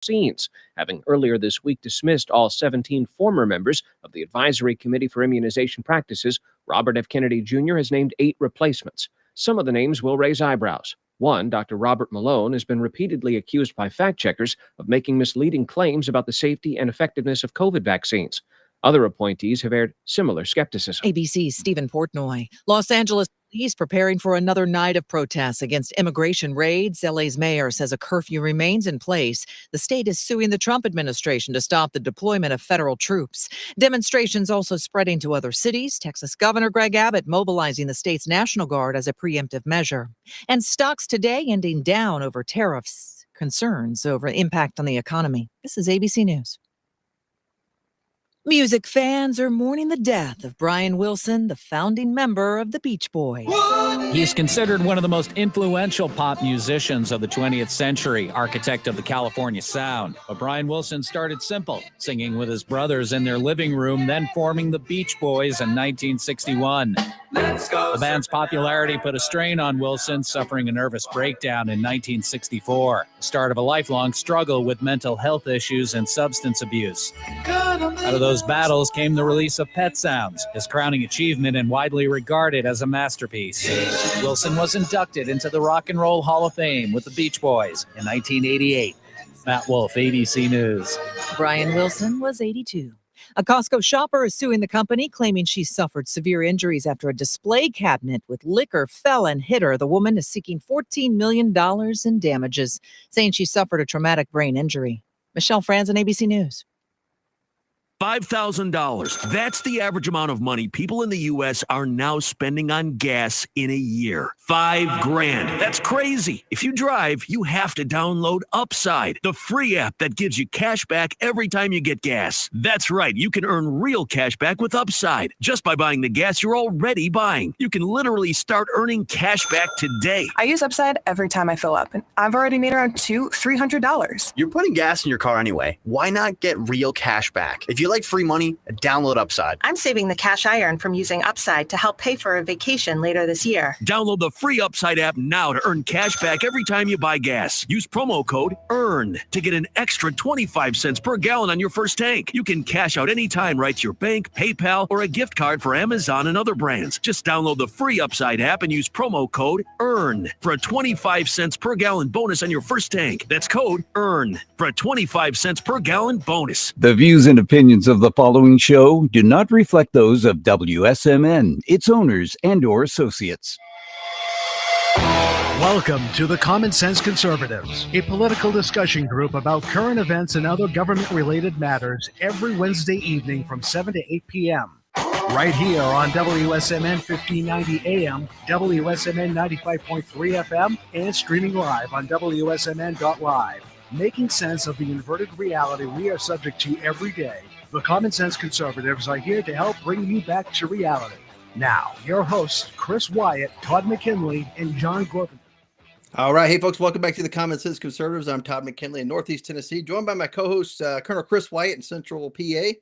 vaccines, having earlier this week dismissed all 17 former members of the Advisory Committee for Immunization Practices. Robert F. Kennedy Jr. has named 8 replacements. Some of the names will raise eyebrows. One, Dr. Robert Malone, has been repeatedly accused by fact-checkers of making misleading claims about the safety and effectiveness of COVID vaccines. Other appointees have aired similar skepticism. ABC's Stephen Portnoy. Los Angeles police preparing for another night of protests against immigration raids. LA's mayor says a curfew remains in place. The state is suing the Trump administration to stop the deployment of federal troops. Demonstrations also spreading to other cities. Texas Governor Greg Abbott mobilizing the state's National Guard as a preemptive measure. And stocks today ending down over tariffs. Concerns over impact on the economy. This is ABC News. Music fans are mourning the death of Brian Wilson, the founding member of the Beach Boys. He's considered one of the most influential pop musicians of the 20th century, architect of the California sound. But Brian Wilson started simple, singing with his brothers in their living room, then forming the Beach Boys in 1961. The band's popularity put a strain on Wilson, suffering a nervous breakdown in 1964, the start of a lifelong struggle with mental health issues and substance abuse. Out of those battles came the release of Pet Sounds, his crowning achievement and widely regarded as a masterpiece. Wilson was inducted into the Rock and Roll Hall of Fame with the Beach Boys in 1988. Matt Wolf, ABC News. Brian Wilson was 82. A Costco shopper is suing the company, claiming she suffered severe injuries after a display cabinet with liquor fell and hit her. The woman is seeking $14 million in damages, saying she suffered a traumatic brain injury. Michelle Franzen, ABC News. $5,000. That's the average amount of money people in the U.S. are now spending on gas in a year. $5,000. That's crazy. If you drive, you have to download Upside, the free app that gives you cash back every time you get gas. That's right. You can earn real cash back with Upside just by buying the gas you're already buying. You can literally start earning cash back today. I use Upside every time I fill up, and I've already made around $300. You're putting gas in your car anyway. Why not get real cash back? If you like free money, download Upside. I'm saving the cash I earn from using Upside to help pay for a vacation later this year. Download the free Upside app now to earn cash back every time you buy gas. Use promo code EARN to get an extra 25 cents per gallon on your first tank. You can cash out anytime right to your bank, PayPal, or a gift card for Amazon and other brands. Just download the free Upside app and use promo code EARN for a 25 cents per gallon bonus on your first tank. That's code EARN for a 25 cents per gallon bonus. The views and opinions of the following show do not reflect those of WSMN, its owners, and/or associates. Welcome to the Common Sense Conservatives, a political discussion group about current events and other government-related matters every Wednesday evening from 7 to 8 p.m. Right here on WSMN 1590 AM, WSMN 95.3 FM, and streaming live on wsmn.live. Making sense of the inverted reality we are subject to every day. The Common Sense Conservatives are here to help bring you back to reality. Now, your hosts, Chris Wyatt, Todd McKinley, and John Grover. All right. Hey, folks, welcome back to the Common Sense Conservatives. I'm Todd McKinley in Northeast Tennessee, joined by my co-host, Colonel Chris Wyatt in Central PA,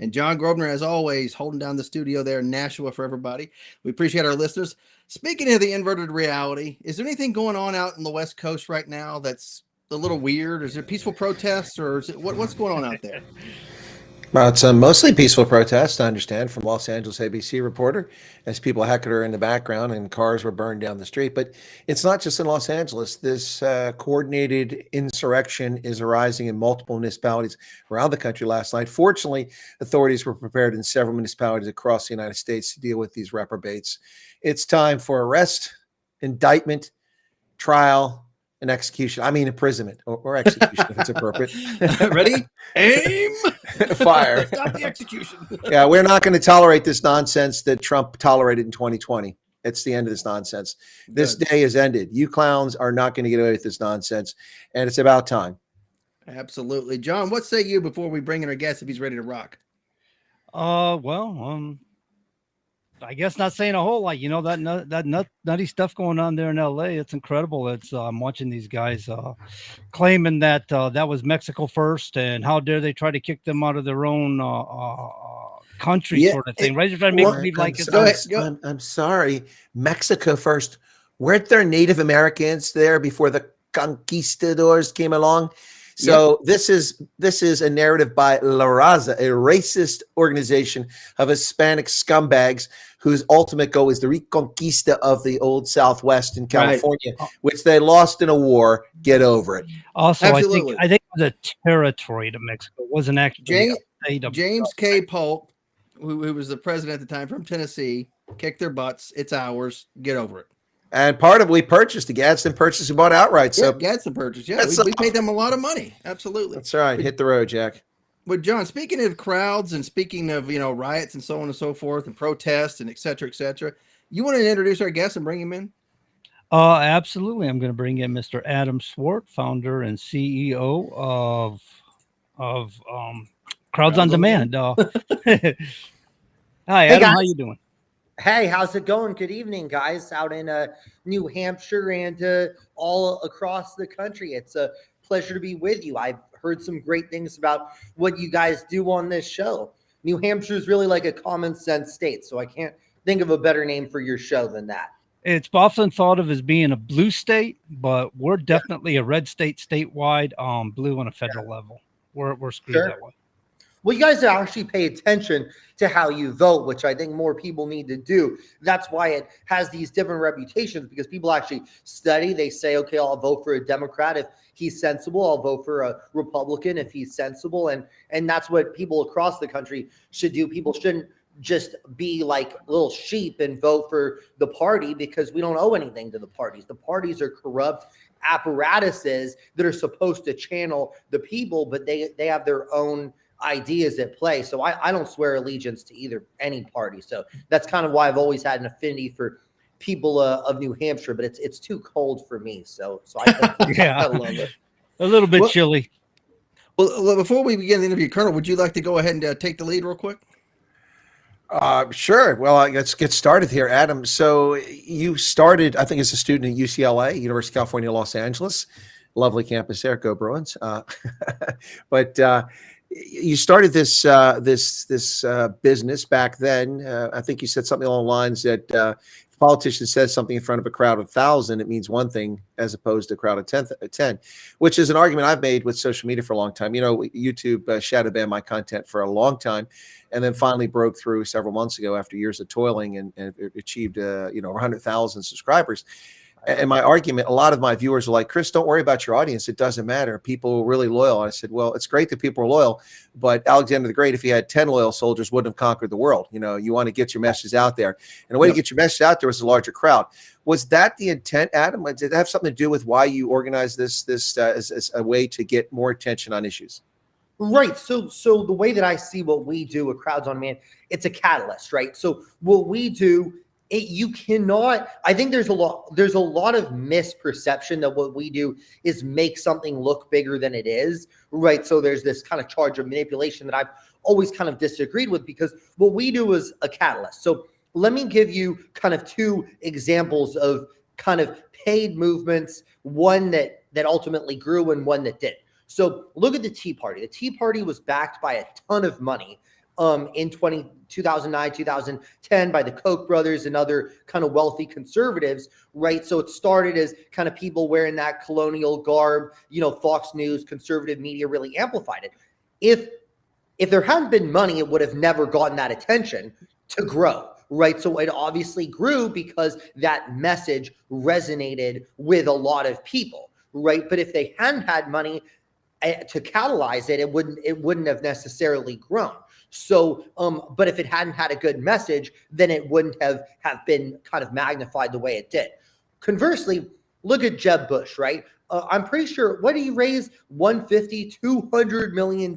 and John Grosvenor, as always, holding down the studio there in Nashua for everybody. We appreciate our listeners. Speaking of the inverted reality, is there anything going on out in the West Coast right now that's a little weird? Is it peaceful protests, or is it what's going on out there? Well, it's a mostly peaceful protest, I understand, from Los Angeles ABC reporter, as people heckled her in the background and cars were burned down the street. But it's not just in Los Angeles. This coordinated insurrection is arising in multiple municipalities around the country last night. Fortunately, authorities were prepared in several municipalities across the United States to deal with these reprobates. It's time for arrest, indictment, trial, and execution. I mean, imprisonment or execution if it's appropriate. Ready? Aim! Fire. Stop the execution. Yeah, we're not going to tolerate this nonsense that Trump tolerated in 2020. It's the end of this nonsense. This day is ended. You clowns are not going to get away with this nonsense, and it's about time. Absolutely. John, what say you before we bring in our guest if he's ready to rock? I guess not saying a whole lot. You know, that nutty stuff going on there in LA, it's incredible. It's I'm watching these guys claiming that that was Mexico first, and how dare they try to kick them out of their own country, sort of thing. Right? They're trying to make believe like it's. I'm sorry, Mexico first. Weren't there Native Americans there before the conquistadors came along? So this is a narrative by La Raza, a racist organization of Hispanic scumbags whose ultimate goal is the reconquista of the old Southwest in California, which they lost in a war. Get over it. Also, Absolutely. I think it was a territory to Mexico. It wasn't actually a state of James K. Polk, who was the president at the time from Tennessee, kicked their butts. It's ours. Get over it. And part of we purchased the Gadsden purchase, we bought outright. So Gadsden purchase. Yeah, we paid them a lot of money. Absolutely. That's right. Hit the road, Jack. But John, speaking of crowds and speaking of, riots and so on and so forth and protests and et cetera, you want to introduce our guest and bring him in? Absolutely. I'm going to bring in Mr. Adam Swart, founder and CEO of Crowds on Demand. Hi, Adam. How you doing? Hey, how's it going? Good evening, guys, out in New Hampshire and all across the country. It's a pleasure to be with you. I've heard some great things about what you guys do on this show. New Hampshire is really like a common sense state, so I can't think of a better name for your show than that. It's often thought of as being a blue state, but we're definitely a red state statewide, blue on a federal level. We're screwed that way. Well, you guys actually pay attention to how you vote, which I think more people need to do. That's why it has these different reputations, because people actually study. They say, okay, I'll vote for a Democrat if he's sensible. I'll vote for a Republican if he's sensible. And that's what people across the country should do. People shouldn't just be like little sheep and vote for the party, because we don't owe anything to the parties. The parties are corrupt apparatuses that are supposed to channel the people, but they have their own ideas at play. So I don't swear allegiance to any party. So that's kind of why I've always had an affinity for people of New Hampshire, but it's too cold for me. So I love it. A little bit chilly. Well, before we begin the interview, Colonel, would you like to go ahead and take the lead real quick? Sure. Well, let's get started here, Adam. So you started, I think, as a student at UCLA, University of California, Los Angeles. Lovely campus there. Go Bruins. But you started this business back then. I think you said something along the lines that if a politician says something in front of a crowd of 1,000, it means one thing as opposed to a crowd of 10, which is an argument I've made with social media for a long time. YouTube shadow banned my content for a long time, and then finally broke through several months ago after years of toiling and achieved 100,000 subscribers. And my argument, a lot of my viewers are like, Chris, don't worry about your audience. It doesn't matter. People are really loyal. And I said, well, it's great that people are loyal, but Alexander the Great, if he had 10 loyal soldiers, wouldn't have conquered the world. You want to get your message out there. And the way to get your message out there was a larger crowd. Was that the intent, Adam? Did it have something to do with why you organized this as a way to get more attention on issues? Right. So the way that I see what we do at Crowds on Demand, it's a catalyst, right? So what we do, you cannot, I think there's a lot of misperception that what we do is make something look bigger than it is, right? So there's this kind of charge of manipulation that I've always kind of disagreed with, because what we do is a catalyst. So let me give you kind of two examples of kind of paid movements, one that ultimately grew and one that didn't. So look at the Tea Party. The Tea Party was backed by a ton of money in 2009, 2010 by the Koch brothers and other kind of wealthy conservatives, right? So it started as kind of people wearing that colonial garb, Fox News, conservative media really amplified it. If there hadn't been money, it would have never gotten that attention to grow, right? So it obviously grew because that message resonated with a lot of people, right? But if they hadn't had money to catalyze it, it wouldn't have necessarily grown. So, but if it hadn't had a good message, then it wouldn't have been kind of magnified the way it did. Conversely, look at Jeb Bush, right? I'm pretty sure, what did he raise? $150, $200 million,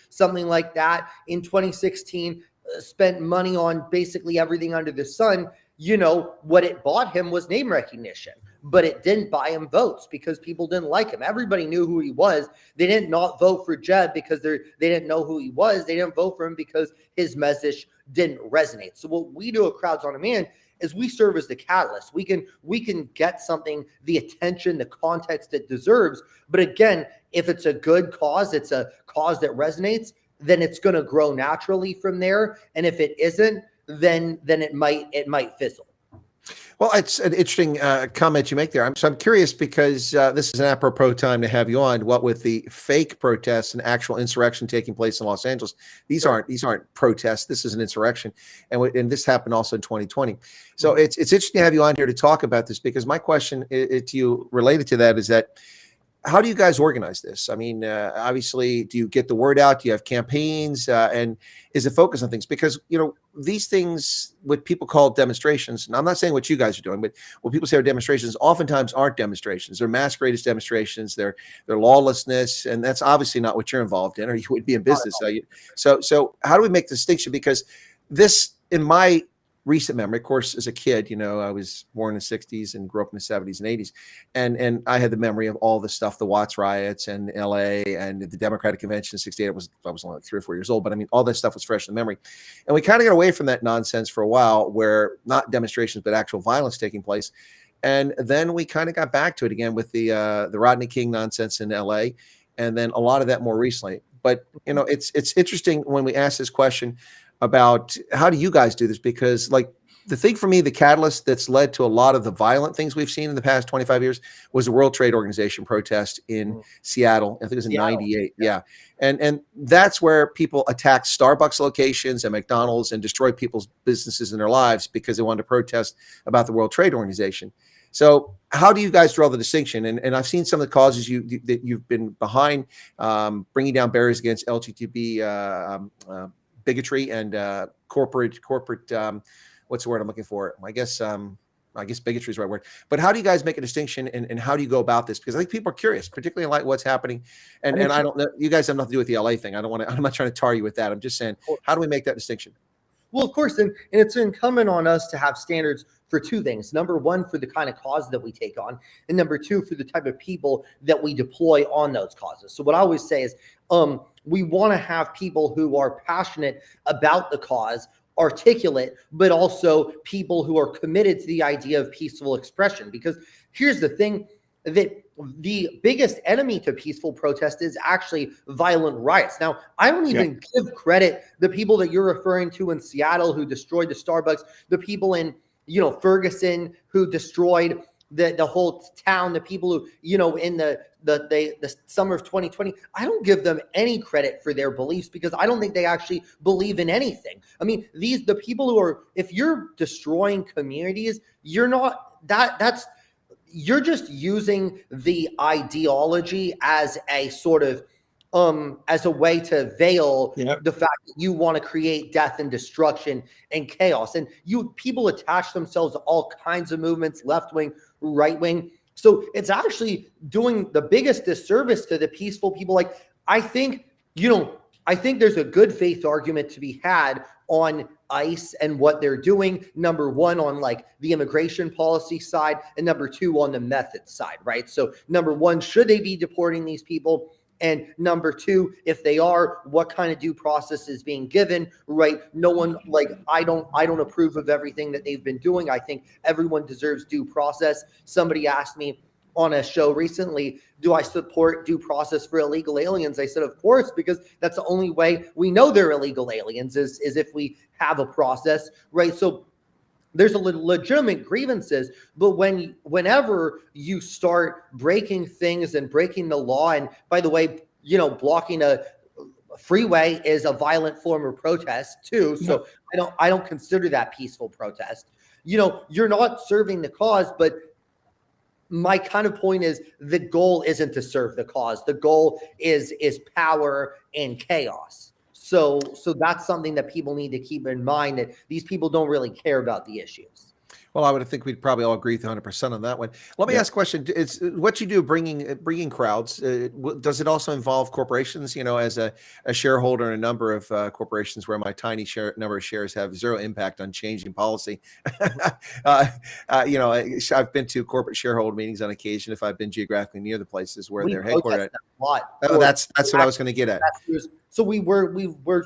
something like that in 2016, spent money on basically everything under the sun. What it bought him was name recognition, but it didn't buy him votes because people didn't like him. Everybody knew who he was. They didn't not vote for Jeb because they didn't know who he was. They didn't vote for him because his message didn't resonate. So what we do at Crowds on Demand is we serve as the catalyst. We can get something the attention, the context it deserves. But again, if it's a good cause, it's a cause that resonates, then it's going to grow naturally from there. And if it isn't, then it might fizzle. Well, it's an interesting comment you make there. I'm curious because this is an apropos time to have you on. What with the fake protests and actual insurrection taking place in Los Angeles, these aren't protests. This is an insurrection, and this happened also in 2020. So it's interesting to have you on here to talk about this because my question to you related to that is that, how do you guys organize this? I mean, obviously, do you get the word out? Do you have campaigns? And is it focused on things? Because, these things, what people call demonstrations, and I'm not saying what you guys are doing, but what people say are demonstrations, oftentimes aren't demonstrations. They're masquerade as demonstrations. They're lawlessness. And that's obviously not what you're involved in, or you wouldn't be in business. So how do we make the distinction? Because this, in my recent memory, of course, as a kid, I was born in the 60s and grew up in the 70s and 80s. And I had the memory of all the stuff, the Watts riots and LA and the Democratic Convention in 68. I was only like 3 or 4 years old, but I mean, all that stuff was fresh in memory. And we kind of got away from that nonsense for a while, where not demonstrations, but actual violence taking place. And then we kind of got back to it again with the Rodney King nonsense in LA. And then a lot of that more recently. But, it's interesting when we ask this question about how do you guys do this? Because like the thing for me, the catalyst that's led to a lot of the violent things we've seen in the past 25 years was the World Trade Organization protest in Seattle. I think it was in 98. Yeah. And that's where people attacked Starbucks locations and McDonald's and destroyed people's businesses and their lives because they wanted to protest about the World Trade Organization. So how do you guys draw the distinction? And I've seen some of the causes that you've been behind, bringing down barriers against LGBT bigotry and corporate what's the word I'm looking for? I guess bigotry is the right word. But how do you guys make a distinction and how do you go about this? Because I think people are curious, particularly in light of what's happening. And I don't know, you guys have nothing to do with the LA thing. I'm not trying to tar you with that. I'm just saying, how do we make that distinction? Well, of course, and it's incumbent on us to have standards for two things. Number one, for the kind of cause that we take on, and number two, for the type of people that we deploy on those causes. So what I always say is we want to have people who are passionate about the cause, articulate, but also people who are committed to the idea of peaceful expression. Because here's the thing, that the biggest enemy to peaceful protest is actually violent riots. Now, I don't even give credit the people that you're referring to in Seattle who destroyed the Starbucks, the people in Ferguson who destroyed the whole town, the people who in the summer of 2020. I don't give them any credit for their beliefs because I don't think they actually believe in anything. I mean, the people who are, if you're destroying communities, you're not you're just using the ideology as a sort of as a way to veil the fact that you want to create death and destruction and chaos. And people attach themselves to all kinds of movements, left wing, right wing. So it's actually doing the biggest disservice to the peaceful people. Like, I think there's a good faith argument to be had on ICE and what they're doing. Number one, on like the immigration policy side, and number two, on the method side, right? So number one, should they be deporting these people? And number two, if they are, what kind of due process is being given, right? No one, like, I don't approve of everything that they've been doing. I think everyone deserves due process. Somebody asked me on a show recently, do I support due process for illegal aliens? I said, of course, because that's the only way we know they're illegal aliens is if we have a process, right? So there's a legitimate grievances, but whenever you start breaking things and breaking the law, and by the way, blocking a freeway is a violent form of protest too. So I don't consider that peaceful protest. You're not serving the cause, but my kind of point is the goal isn't to serve the cause. The goal is power and chaos. So that's something that people need to keep in mind, that these people don't really care about the issues. Well, I would think we'd probably all agree 100% on that one. Let me ask a question. It's what you do bringing crowds. Does it also involve corporations? As a shareholder in a number of corporations where my tiny number of shares have zero impact on changing policy. I've been to corporate shareholder meetings on occasion if I've been geographically near the places where they're headquartered. That's what I was going to get at. So we've worked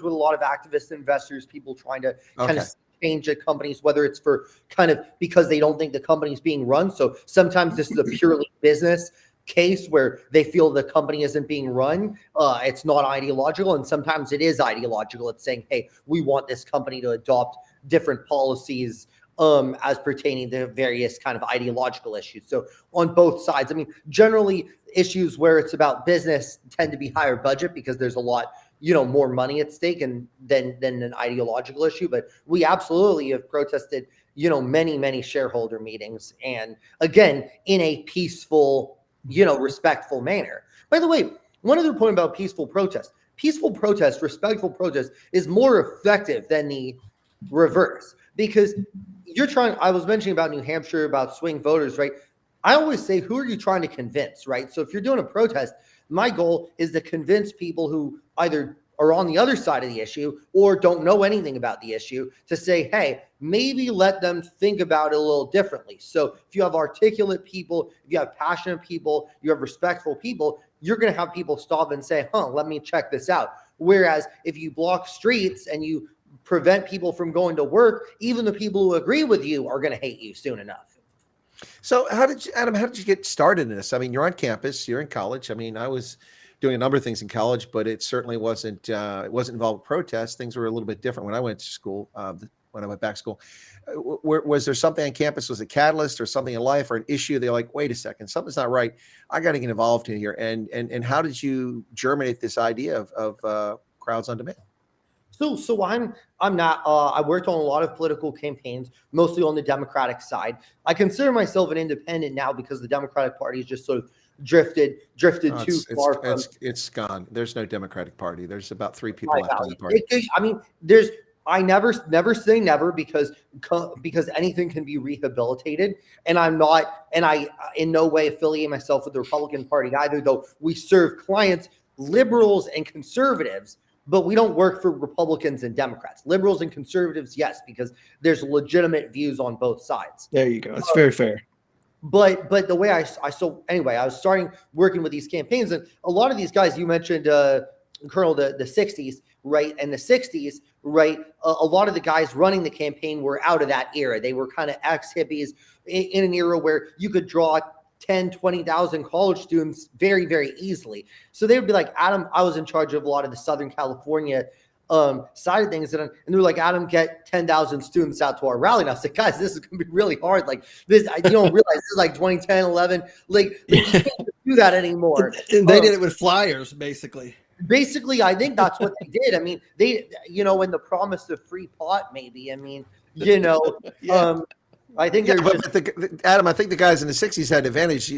with a lot of activist investors, people trying to kind of change the companies, whether it's for kind of because they don't think the company's being run. So sometimes this is a purely business case where they feel the company isn't being run. It's not ideological. And sometimes it is ideological. It's saying, hey, we want this company to adopt different policies as pertaining to various kind of ideological issues. So on both sides, I mean, generally issues where it's about business tend to be higher budget because there's a lot, more money at stake and than an ideological issue. But we absolutely have protested, many shareholder meetings, and again, in a peaceful, respectful manner. By the way, one other point about peaceful protest, respectful protest is more effective than the reverse, because I was mentioning about New Hampshire, about swing voters, right? I always say, who are you trying to convince, right? So if you're doing a protest, my goal is to convince people who either are on the other side of the issue or don't know anything about the issue to say, hey, maybe let them think about it a little differently. So if you have articulate people, if you have passionate people, you have respectful people, you're going to have people stop and say, let me check this out. Whereas if you block streets and you prevent people from going to work, even the people who agree with you are going to hate you soon enough. So how did you get started in this? I mean, you're on campus, you're in college. I mean, I was doing a number of things in college, but it certainly wasn't involved with protests. Things were a little bit different when I went to school, when I went back to school. Was there something on campus? Was a catalyst or something in life or an issue? They're like, wait a second, something's not right. I got to get involved in here. And how did you germinate this idea of crowds on demand? So I'm not, I worked on a lot of political campaigns, mostly on the Democratic side. I consider myself an independent now because the Democratic Party has just sort of drifted too far. It's gone. There's no Democratic Party. There's about 3 people left on the party. I never say never because anything can be rehabilitated. And I in no way affiliate myself with the Republican Party either, though we serve clients, liberals and conservatives, but we don't work for Republicans and Democrats. Liberals and conservatives, yes, because there's legitimate views on both sides. There you go. It's very fair. But the way I was starting working with these campaigns, and a lot of these guys you mentioned, Colonel, the 60s, right? And the 60s, right? A lot of the guys running the campaign were out of that era. They were kind of ex-hippies in an era where you could draw 10, 20,000 college students very, very easily. So they would be like, Adam, I was in charge of a lot of the Southern California side of things. And they were like, Adam, get 10,000 students out to our rally. And I was like, guys, this is going to be really hard. Like this, you don't realize this is like 2010, 11. Like you can't do that anymore. And they did it with flyers, basically. I think that's what they did. I mean, they, in the promise of free pot, maybe. I mean, yeah. I think Adam, I think the guys in the 60s had an advantage.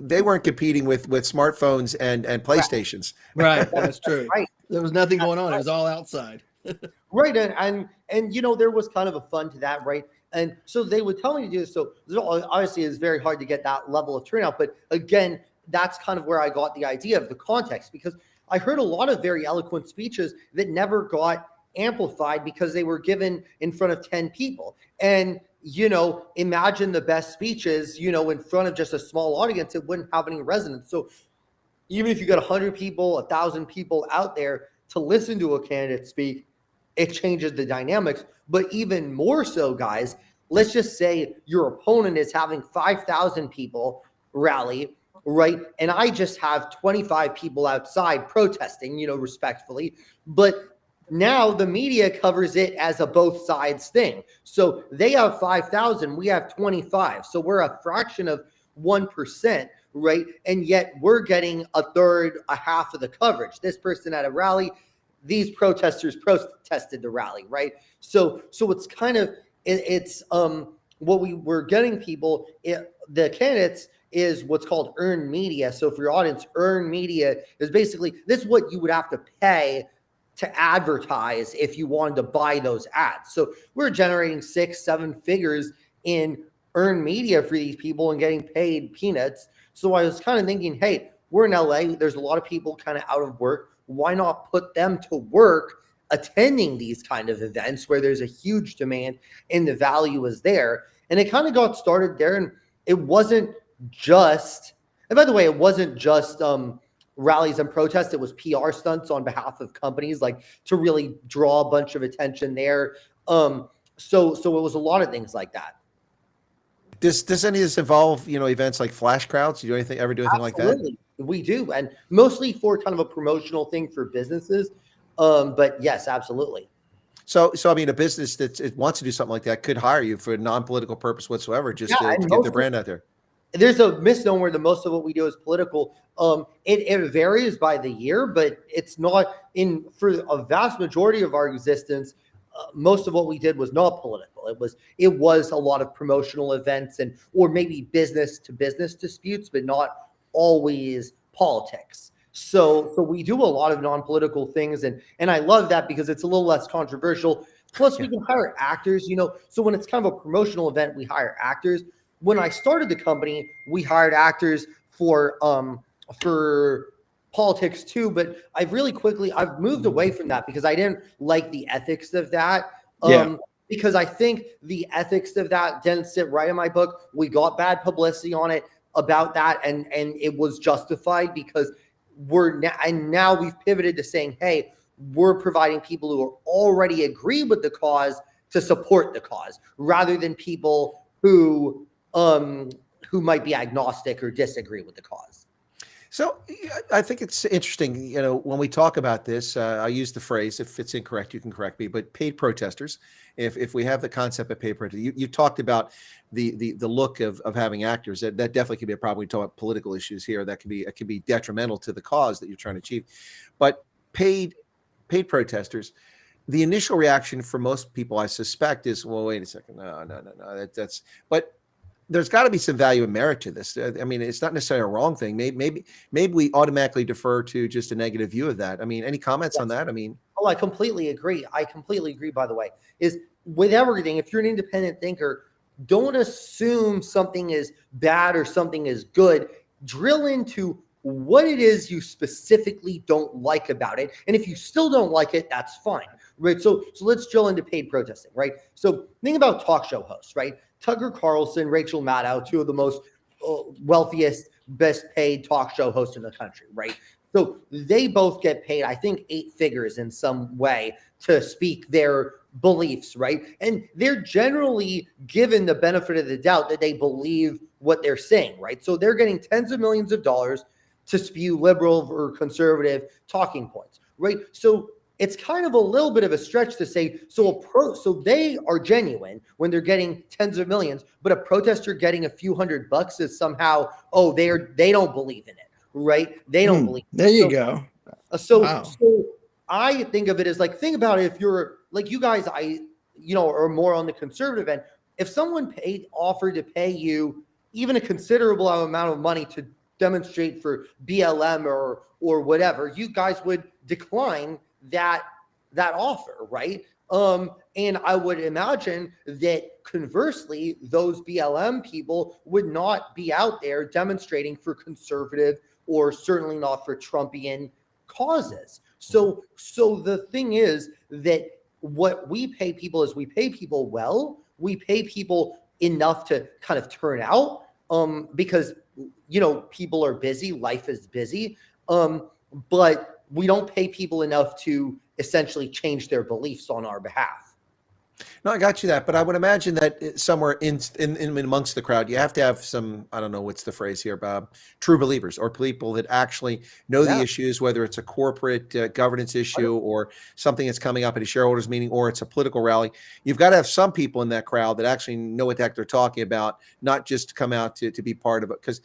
They weren't competing with smartphones and PlayStations. Right. That's true. Right. There was nothing going on. It was all outside. Right. And there was kind of a fun to that. Right. And so they would tell me to do this. So obviously it's very hard to get that level of turnout. But again, that's kind of where I got the idea of the context, because I heard a lot of very eloquent speeches that never got amplified because they were given in front of 10 people. And imagine the best speeches, in front of just a small audience, it wouldn't have any resonance. So even if you got 100 people, 1,000 people out there to listen to a candidate speak, it changes the dynamics. But even more so, guys, let's just say your opponent is having 5,000 people rally, right? And I just have 25 people outside protesting, respectfully. But now the media covers it as a both sides thing. So they have 5,000, we have 25. So we're a fraction of 1%, right? And yet we're getting a third, a half of the coverage. This person at a rally, these protesters protested the rally, right? So it's kind of, it's what we were getting people, the candidates is what's called earned media. So for your audience, earned media is basically, this is what you would have to pay to advertise if you wanted to buy those ads. So we're generating 6-7 figures in earned media for these people and getting paid peanuts. So I was kind of thinking, hey, we're in LA. There's a lot of people kind of out of work. Why not put them to work attending these kind of events where there's a huge demand and the value is there? And it kind of got started there. And it wasn't just, and by the way, it wasn't just rallies and protests. It was PR stunts on behalf of companies, like to really draw a bunch of attention there. So it was a lot of things like that. Does any of this involve, events like flash crowds? Do you ever do anything Absolutely. like that? We do, and mostly for kind of a promotional thing for businesses. But yes, absolutely. So I mean, a business that it wants to do something like that could hire you for a non-political purpose whatsoever, just to get their brand out there. There's a misnomer that most of what we do is political. It varies by the year, but it's not for a vast majority of our existence. Most of what we did was not political. It was a lot of promotional events or maybe business to business disputes, but not always politics. So we do a lot of non-political things, and I love that because it's a little less controversial. Plus, we can hire actors, so when it's kind of a promotional event, we hire actors. When I started the company, we hired actors for politics too, but I've moved away from that because I didn't like the ethics of that. Because I think the ethics of that didn't sit right in my book. We got bad publicity on it about that, and it was justified because now we've pivoted to saying, hey, we're providing people who already agree with the cause to support the cause, rather than people who might be agnostic or disagree with the cause. So I think it's interesting, when we talk about this, I use the phrase, if it's incorrect, you can correct me, but paid protesters, if we have the concept of paid protesters, you talked about the look of having actors, that definitely could be a problem. We talk about political issues here, it can be detrimental to the cause that you're trying to achieve. But paid protesters, the initial reaction for most people, I suspect, is, well, wait a second, no, that's, but there's got to be some value and merit to this. I mean, it's not necessarily a wrong thing. Maybe we automatically defer to just a negative view of that. I mean, any comments on that? I mean, I completely agree. By the way, is with everything, if you're an independent thinker, don't assume something is bad or something is good. Drill into what it is you specifically don't like about it. And if you still don't like it, that's fine, right? So let's drill into paid protesting, right? So think about talk show hosts, right? Tucker Carlson, Rachel Maddow, two of the most wealthiest, best paid talk show hosts in the country, right? So they both get paid, I think, 8 figures in some way to speak their beliefs, right? And they're generally given the benefit of the doubt that they believe what they're saying, right? So they're getting tens of millions of dollars to spew liberal or conservative talking points, right? So it's kind of a little bit of a stretch to say, so they are genuine when they're getting tens of millions, but a protester getting a few $100 is somehow, they don't believe in it, right? They don't believe. There you go. So I think of it as think about it, if you're like you guys, are more on the conservative end. If someone offered to pay you even a considerable amount of money to demonstrate for BLM or whatever, you guys would decline that offer, right? And I would imagine that conversely, those BLM people would not be out there demonstrating for conservative or certainly not for Trumpian causes. So the thing is that what we pay people is we pay people well. We pay people enough to kind of turn out because, people are busy. Life is busy. But we don't pay people enough to essentially change their beliefs on our behalf. No, I got you that, but I would imagine that somewhere in amongst the crowd, you have to have some, I don't know, what's the phrase here, Bob, true believers or people that actually know the issues, whether it's a corporate governance issue or something that's coming up at a shareholders meeting or it's a political rally. You've got to have some people in that crowd that actually know what the heck they're talking about, not just to come out to be part of it. Because,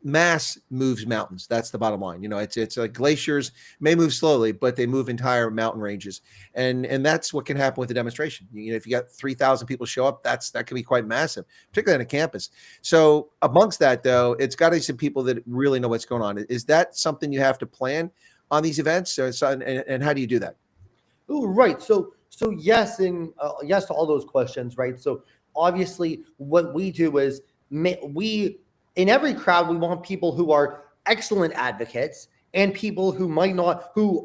mass moves mountains. That's the bottom line. It's like glaciers may move slowly, but they move entire mountain ranges. And that's what can happen with a demonstration. If you got 3,000 people show up, that can be quite massive, particularly on a campus. So amongst that, though, it's got to be some people that really know what's going on. Is that something you have to plan on these events? And how do you do that? Oh, right. So yes, and yes to all those questions, right? So obviously what we do is in every crowd, we want people who are excellent advocates and people who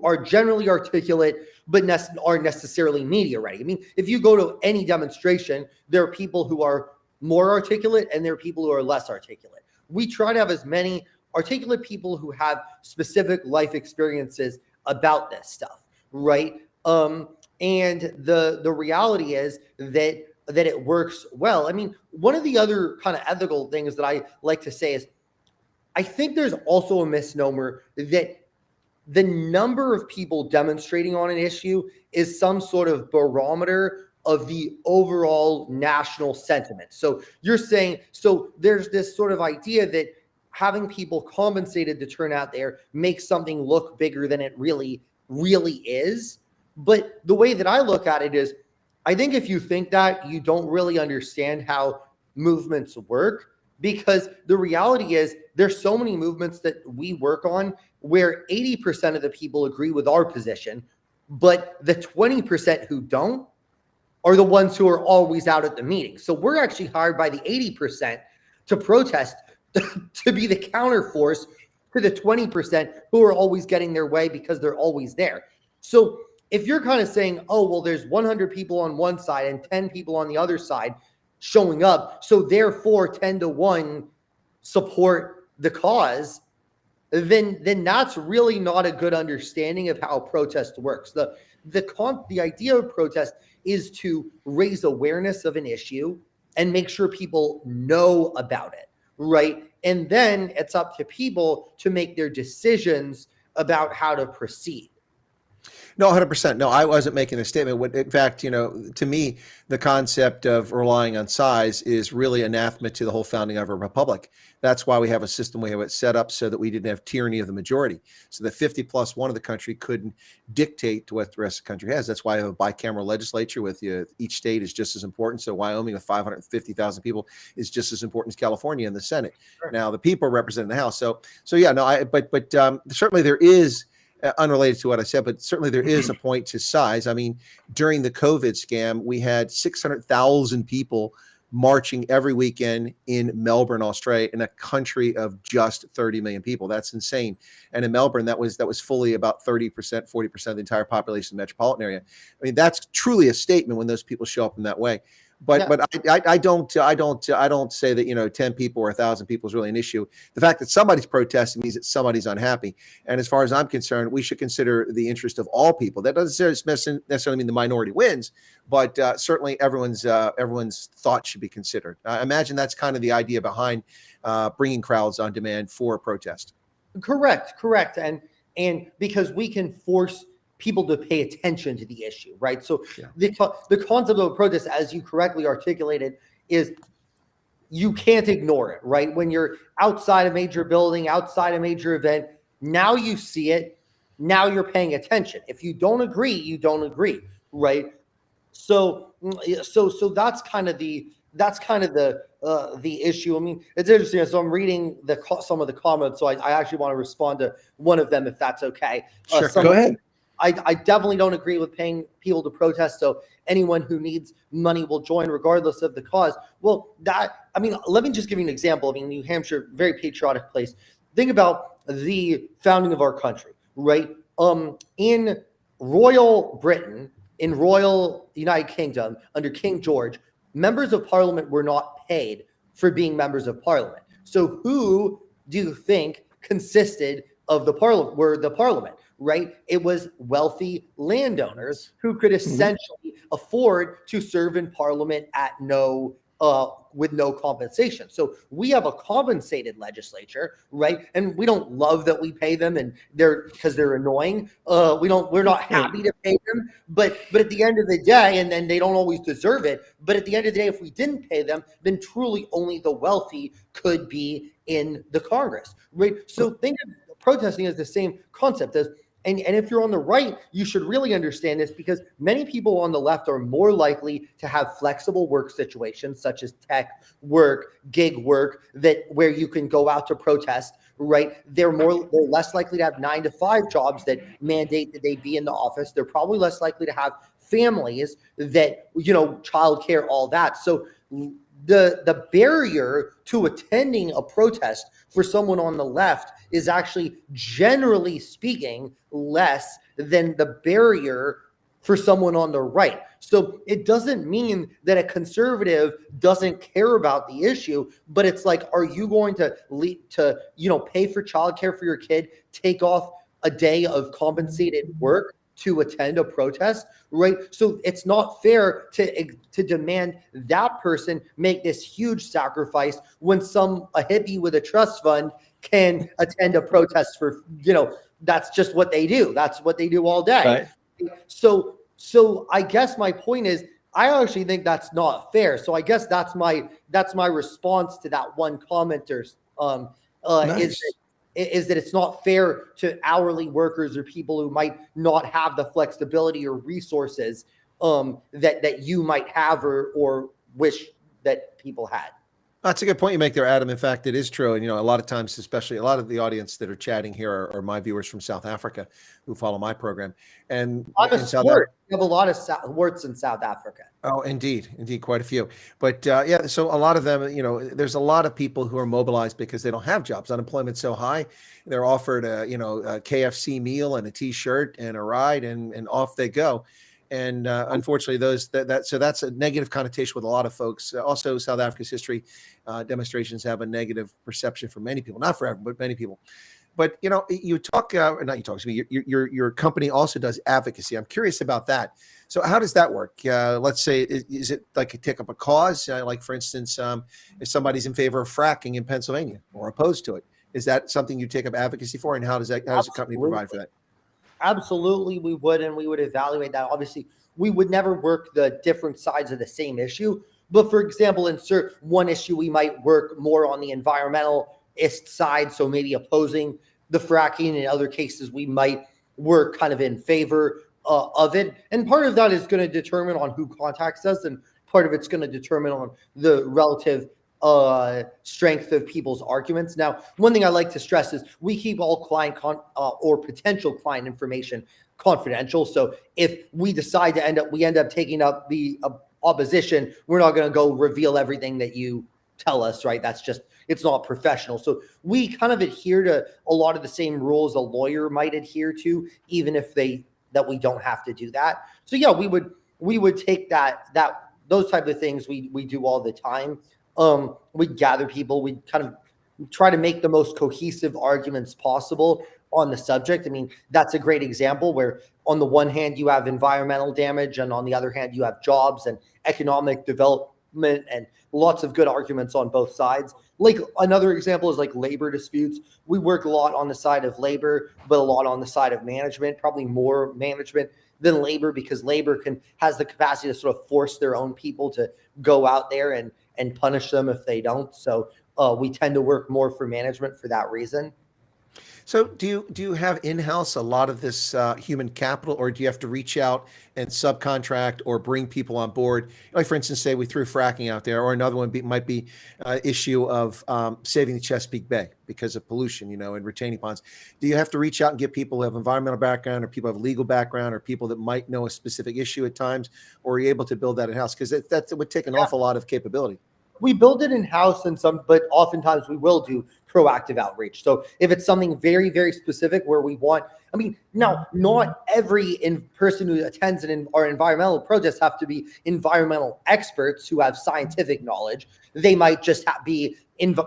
are generally articulate, but aren't necessarily media ready. I mean, if you go to any demonstration, there are people who are more articulate and there are people who are less articulate. We try to have as many articulate people who have specific life experiences about this stuff, right? And the reality is that it works well. I mean, one of the other kind of ethical things that I like to say is I think there's also a misnomer that the number of people demonstrating on an issue is some sort of barometer of the overall national sentiment. So you're saying, so there's this sort of idea that having people compensated to turn out there makes something look bigger than it really is. But the way that I look at it is, I think if you think that, you don't really understand how movements work, because the reality is there's so many movements that we work on where 80% of the people agree with our position, but the 20% who don't are the ones who are always out at the meeting. So we're actually hired by the 80% to protest, to be the counterforce to the 20% who are always getting their way because they're always there. So if you're kind of saying, oh, well, there's 100 people on one side and 10 people on the other side showing up, so therefore 10 to 1 support the cause, then that's really not a good understanding of how protest works. The idea of protest is to raise awareness of an issue and make sure people know about it, right? And then it's up to people to make their decisions about how to proceed. No, 100%. No, I wasn't making a statement. In fact, to me, the concept of relying on size is really anathema to the whole founding of a republic. That's why we have a system, we have it set up so that we didn't have tyranny of the majority. So the 50+1 of the country couldn't dictate to what the rest of the country has. That's why I have a bicameral legislature with each state is just as important. So Wyoming with 550,000 people is just as important as California in the Senate. Sure. Now the people represent the House. So yeah, no, but certainly there is, unrelated to what I said, but certainly there is a point to size. I mean, during the COVID scam, we had 600,000 people marching every weekend in Melbourne, Australia, in a country of just 30 million people. That's insane. And in Melbourne, that was fully about 30%, 40% of the entire population of the metropolitan area. I mean, that's truly a statement when those people show up in that way. But I don't say that 10 people or 1,000 people is really an issue. The fact that somebody's protesting means that somebody's unhappy. And as far as I'm concerned, we should consider the interest of all people. That doesn't necessarily mean the minority wins, but certainly everyone's thoughts should be considered. I imagine that's kind of the idea behind bringing crowds on demand for a protest. Correct, and because we can force people to pay attention to the issue, right? So the concept of a protest, as you correctly articulated, is you can't ignore it, right? When you're outside a major building, outside a major event, now you see it, now you're paying attention. If you don't agree, you don't agree, right? So that's kind of the issue. I mean, it's interesting. So I'm reading some of the comments, so I actually want to respond to one of them, if that's okay. Sure, go ahead. I definitely don't agree with paying people to protest, so anyone who needs money will join regardless of the cause. Well, let me just give you an example. I mean, New Hampshire, very patriotic place. Think about the founding of our country, right? In Royal Britain, in Royal United Kingdom, under King George, members of parliament were not paid for being members of parliament. So who do you think consisted of the parliament? Right? It was wealthy landowners who could essentially afford to serve in parliament at with no compensation. So we have a compensated legislature, right? And we don't love that we pay them, and because they're annoying. We're not happy to pay them, but at the end of the day, and then they don't always deserve it. But at the end of the day, if we didn't pay them, then truly only the wealthy could be in the Congress, right? So think of protesting as the same concept as. And if you're on the right, you should really understand this, because many people on the left are more likely to have flexible work situations such as tech work, gig work, where you can go out to protest, right? They're less likely to have 9-to-5 jobs that mandate that they be in the office. They're probably less likely to have families that, childcare, all that. So the barrier to attending a protest for someone on the left is actually, generally speaking, less than the barrier for someone on the right. So it doesn't mean that a conservative doesn't care about the issue, but it's like, are you going to pay for childcare for your kid, take off a day of compensated work to attend a protest, right? So it's not fair to demand that person make this huge sacrifice when a hippie with a trust fund can attend a protest for, that's just what they do. That's what they do all day. Right. So I guess my point is, I actually think that's not fair. So I guess that's my response to that one commenter. Nice. Is that it's not fair to hourly workers or people who might not have the flexibility or resources that you might have or wish that people had. That's a good point you make there, Adam. In fact, it is true. And, a lot of times, especially a lot of the audience that are chatting here are my viewers from South Africa who follow my program. And I'm a in South Swart. We have a lot of Swarts in South Africa. Oh, indeed, quite a few. But yeah, so a lot of them, there's a lot of people who are mobilized because they don't have jobs. Unemployment's so high, they're offered a KFC meal and a T-shirt and a ride, and off they go. And unfortunately, so that's a negative connotation with a lot of folks. Also, South Africa's history demonstrations have a negative perception for many people, not for everyone, but many people. But you talk, not you talk to me. Your company also does advocacy. I'm curious about that. So how does that work? Let's say, is it like take up a cause? Like for instance, if somebody's in favor of fracking in Pennsylvania or opposed to it, is that something you take up advocacy for? And how does the company provide for that? Absolutely, we would, and we would evaluate that. Obviously, we would never work the different sides of the same issue. But for example, insert one issue, we might work more on the environmentalist side, so maybe opposing the fracking. In other cases, we might work kind of in favor of it. And part of that is going to determine on who contacts us, and part of it's going to determine on the relative strength of people's arguments. Now, one thing I like to stress is we keep all client or potential client information confidential. So if we decide to end up taking up the opposition, we're not going to go reveal everything that you tell us, right? It's not professional. So we kind of adhere to a lot of the same rules a lawyer might adhere to, even if we don't have to do that. So yeah, we would take those type of things we do all the time. We'd gather people, we'd kind of try to make the most cohesive arguments possible on the subject. I mean, that's a great example where on the one hand you have environmental damage, and on the other hand you have jobs and economic development, and lots of good arguments on both sides. Like another example is like labor disputes. We work a lot on the side of labor, but a lot on the side of management, probably more management than labor, because labor has the capacity to sort of force their own people to go out there and punish them if they don't. So we tend to work more for management for that reason. So do you have in-house a lot of this human capital, or do you have to reach out and subcontract or bring people on board? Like for instance, say we threw fracking out there, or another one might be issue of saving the Chesapeake Bay because of pollution, and retaining ponds. Do you have to reach out and get people who have environmental background, or people who have legal background, or people that might know a specific issue at times, or are you able to build that in-house? Because that would take an awful lot of capability. We build it in-house but oftentimes we will do proactive outreach. So if it's something very, very specific where we want, now not every person who attends our environmental protests have to be environmental experts who have scientific knowledge. They might just be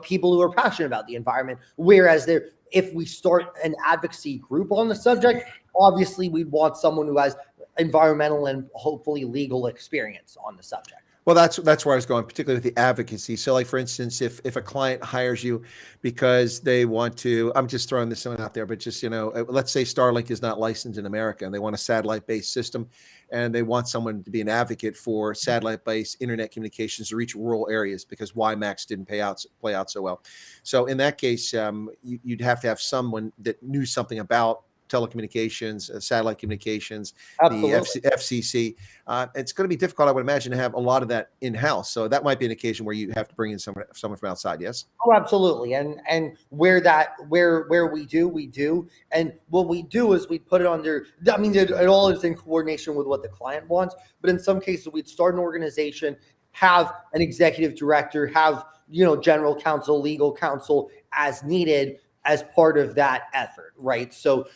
people who are passionate about the environment. Whereas if we start an advocacy group on the subject, obviously we'd want someone who has environmental and hopefully legal experience on the subject. Well, that's where I was going, particularly with the advocacy. So like, for instance, if a client hires you because they want to, I'm just throwing this one out there, but just, let's say Starlink is not licensed in America and they want a satellite-based system, and they want someone to be an advocate for satellite-based internet communications to reach rural areas because WiMAX didn't play out so well. So in that case, you'd have to have someone that knew something about telecommunications, satellite communications, Absolutely. The FCC. It's going to be difficult, I would imagine, to have a lot of that in-house. So that might be an occasion where you have to bring in someone from outside. Yes. Oh, absolutely. And where we do. And what we do is we put it under, it all is in coordination with what the client wants. But in some cases, we'd start an organization, have an executive director, have, general counsel, legal counsel as needed as part of that effort, right? So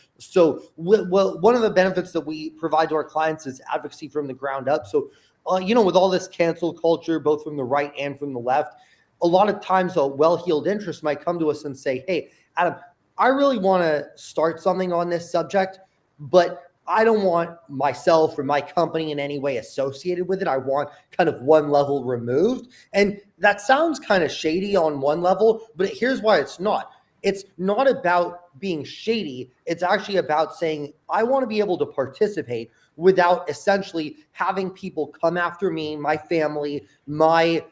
one of the benefits that we provide to our clients is advocacy from the ground up. So, with all this cancel culture, both from the right and from the left, a lot of times a well-heeled interest might come to us and say, hey, Adam, I really want to start something on this subject, but I don't want myself or my company in any way associated with it. I want kind of one level removed. And that sounds kind of shady on one level, but here's why it's not. it's not about being shady. It's actually about saying, I want to be able to participate without essentially having people come after me, my family, my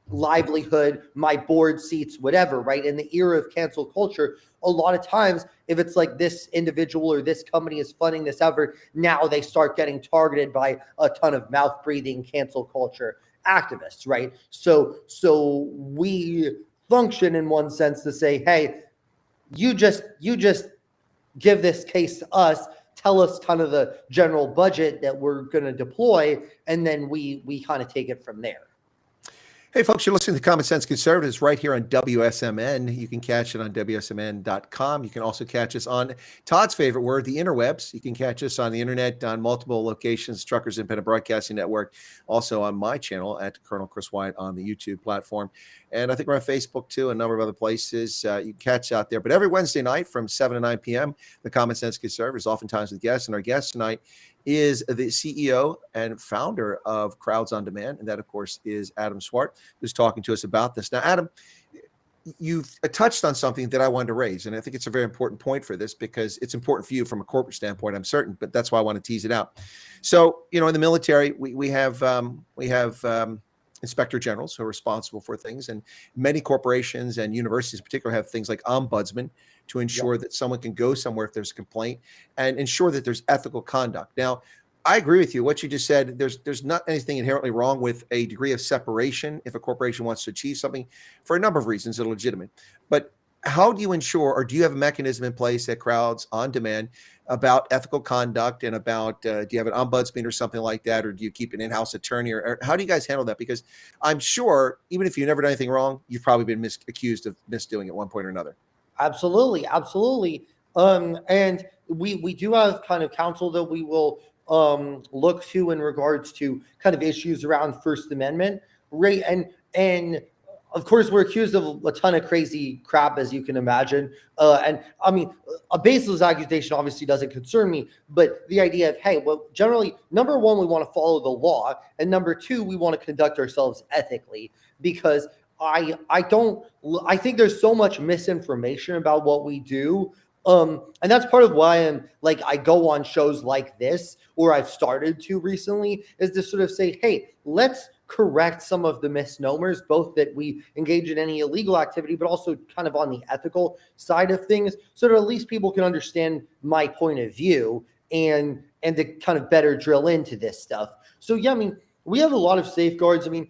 livelihood, my board seats, whatever, right? In the era of cancel culture, a lot of times, if it's like this individual or this company is funding this effort, now they start getting targeted by a ton of mouth breathing cancel culture activists, right? So we function in one sense to say, hey, you just give this case to us, tell us kind of the general budget that we're going to deploy, and then we kind of take it from there. Hey, folks, you're listening to Common Sense Conservatives right here on WSMN. You can catch it on wsmn.com. You can also catch us on Todd's favorite word, the interwebs. You can catch us on the internet on multiple locations, Truckers Independent Broadcasting Network, also on my channel at Colonel Chris Wyatt on the YouTube platform. And I think we're on Facebook, too, a number of other places you can catch out there. But every Wednesday night from 7 to 9 p.m., the Common Sense Conservatives, oftentimes with guests. And our guest tonight is the CEO and founder of Crowds on Demand. And that, of course, is Adam Swart, who's talking to us about this. Now, Adam, you've touched on something that I wanted to raise, and I think it's a very important point for this because it's important for you from a corporate standpoint, I'm certain, but that's why I want to tease it out. So, in the military, we have inspector generals who are responsible for things, and many corporations and universities in particular have things like ombudsmen to ensure that someone can go somewhere if there's a complaint and ensure that there's ethical conduct. Now, I agree with you. What you just said, there's not anything inherently wrong with a degree of separation if a corporation wants to achieve something for a number of reasons that are legitimate. But how do you ensure, or do you have a mechanism in place at Crowds on Demand about ethical conduct and about, do you have an ombudsman or something like that? Or do you keep an in-house attorney, or how do you guys handle that? Because I'm sure even if you've never done anything wrong, you've probably been accused of misdoing at one point or another. Absolutely. And we do have kind of counsel that we will look to in regards to kind of issues around First Amendment, right? And of course, we're accused of a ton of crazy crap, as you can imagine. And I mean, a baseless accusation obviously doesn't concern me, but the idea of, hey, well, generally, number one, we want to follow the law, and number two, we want to conduct ourselves ethically, because I think there's so much misinformation about what we do. And that's part of why I go on shows like this, or I've started to recently, is to sort of say, hey, let's correct some of the misnomers, both that we engage in any illegal activity, but also kind of on the ethical side of things, so that at least people can understand my point of view and to kind of better drill into this stuff. So yeah, I mean, we have a lot of safeguards. I mean,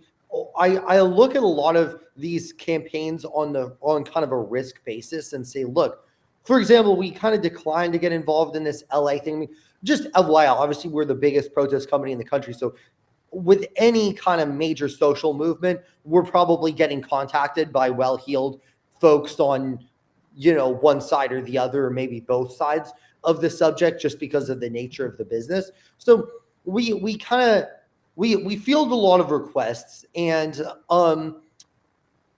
I look at a lot of these campaigns on kind of a risk basis and say, look, for example, we kind of declined to get involved in this LA thing. I mean, just FYI, obviously we're the biggest protest company in the country. So with any kind of major social movement, we're probably getting contacted by well-heeled folks on, one side or the other, or maybe both sides of the subject, just because of the nature of the business. So we field a lot of requests, and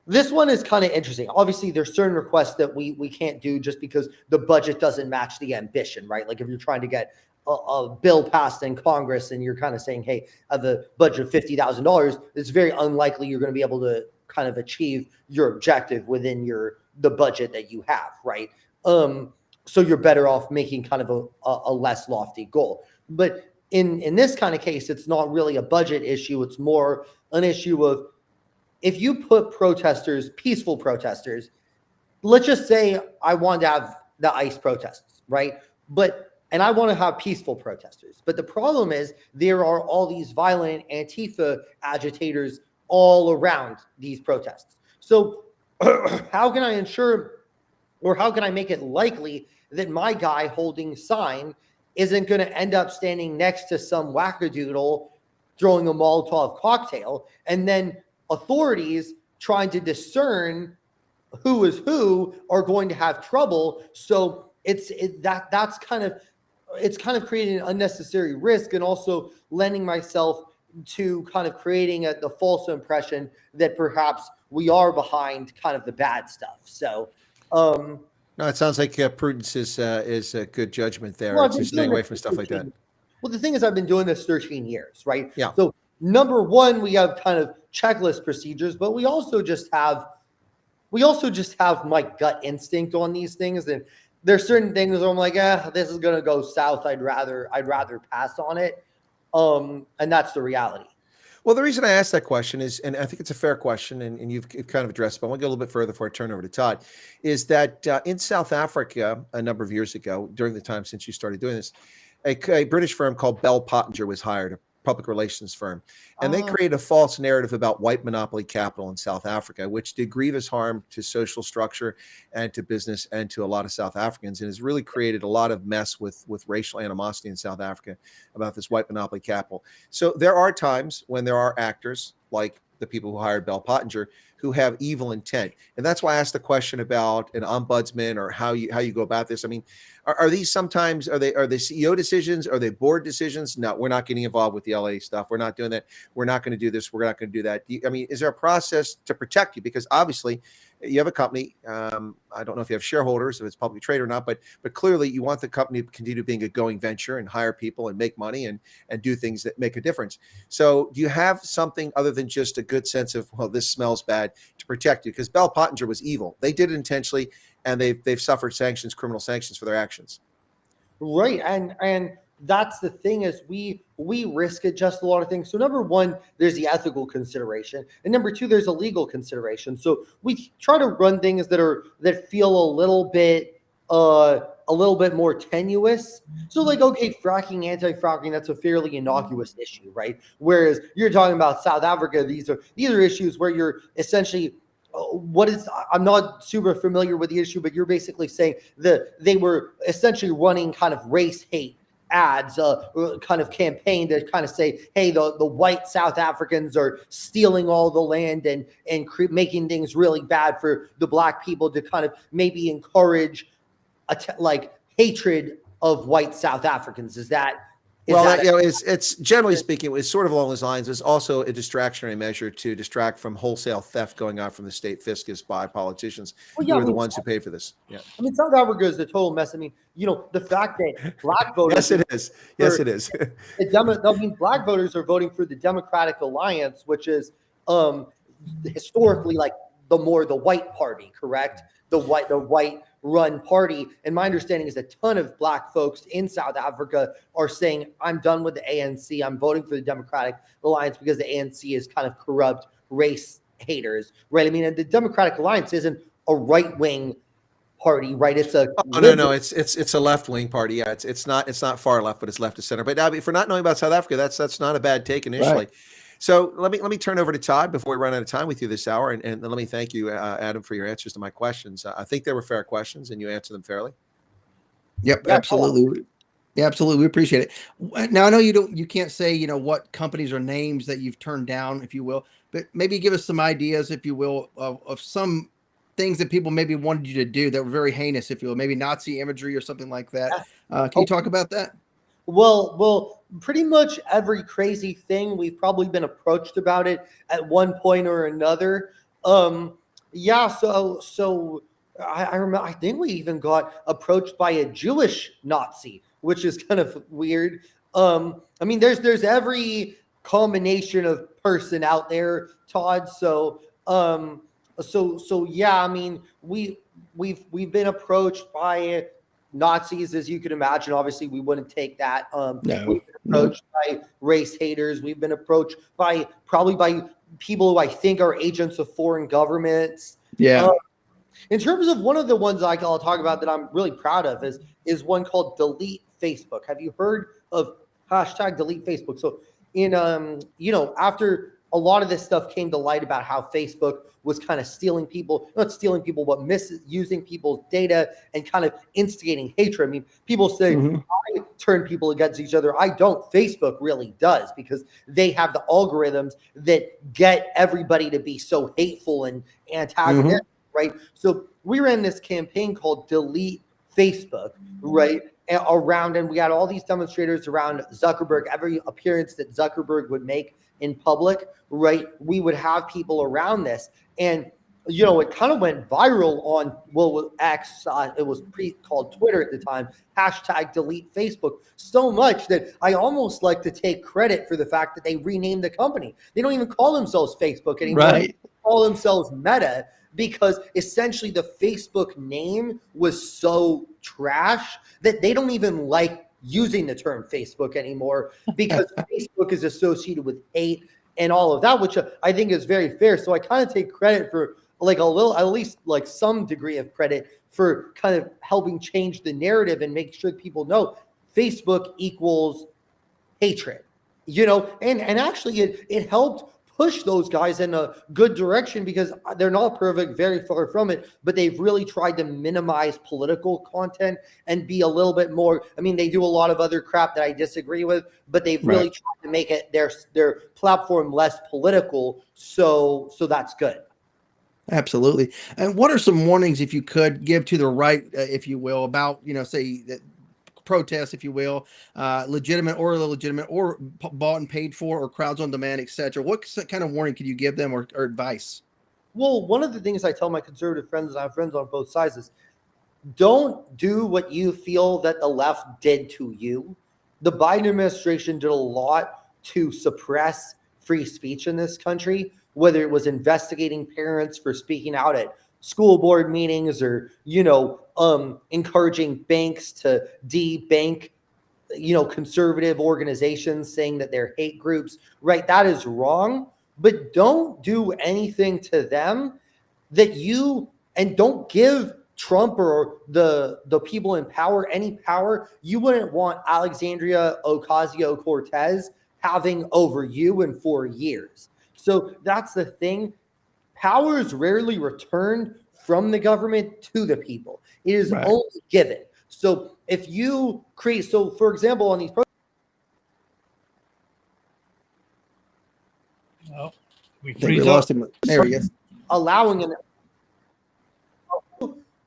this one is kind of interesting. Obviously, there's certain requests that we can't do just because the budget doesn't match the ambition, right? Like if you're trying to get a bill passed in Congress and you're kind of saying, hey, I have a budget of $50,000, it's very unlikely you're going to be able to kind of achieve your objective within the budget that you have, right? So you're better off making kind of a less lofty goal. But in this kind of case, it's not really a budget issue. It's more an issue of, if you put peaceful protesters, let's just say I want to have the ICE protests, right? And I want to have peaceful protesters. But the problem is there are all these violent Antifa agitators all around these protests. So how can I ensure, or how can I make it likely that my guy holding sign isn't going to end up standing next to some wackadoodle throwing a Molotov cocktail, and then authorities trying to discern who is who are going to have trouble? So that's kind of creating an unnecessary risk, and also lending myself to kind of creating the false impression that perhaps we are behind kind of the bad stuff. So, no, it sounds like prudence is a good judgment there. Well, it's just staying away from stuff like that. Well, the thing is, I've been doing this 13 years, right? Yeah. So number one, we have kind of checklist procedures, but we also just have we also just have my gut instinct on these things, and there's certain things where I'm like, this is gonna go south. I'd rather pass on it. And that's the reality. Well, the reason I asked that question is, and I think it's a fair question, and you've kind of addressed it, but I want to go a little bit further before I turn over to Todd, is that in South Africa a number of years ago, during the time since you started doing this, a British firm called Bell Pottinger was hired, a public relations firm, and they created a false narrative about white monopoly capital in South Africa, which did grievous harm to social structure and to business and to a lot of South Africans, and has really created a lot of mess with racial animosity in South Africa about this white monopoly capital. So there are times when there are actors like the people who hired Bell Pottinger who have evil intent, and that's why I asked the question about an ombudsman or how you go about this. I mean, are these sometimes are they CEO decisions? Are they board decisions? No, we're not getting involved with the LA stuff. We're not doing that. We're not going to do this. We're not going to do that. I mean, is there a process to protect you? Because obviously, you have a company. I don't know if you have shareholders, if it's publicly traded or not, but clearly you want the company to continue being a going venture and hire people and make money and do things that make a difference. So do you have something other than just a good sense of, well, this smells bad, to protect you? Because Bell Pottinger was evil. They did it intentionally, and they've suffered sanctions, criminal sanctions for their actions. Right. And that's the thing, is we risk adjust a lot of things. So number one, there's the ethical consideration, and number two, there's a legal consideration. So we try to run things that feel a little bit more tenuous. So like, okay, fracking, anti-fracking, that's a fairly innocuous issue, right? Whereas you're talking about South Africa, these are issues where you're essentially, I'm not super familiar with the issue, but you're basically saying that they were essentially running kind of race hate ads, kind of campaign to kind of say, hey, the white South Africans are stealing all the land and making things really bad for the black people, to kind of maybe encourage like hatred of white South Africans. It's generally speaking, it's sort of along those lines. There's also a distractionary measure to distract from wholesale theft going on from the state fiscus by politicians who are the ones who pay for this. Yeah. I mean, South Africa is a total mess. I mean, the fact that black voters. Yes, it is. Yes, it is. Black voters are voting for the Democratic Alliance, which is historically like the white party, correct? The white run party. And my understanding is a ton of black folks in South Africa are saying, I'm done with the ANC. I'm voting for the Democratic Alliance because the ANC is kind of corrupt race haters, right? I mean, and the Democratic Alliance isn't a right-wing party, right? It's a no. It's a left-wing party. Yeah, it's not far left, but it's left to center. But now, if we're not knowing about South Africa, that's not a bad take initially. Right. So let me turn over to Todd before we run out of time with you this hour, and let me thank you, Adam, for your answers to my questions. I think they were fair questions, and you answered them fairly. Yep, absolutely. Yeah, absolutely. We appreciate it. Now I know you can't say what companies or names that you've turned down, if you will, but maybe give us some ideas, if you will, of some things that people maybe wanted you to do that were very heinous, if you will, maybe Nazi imagery or something like that. Can you talk about that? Well, pretty much every crazy thing we've probably been approached about it at one point or another. Yeah. So I remember, I think we even got approached by a Jewish Nazi, which is kind of weird. I mean, there's every combination of person out there, Todd. So yeah, I mean, we've been approached by Nazis, as you can imagine. Obviously, we wouldn't take that. We've been approached by race haters. We've been approached by people who I think are agents of foreign governments. Yeah. In terms of one of the ones I'll talk about that I'm really proud of is one called Delete Facebook. Have you heard of hashtag Delete Facebook? So in after a lot of this stuff came to light about how Facebook was kind of not stealing people, but misusing people's data and kind of instigating hatred. I mean, people say, I turn people against each other. I don't. Facebook really does, because they have the algorithms that get everybody to be so hateful and antagonistic, right? So we ran this campaign called Delete Facebook, right? And we had all these demonstrators around Zuckerberg. Every appearance that Zuckerberg would make in public, right, we would have people around this. And it kind of went viral on X. It was called Twitter at the time. Hashtag Delete Facebook. So much that I almost like to take credit for the fact that they renamed the company. They don't even call themselves Facebook anymore. Right. They call themselves Meta. because essentially the Facebook name was so trash that they don't even like using the term Facebook anymore because Facebook is associated with hate and all of that, which I think is very fair. So I kind of take credit for like a little, at least like some degree of credit for kind of helping change the narrative and make sure people know Facebook equals hatred, and actually it helped push those guys in a good direction because they're not perfect, very far from it, but they've really tried to minimize political content and be a little bit more. I mean, they do a lot of other crap that I disagree with, but they've really tried to make it their platform less political. So that's good. Absolutely. And what are some warnings, if you could give to the right, if you will, about, say that protests, if you will, legitimate or illegitimate or bought and paid for or crowds on demand, etc. What kind of warning could you give them or advice? Well, one of the things I tell my conservative friends, and I have friends on both sides, is don't do what you feel that the left did to you. The Biden administration did a lot to suppress free speech in this country, whether it was investigating parents for speaking out at school board meetings or, encouraging banks to debank, conservative organizations saying that they're hate groups, right? That is wrong, but don't do anything to them and don't give Trump or the people in power any power you wouldn't want Alexandria Ocasio-Cortez having over you in 4 years. So that's the thing. Power is rarely returned from the government to the people. It is only given. So if you create, for example, on these we lost him. There he is. Allowing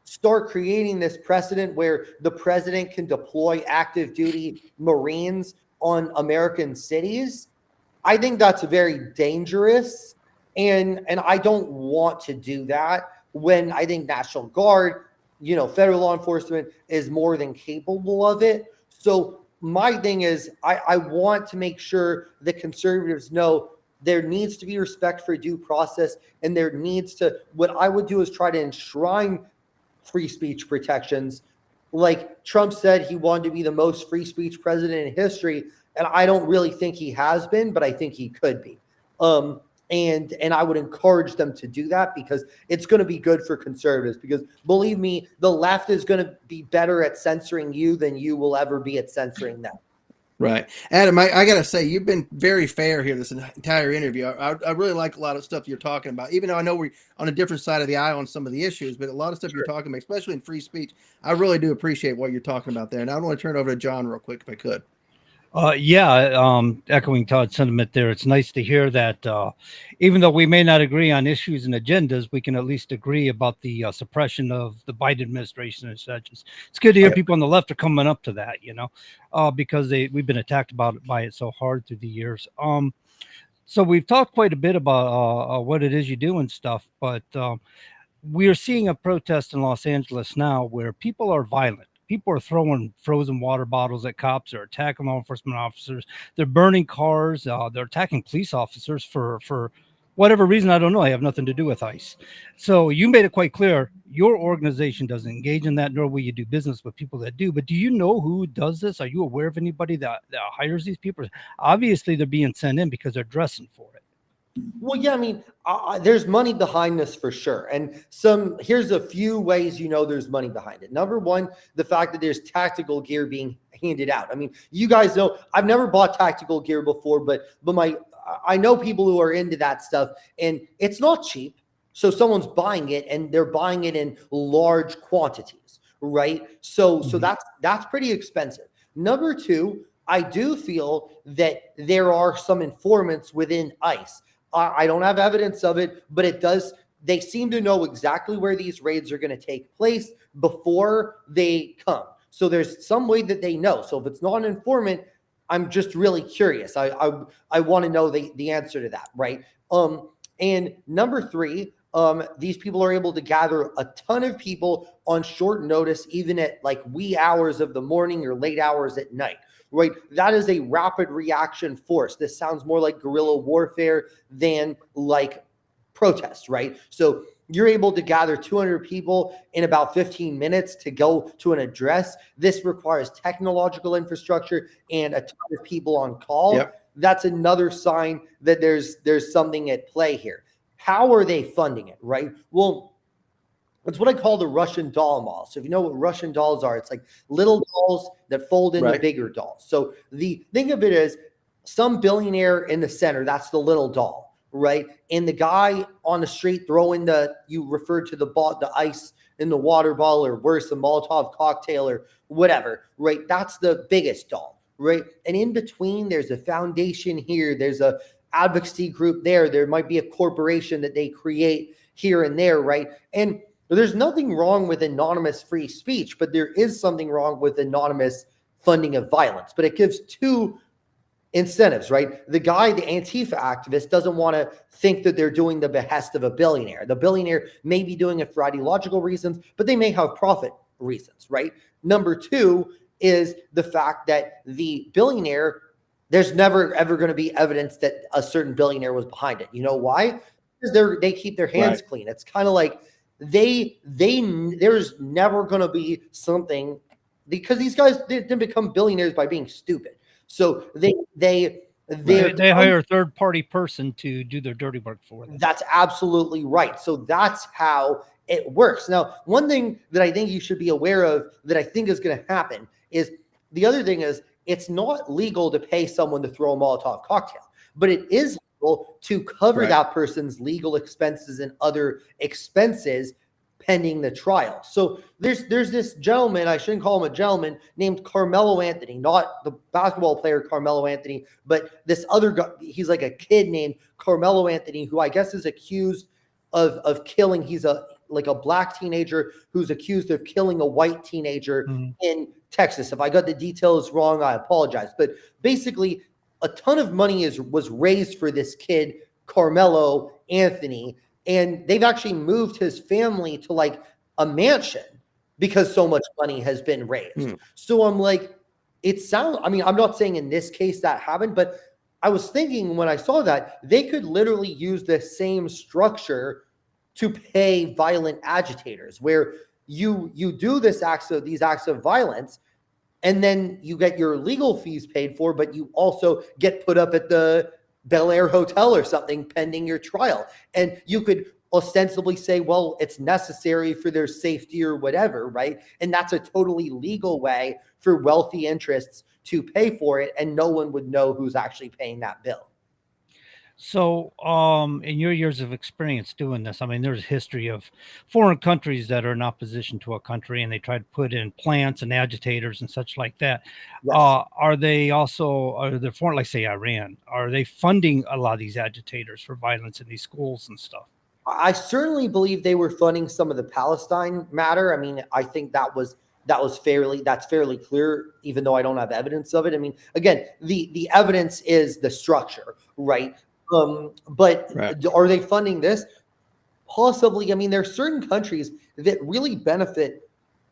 start creating this precedent where the president can deploy active duty Marines on American cities, I think that's very dangerous. And I don't want to do that when I think National Guard, federal law enforcement is more than capable of it. So my thing is I want to make sure that conservatives know there needs to be respect for due process, and what I would do is try to enshrine free speech protections. Like Trump said, he wanted to be the most free speech president in history. And I don't really think he has been, but I think he could be. And I would encourage them to do that because it's going to be good for conservatives. Because believe me, the left is going to be better at censoring you than you will ever be at censoring them. Right. Adam, I got to say, you've been very fair here this entire interview. I really like a lot of stuff you're talking about, even though I know we're on a different side of the aisle on some of the issues, but a lot of stuff you're talking about, especially in free speech, I really do appreciate what you're talking about there. And I want to turn it over to John real quick if I could. Echoing Todd's sentiment there, it's nice to hear that even though we may not agree on issues and agendas, we can at least agree about the suppression of the Biden administration and such. It's good to hear people on the left are coming up to that, because we've been attacked by it so hard through the years. So we've talked quite a bit about what it is you do and stuff, but we are seeing a protest in Los Angeles now where people are violent. People are throwing frozen water bottles at cops. They're attacking law enforcement officers. They're burning cars. They're attacking police officers for whatever reason. I don't know. I have nothing to do with ICE. So you made it quite clear your organization doesn't engage in that, nor will you do business with people that do. But do you know who does this? Are you aware of anybody that hires these people? Obviously, they're being sent in because they're dressing for it. Well, yeah, I mean, there's money behind this for sure. And here's a few ways there's money behind it. Number one, the fact that there's tactical gear being handed out. I mean, you guys know I've never bought tactical gear before, but I know people who are into that stuff, and it's not cheap. So someone's buying it, and they're buying it in large quantities, right? So that's pretty expensive. Number two, I do feel that there are some informants within ICE. I don't have evidence of it, but they seem to know exactly where these raids are going to take place before they come. So there's some way that they know. So if it's not an informant, I'm just really curious. I want to know the answer to that, right? And number three, these people are able to gather a ton of people on short notice, even at like wee hours of the morning or late hours at night. Right, that is a rapid reaction force. This sounds more like guerrilla warfare than like protest, right? So you're able to gather 200 people in about 15 minutes to go to an address. This requires technological infrastructure and a ton of people on call. Yep. That's another sign that there's something at play here. How are they funding it, right? Well, it's what I call the Russian doll model. So if you know what Russian dolls are, it's like little dolls that fold into bigger dolls. So the thing of it is, some billionaire in the center, that's the little doll, right? And the guy on the street throwing you referred to the ice in the water bottle, or worse, the Molotov cocktail or whatever, right? That's the biggest doll, right? And in between, there's a foundation here. There's a advocacy group there. There might be a corporation that they create here and there, right? And there's nothing wrong with anonymous free speech, but there is something wrong with anonymous funding of violence. But it gives two incentives, right? The guy, the Antifa activist, doesn't want to think that they're doing the behest of a billionaire. The billionaire may be doing it for ideological reasons, but they may have profit reasons, right? Number two is the fact that the billionaire, there's never ever going to be evidence that a certain billionaire was behind it. You know why? Because they keep their hands clean. It's kind of like there's never going to be something, because these guys didn't become billionaires by being stupid. So they hire a third party person to do their dirty work for them. That's absolutely right. So that's how it works. Now, one thing that I think you should be aware of that I think is going to happen is, the other thing is, it's not legal to pay someone to throw a Molotov cocktail, but it is legal to cover that person's legal expenses and other expenses pending the trial. So there's this gentleman, I shouldn't call him a gentleman, named Carmelo Anthony, not the basketball player Carmelo Anthony, but this other guy. He's like a kid named Carmelo Anthony, who I guess is accused of killing. He's like a black teenager who's accused of killing a white teenager in Texas. If I got the details wrong, I apologize. But basically, a ton of money was raised for this kid, Carmelo Anthony, and they've actually moved his family to like a mansion because so much money has been raised. So I'm like, I'm not saying in this case that happened, but I was thinking when I saw that, they could literally use the same structure to pay violent agitators, where you do these acts of violence, and then you get your legal fees paid for, but you also get put up at the Bel Air Hotel or something pending your trial. And you could ostensibly say, well, it's necessary for their safety or whatever, right? And that's a totally legal way for wealthy interests to pay for it, and no one would know who's actually paying that bill. So, in your years of experience doing this, I mean, there's a history of foreign countries that are in opposition to a country, and they try to put in plants and agitators and such like that. Yes. Are they foreign, like say Iran, are they funding a lot of these agitators for violence in these schools and stuff? I certainly believe they were funding some of the Palestine matter. I mean, I think that's fairly clear, even though I don't have evidence of it. I mean, again, the evidence is the structure, right? But are they funding this? Possibly. I mean, there are certain countries that really benefit.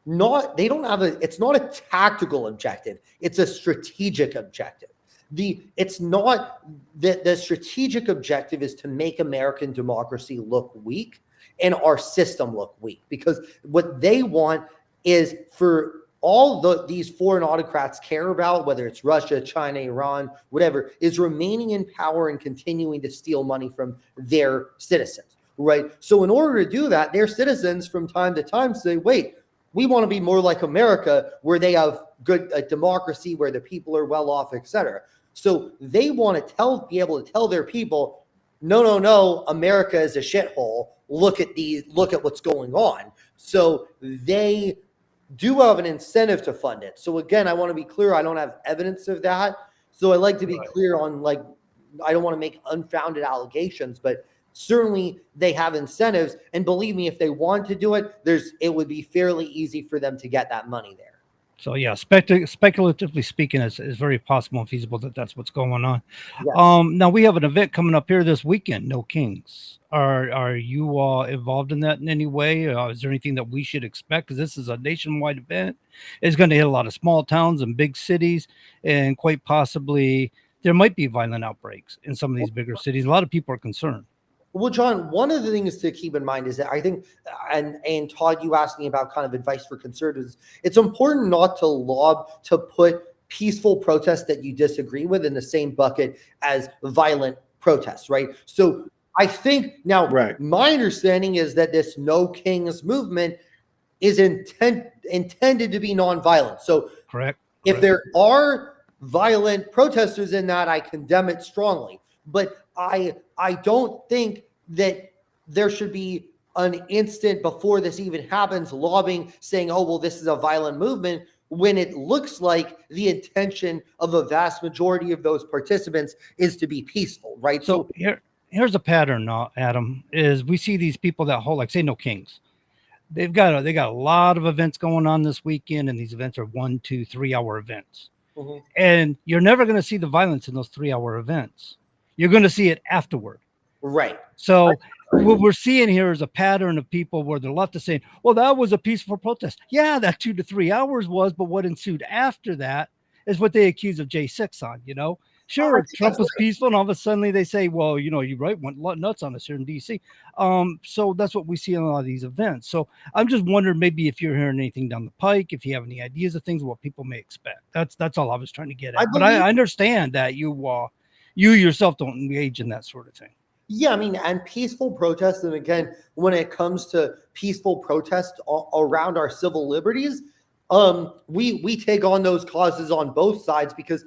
It's not a tactical objective. It's a strategic objective. The strategic objective is to make American democracy look weak and our system look weak, because what they want is for all these foreign autocrats care about, whether it's Russia, China, Iran, whatever, is remaining in power and continuing to steal money from their citizens, right? So in order to do that, their citizens from time to time say, wait, we want to be more like America, where they have good democracy, where the people are well off, etc. So they want to be able to tell their people, no, America is a shithole. Look at what's going on. So they do have an incentive to fund it. So again, I want to be clear, I don't have evidence of that. So I like to be clear on, like, I don't want to make unfounded allegations, but certainly they have incentives. And believe me, if they want to do it, it would be fairly easy for them to get that money there. So yeah, speculatively speaking, it's very possible and feasible that that's what's going on. Yes. Now we have an event coming up here this weekend, No Kings. Are you involved in that in any way? Is there anything that we should expect? Because this is a nationwide event. It's going to hit a lot of small towns and big cities, and quite possibly there might be violent outbreaks in some of these bigger cities. A lot of people are concerned. Well, John, one of the things to keep in mind is that I think, and Todd, you asked me about kind of advice for conservatives. It's important not to put peaceful protests that you disagree with in the same bucket as violent protests, right? So I think now, my understanding is that this No Kings movement is intended to be nonviolent. So Correct. If there are violent protesters in that, I condemn it strongly. But I don't think that there should be an instant before this even happens lobbying saying, oh, well, this is a violent movement, when it looks like the intention of a vast majority of those participants is to be peaceful, right? So here's a pattern, Adam, is we see these people that hold, like, say, No Kings. They got a lot of events going on this weekend, and these events are 1, 2, 3 hour events. Mm-hmm. And you're never going to see the violence in those 3 hour events. You're going to see it afterward. Right. So what we're seeing here is a pattern of people where the left is saying, well, that was a peaceful protest. Yeah, that 2 to 3 hours was, but what ensued after that is what they accuse of J6 on, you know? Sure, Trump was peaceful, and all of a sudden they say, well, you know, you're right, went nuts on us here in D.C. So that's what we see in a lot of these events. So I'm just wondering maybe if you're hearing anything down the pike, if you have any ideas of things, what people may expect. That's all I was trying to get at. But I understand that you yourself don't engage in that sort of thing. Yeah, I mean, and peaceful protests, and again, when it comes to peaceful protests around our civil liberties, we take on those causes on both sides, because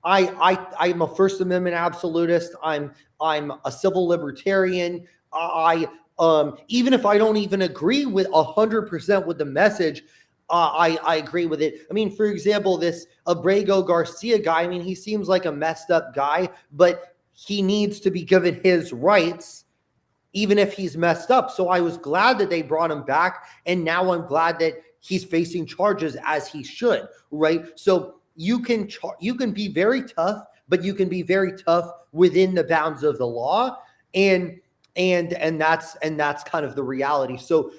I'm a First Amendment absolutist. I'm a civil libertarian. Even if I don't even agree with 100% with the message, I agree with it. I mean, for example, this Abrego Garcia guy, I mean, he seems like a messed up guy, but he needs to be given his rights, even if he's messed up. So I was glad that they brought him back, and now I'm glad that he's facing charges as he should, right? So you can be very tough, but you can be very tough within the bounds of the law, and that's kind of the reality. So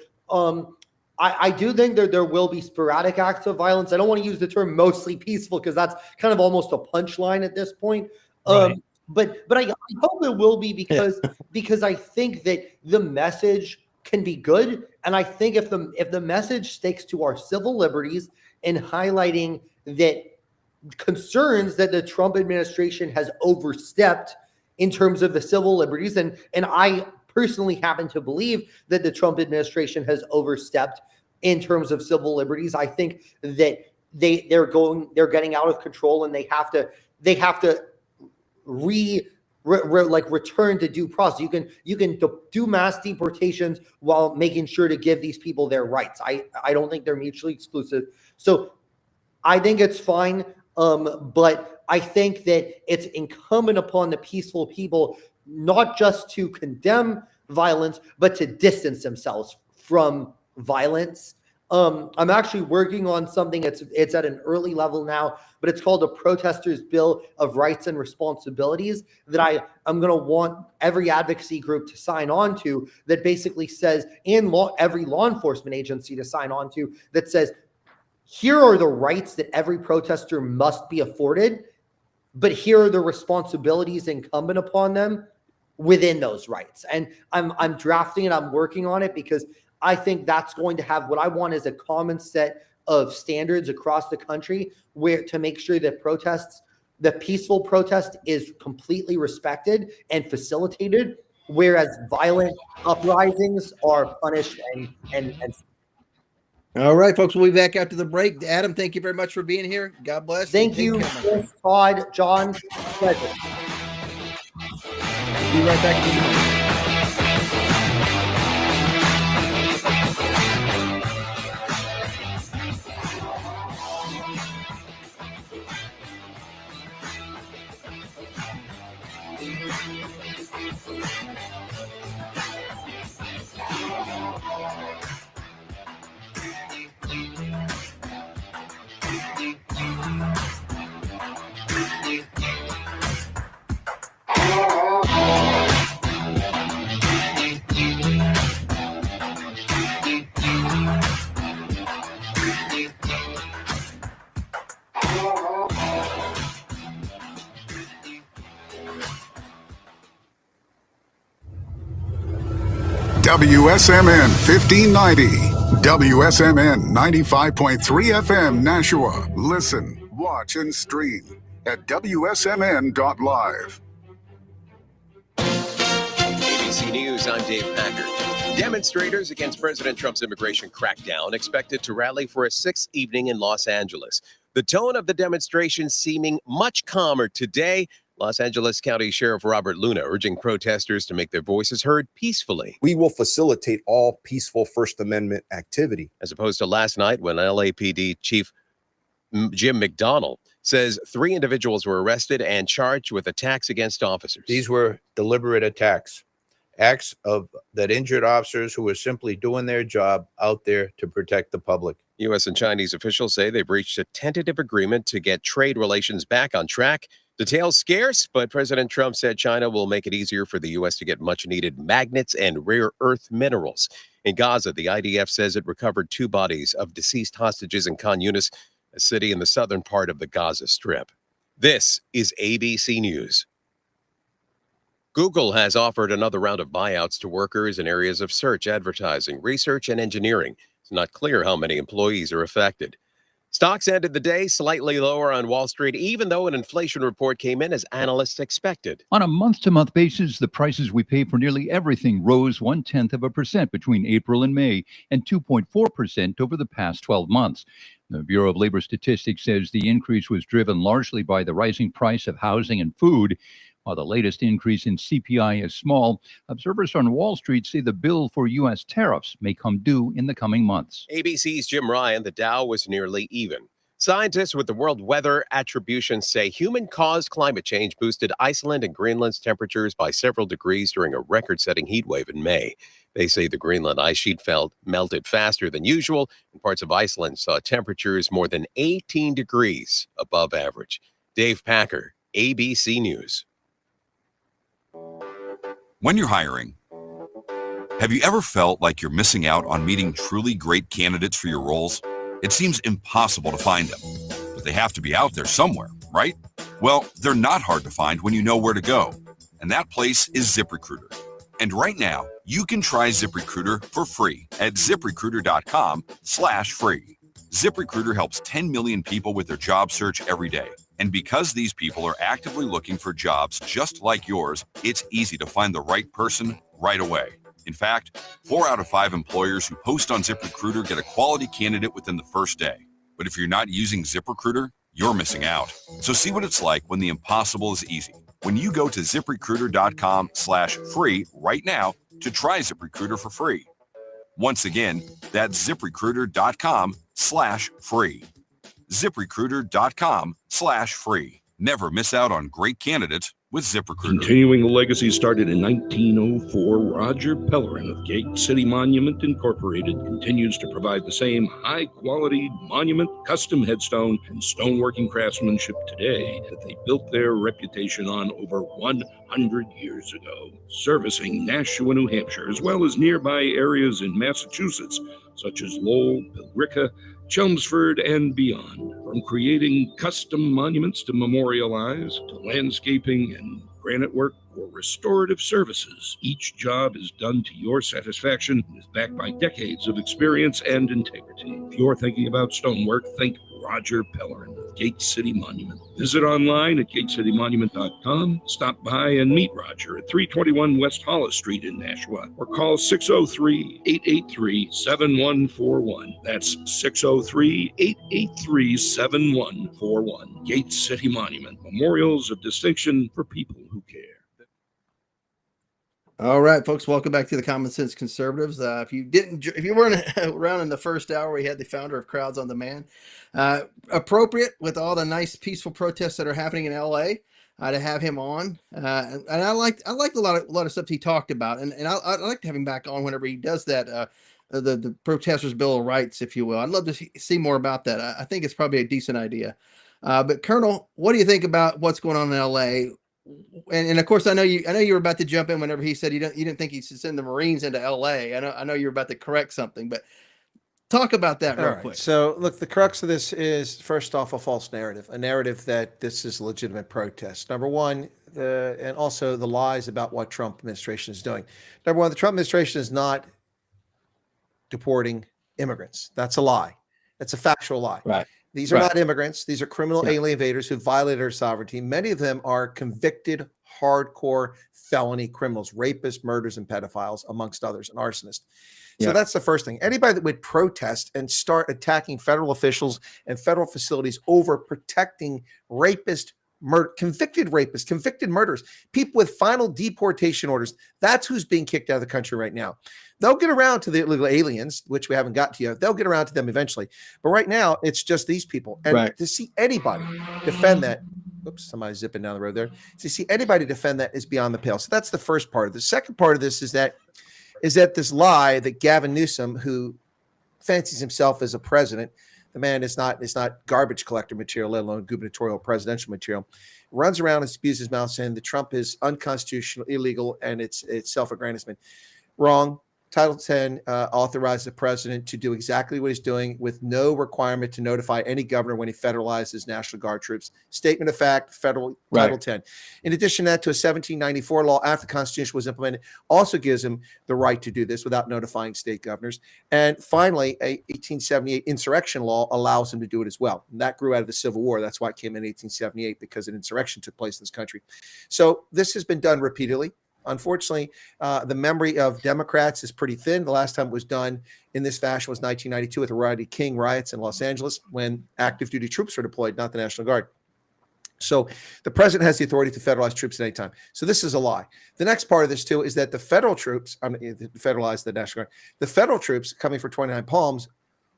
I do think that there will be sporadic acts of violence. I don't want to use the term mostly peaceful, because that's kind of almost a punchline at this point. Right. But I hope it will be, because I think that the message can be good, and I think if the message sticks to our civil liberties and highlighting that concerns that the Trump administration has overstepped in terms of the civil liberties, and I personally happen to believe that the Trump administration has overstepped in terms of civil liberties. I think that they're getting out of control, and they have to return to due process. You can do mass deportations while making sure to give these people their rights. I don't think they're mutually exclusive. So I think it's fine. But I think that it's incumbent upon the peaceful people not just to condemn violence, but to distance themselves from violence. I'm actually working on something. It's at an early level now, but it's called a Protesters' Bill of Rights and Responsibilities that I'm going to want every advocacy group to sign on to, that basically says, every law enforcement agency to sign on to, that says, here are the rights that every protester must be afforded, but here are the responsibilities incumbent upon them within those rights. And I'm drafting it. I'm working on it, because I think that's going to have, what I want is a common set of standards across the country, where to make sure that the peaceful protest is completely respected and facilitated, whereas violent uprisings are punished and all right, folks, we'll be back after the break. Adam, thank you very much for being here. God bless. Thank you, Chris, Todd, John. Pleasure. Be right back. WSMN 1590, WSMN 95.3 FM Nashua. Listen, watch, and stream at wsmn.live. ABC News, I'm Dave Packer. Demonstrators against President Trump's immigration crackdown expected to rally for a sixth evening in Los Angeles. The tone of the demonstration seeming much calmer today. Los Angeles County Sheriff Robert Luna urging protesters to make their voices heard peacefully. We will facilitate all peaceful First Amendment activity. As opposed to last night when LAPD Chief Jim McDonnell says 3 individuals were arrested and charged with attacks against officers. These were deliberate attacks, acts that injured officers who were simply doing their job out there to protect the public. U.S. and Chinese officials say they've reached a tentative agreement to get trade relations back on track. Details scarce, but President Trump said China will make it easier for the U.S. to get much-needed magnets and rare earth minerals. In Gaza, the IDF says it recovered 2 bodies of deceased hostages in Khan Yunis, a city in the southern part of the Gaza Strip. This is ABC News. Google has offered another round of buyouts to workers in areas of search, advertising, research, and engineering. It's not clear how many employees are affected. Stocks ended the day slightly lower on Wall Street, even though an inflation report came in as analysts expected. On a month-to-month basis, the prices we pay for nearly everything rose 0.1% between April and May, and 2.4% over the past 12 months. The Bureau of Labor Statistics says the increase was driven largely by the rising price of housing and food. While the latest increase in CPI is small, observers on Wall Street say the bill for U.S. tariffs may come due in the coming months. ABC's Jim Ryan, the Dow was nearly even. Scientists with the World Weather Attribution say human-caused climate change boosted Iceland and Greenland's temperatures by several degrees during a record-setting heat wave in May. They say the Greenland ice sheet melted faster than usual, and parts of Iceland saw temperatures more than 18 degrees above average. Dave Packer, ABC News. When you're hiring, have you ever felt like you're missing out on meeting truly great candidates for your roles? It seems impossible to find them, but they have to be out there somewhere, right? Well, they're not hard to find when you know where to go, and that place is ZipRecruiter. And right now, you can try ZipRecruiter for free at ZipRecruiter.com/free. ZipRecruiter helps 10 million people with their job search every day. And because these people are actively looking for jobs just like yours, it's easy to find the right person right away. In fact, 4 out of 5 employers who post on ZipRecruiter get a quality candidate within the first day. But if you're not using ZipRecruiter, you're missing out. So see what it's like when the impossible is easy. When you go to ZipRecruiter.com/free right now to try ZipRecruiter for free. Once again, that's ZipRecruiter.com/free. ZipRecruiter.com/free. Never miss out on great candidates with ZipRecruiter. Continuing the legacy started in 1904, Roger Pellerin of Gate City Monument Incorporated continues to provide the same high-quality monument, custom headstone, and stoneworking craftsmanship today that they built their reputation on over 100 years ago. Servicing Nashua, New Hampshire, as well as nearby areas in Massachusetts, such as Lowell, Billerica, Chelmsford, and beyond. From creating custom monuments to memorialize, to landscaping and granite work or restorative services, each job is done to your satisfaction and is backed by decades of experience and integrity. If you're thinking about stonework, think Roger Pellerin of Gate City Monument. Visit online at gatecitymonument.com. Stop by and meet Roger at 321 West Hollis Street in Nashua, or call 603-883-7141. That's 603-883-7141. Gate City Monument, memorials of distinction for people who care. All right, folks, welcome back to the Common Sense Conservatives. If you weren't around in the first hour, we had the founder of Crowds on Demand. Appropriate with all the nice peaceful protests that are happening in LA, to have him on. And I liked a lot of stuff he talked about, and I'd like to have him back on whenever he does that. The protesters' Bill of Rights, if you will. I'd love to see more about that. I think it's probably a decent idea. But Colonel, what do you think about what's going on in LA? And of course, I know you were about to jump in whenever he said you didn't think he should send the Marines into LA. I know you were about to correct something, but talk about that real quick. So look, the crux of this is, first off, a false narrative, a narrative that this is a legitimate protest. Number one, and also the lies about what Trump administration is doing. Number one, the Trump administration is not deporting immigrants. That's a lie. That's a factual lie. Right. These are not immigrants. These are criminal alien invaders who violated our sovereignty. Many of them are convicted, hardcore felony criminals, rapists, murderers, and pedophiles, amongst others, and arsonists. So that's the first thing. Anybody that would protest and start attacking federal officials and federal facilities over protecting convicted rapists, convicted murderers, people with final deportation orders, that's who's being kicked out of the country right now. They'll get around to the illegal aliens, which we haven't got to yet. They'll get around to them eventually. But right now, it's just these people. And to see anybody defend that, oops, somebody's zipping down the road there. To see anybody defend that is beyond the pale. So that's the first part. The second part of this is that this lie that Gavin Newsom, who fancies himself as a president, the man is not garbage collector material, let alone gubernatorial presidential material, runs around and spews his mouth saying that Trump is unconstitutional, illegal, and it's self-aggrandizement. Wrong. Title 10 authorizes the president to do exactly what he's doing with no requirement to notify any governor when he federalizes National Guard troops. Statement of fact, federal Title 10. In addition to that, to a 1794 law after the Constitution was implemented, also gives him the right to do this without notifying state governors. And finally, a 1878 insurrection law allows him to do it as well. And that grew out of the Civil War. That's why it came in 1878, because an insurrection took place in this country. So this has been done repeatedly. Unfortunately, the memory of Democrats is pretty thin. The last time it was done in this fashion was 1992 with the Rodney King riots in Los Angeles when active duty troops were deployed, not the National Guard. So the president has the authority to federalize troops at any time. So this is a lie. The next part of this, too, is that the federal troops, federalize the National Guard, the federal troops coming for 29 Palms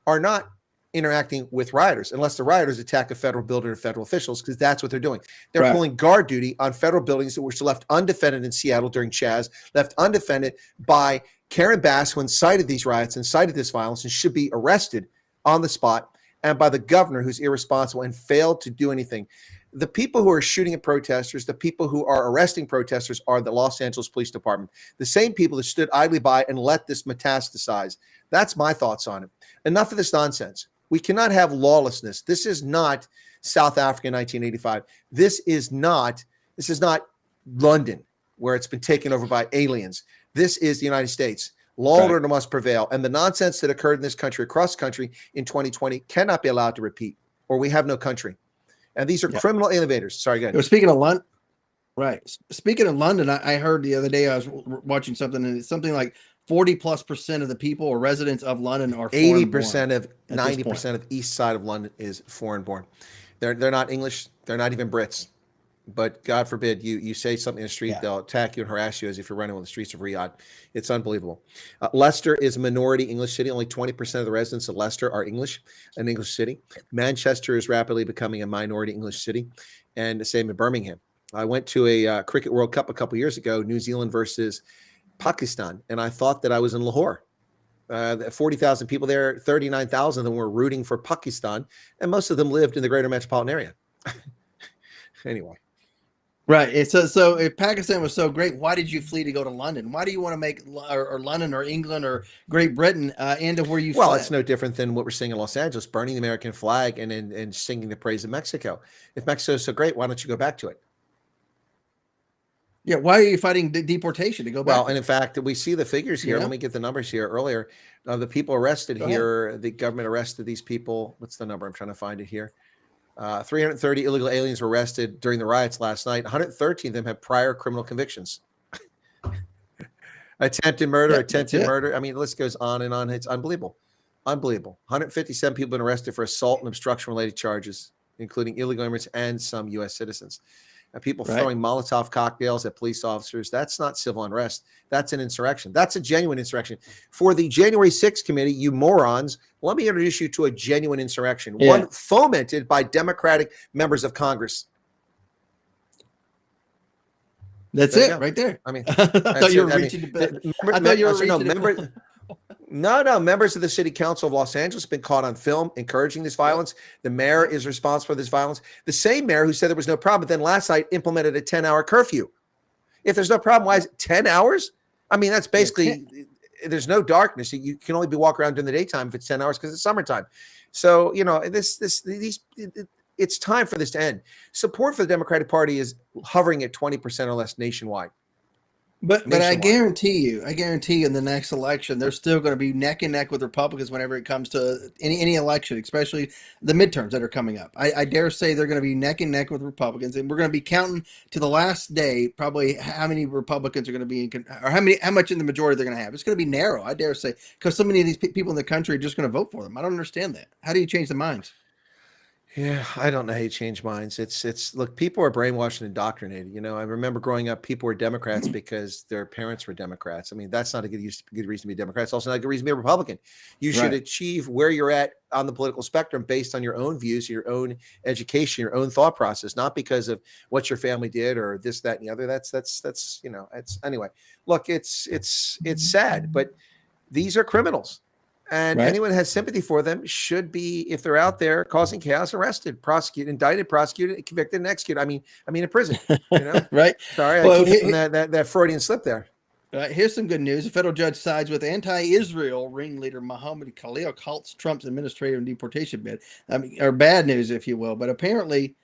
are not interacting with rioters unless the rioters attack a federal building or federal officials, because that's what they're doing. They're pulling guard duty on federal buildings that were left undefended in Seattle during Chaz, left undefended by Karen Bass, who incited these riots, incited this violence, and should be arrested on the spot, and by the governor, who's irresponsible and failed to do anything. The people who are shooting at protesters, the people who are arresting protesters are the Los Angeles Police Department, the same people that stood idly by and let this metastasize. That's my thoughts on it. Enough of this nonsense. We cannot have lawlessness. This is not South Africa in 1985. This is not London, where it's been taken over by aliens. This is the United States. Law and order must prevail. And the nonsense that occurred in this country, across the country in 2020, cannot be allowed to repeat, or we have no country. And these are criminal innovators. Sorry, go ahead. Speaking of London, Speaking of London, I heard the other day I was watching something, and it's something like 40+% of the people or residents of London are 80% of 90% of east side of London is foreign born. They're not English. They're not even Brits. But God forbid you say something in the street, they'll attack you and harass you as if you're running on the streets of Riyadh. It's unbelievable. Leicester is a minority English city. Only 20% of the residents of Leicester are English, an English city. Manchester is rapidly becoming a minority English city, and the same in Birmingham. I went to a Cricket World Cup a couple years ago, New Zealand versus Pakistan, and I thought that I was in Lahore. 40,000 people there, 39,000 of them were rooting for Pakistan, and most of them lived in the greater metropolitan area. Anyway. Right. So if Pakistan was so great, why did you flee to go to London? Why do you want to make or London or England or Great Britain into where you Well, fled? it's no different than what we're seeing in Los Angeles, burning the American flag and singing the praise of Mexico. If Mexico is so great, why don't you go back to it? Yeah, why are you fighting deportation to go back? Well, and in fact, we see the figures here. Yeah. Let me get the numbers here earlier. The people arrested Go here, the government arrested these people. What's the number? I'm trying to find it here. 330 illegal aliens were arrested during the riots last night. 113 of them have prior criminal convictions. Attempted murder. I mean, the list goes on and on. It's unbelievable. Unbelievable. 157 people have been arrested for assault and obstruction related charges, including illegal immigrants and some U.S. citizens. People throwing Molotov cocktails at police officers. That's not civil unrest. That's an insurrection. That's a genuine insurrection. For the January 6th committee, you morons, let me introduce you to a genuine insurrection, one fomented by Democratic members of Congress. That's it right there. I mean, I thought you were reaching members of the city council of Los Angeles have been caught on film encouraging this violence. The mayor is responsible for this violence. The same mayor who said there was no problem, but then last night implemented a 10-hour curfew. If there's no problem, why is it 10 hours? I mean, that's basically, there's no darkness. You can only be walking around during the daytime if it's 10 hours because it's summertime. So, you know, it's time for this to end. Support for the Democratic Party is hovering at 20% or less nationwide. But I guarantee you in the next election, they're still going to be neck and neck with Republicans whenever it comes to any election, especially the midterms that are coming up. I dare say they're going to be neck and neck with Republicans, and we're going to be counting to the last day probably how many Republicans are going to be or how much in the majority they're going to have. It's going to be narrow, I dare say, because so many of these people in the country are just going to vote for them. I don't understand that. How do you change the minds? Yeah, I don't know how you change minds. It's look, people are brainwashed and indoctrinated. You know, I remember growing up, people were Democrats because their parents were Democrats. I mean, that's not a good reason to be Democrat. It's also not a good reason to be a Republican. You should achieve where you're at on the political spectrum based on your own views, your own education, your own thought process, not because of what your family did or this, that, and the other. That's you know, it's anyway. Look, it's sad, but these are criminals. And anyone who has sympathy for them should be, if they're out there causing chaos, arrested, prosecuted, indicted, prosecuted, convicted, and executed. I mean, in prison. You know, Sorry, I keep getting that Freudian slip there. Here's some good news. A federal judge sides with anti-Israel ringleader Mohammed Khalil halts Trump's administrative deportation bid. I mean, or bad news, if you will. But apparently,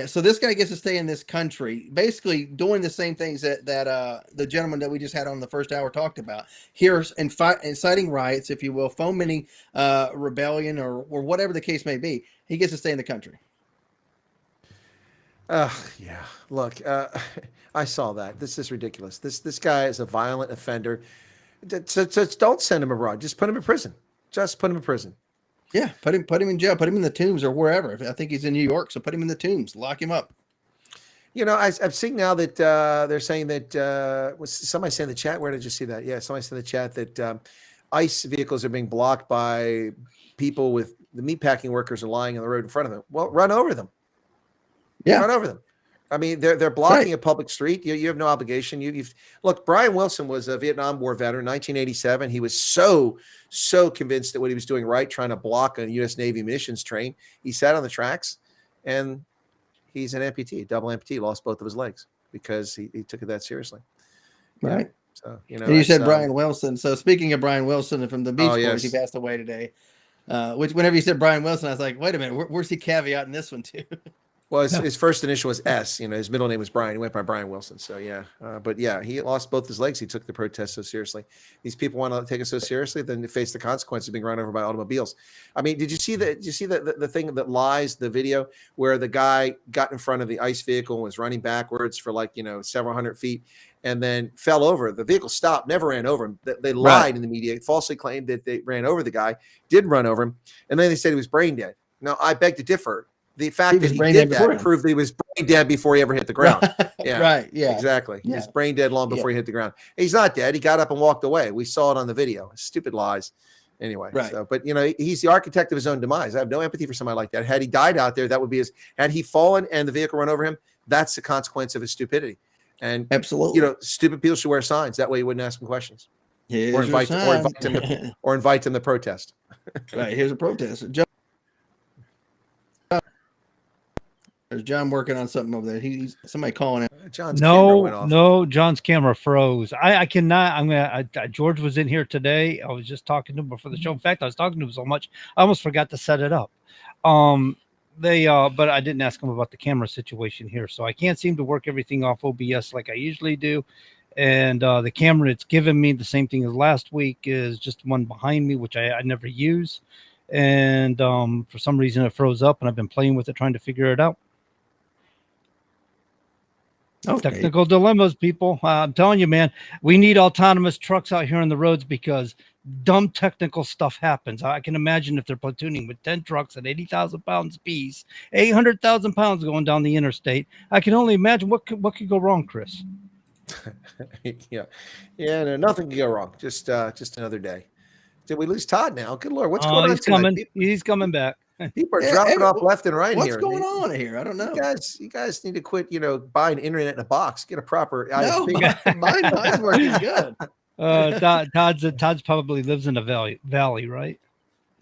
so this guy gets to stay in this country, basically doing the same things that the gentleman that we just had on the first hour talked about. Here's inciting riots, if you will, fomenting rebellion or whatever the case may be. He gets to stay in the country. Yeah. Look, I saw that. This is ridiculous. This guy is a violent offender. So don't send him abroad. Just put him in prison. Just put him in prison. Yeah, put him in jail. Put him in the Tombs or wherever. I think he's in New York, so put him in the Tombs. Lock him up. You know, I've seen now that they're saying that was somebody saying in the chat. Where did you see that? Yeah, somebody said in the chat that ICE vehicles are being blocked by people with the meatpacking workers are lying on the road in front of them. Well, run over them. Yeah, run over them. I mean, they're blocking a public street. You have no obligation. You've look. Brian Wilson was a Vietnam War veteran, 1987. He was so convinced that what he was doing right, trying to block a U.S. Navy munitions train. He sat on the tracks, and he's an amputee, double amputee. Lost both of his legs because he took it that seriously. Right. Yeah. So you know. And you said Brian Wilson. So speaking of Brian Wilson from the Beach Boys, he yes. passed away today. Which whenever you said Brian Wilson, I was like, wait a minute, where's he caveating this one to? Well, his first initial was S. You know, his middle name was Brian. He went by Brian Wilson. So yeah, but yeah, he lost both his legs. He took the protest so seriously. These people want to take it so seriously, then they face the consequences of being run over by automobiles. I mean, did you see the thing that lies, the video where the guy got in front of the ICE vehicle and was running backwards for several hundred feet, and then fell over. The vehicle stopped, never ran over him. They lied in the media, falsely claimed that they ran over the guy, did run over him, and then they said he was brain dead. Now, I beg to differ. The fact that he did that proved that he was brain dead before he ever hit the ground. Yeah, right. Yeah, exactly. Yeah. He was brain dead long before he hit the ground. He's not dead. He got up and walked away. We saw it on the video. Stupid lies. Anyway, so, but he's the architect of his own demise. I have no empathy for somebody like that. Had he died out there, that would be had he fallen and the vehicle run over him, that's the consequence of his stupidity. And absolutely, stupid people should wear signs. That way you wouldn't ask him questions. Or invite him to protest. Right. Here's a protest. There's John working on something over there. He's somebody calling him. John's camera went off. No, John's camera froze. I cannot. George was in here today. I was just talking to him before the show. In fact, I was talking to him so much I almost forgot to set it up. But I didn't ask him about the camera situation here, so I can't seem to work everything off OBS like I usually do. And the camera it's given me the same thing as last week is just one behind me, which I never use. And for some reason it froze up, and I've been playing with it, trying to figure it out. Okay. Technical dilemmas, people. I'm telling you, man, we need autonomous trucks out here on the roads because dumb technical stuff happens. I can imagine if they're platooning with 10 trucks at 80,000 pounds apiece, 800,000 pounds going down the interstate. I can only imagine what could go wrong, Chris. Yeah, no, nothing can go wrong. Just another day. Did we lose Todd now? Good Lord, what's going on? He's coming. He's coming back. People are dropping off left and right here. What's going on here? I don't know. You guys need to quit, buying internet in a box. Get a proper ISP. Mine's working good. Todd's probably lives in a valley, right?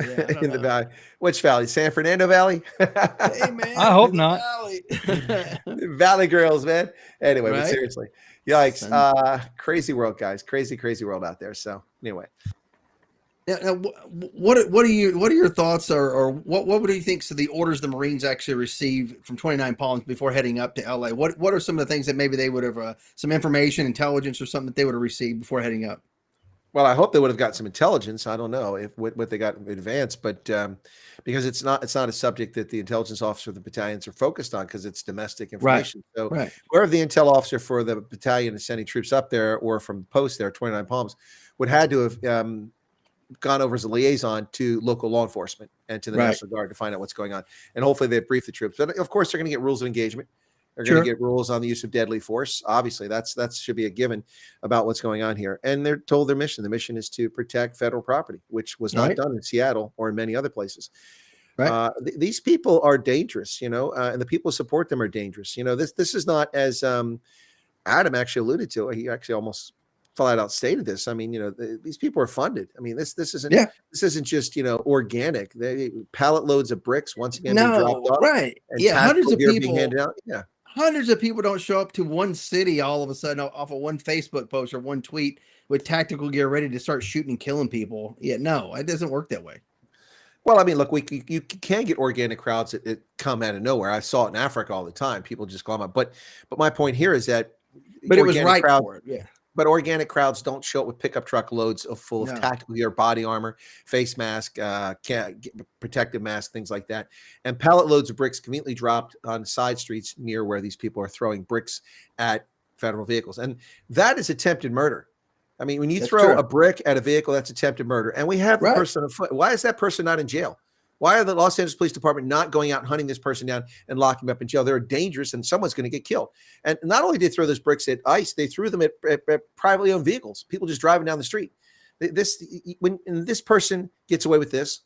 Yeah, in the valley. Which valley? San Fernando Valley? Hey, man. I hope not. Valley girls, man. Anyway, but seriously. Yikes. Crazy world, guys. Crazy world out there. So anyway. Now, what are your thoughts, or what do you think? So the orders the Marines actually received from 29 Palms before heading up to LA. What are some of the things that maybe they would have some information, intelligence, or something that they would have received before heading up? Well, I hope they would have got some intelligence. I don't know if what they got in advance, but because it's not a subject that the intelligence officer of the battalions are focused on, because it's domestic information. So wherever the intel officer for the battalion is sending troops up there, or from the post there, 29 Palms, would had to have gone over as a liaison to local law enforcement and to the National Guard to find out what's going on. And hopefully they've briefed the troops. But of course, they're going to get rules of engagement. They're going to get rules on the use of deadly force. Obviously, that should be a given about what's going on here. And they're told their mission. The mission is to protect federal property, which was not done in Seattle or in many other places. These people are dangerous, and the people who support them are dangerous. This is not, as Adam actually alluded to. He actually almost flat out stated this. I mean, these people are funded. I mean, this isn't just organic. They pallet loads of bricks once again being dropped off. And hundreds of people being handed out. Hundreds of people don't show up to one city all of a sudden off of one Facebook post or one tweet with tactical gear ready to start shooting and killing people. No, it doesn't work that way. Well, I mean, look, you can get organic crowds that come out of nowhere. I saw it in Africa all the time. People just climb up. But my point here is that, but it was right for it. But organic crowds don't show up with pickup truck loads full of tactical gear, body armor, face mask, protective mask, things like that, and pallet loads of bricks conveniently dropped on side streets near where these people are throwing bricks at federal vehicles. And that is attempted murder. I mean, when you throw a brick at a vehicle, that's attempted murder. And we have the person on foot. Why is that person not in jail? Why are the Los Angeles Police Department not going out and hunting this person down and locking him up in jail? They're dangerous, and someone's going to get killed. And not only did they throw those bricks at ICE, they threw them at privately owned vehicles, people just driving down the street. When this person gets away with this,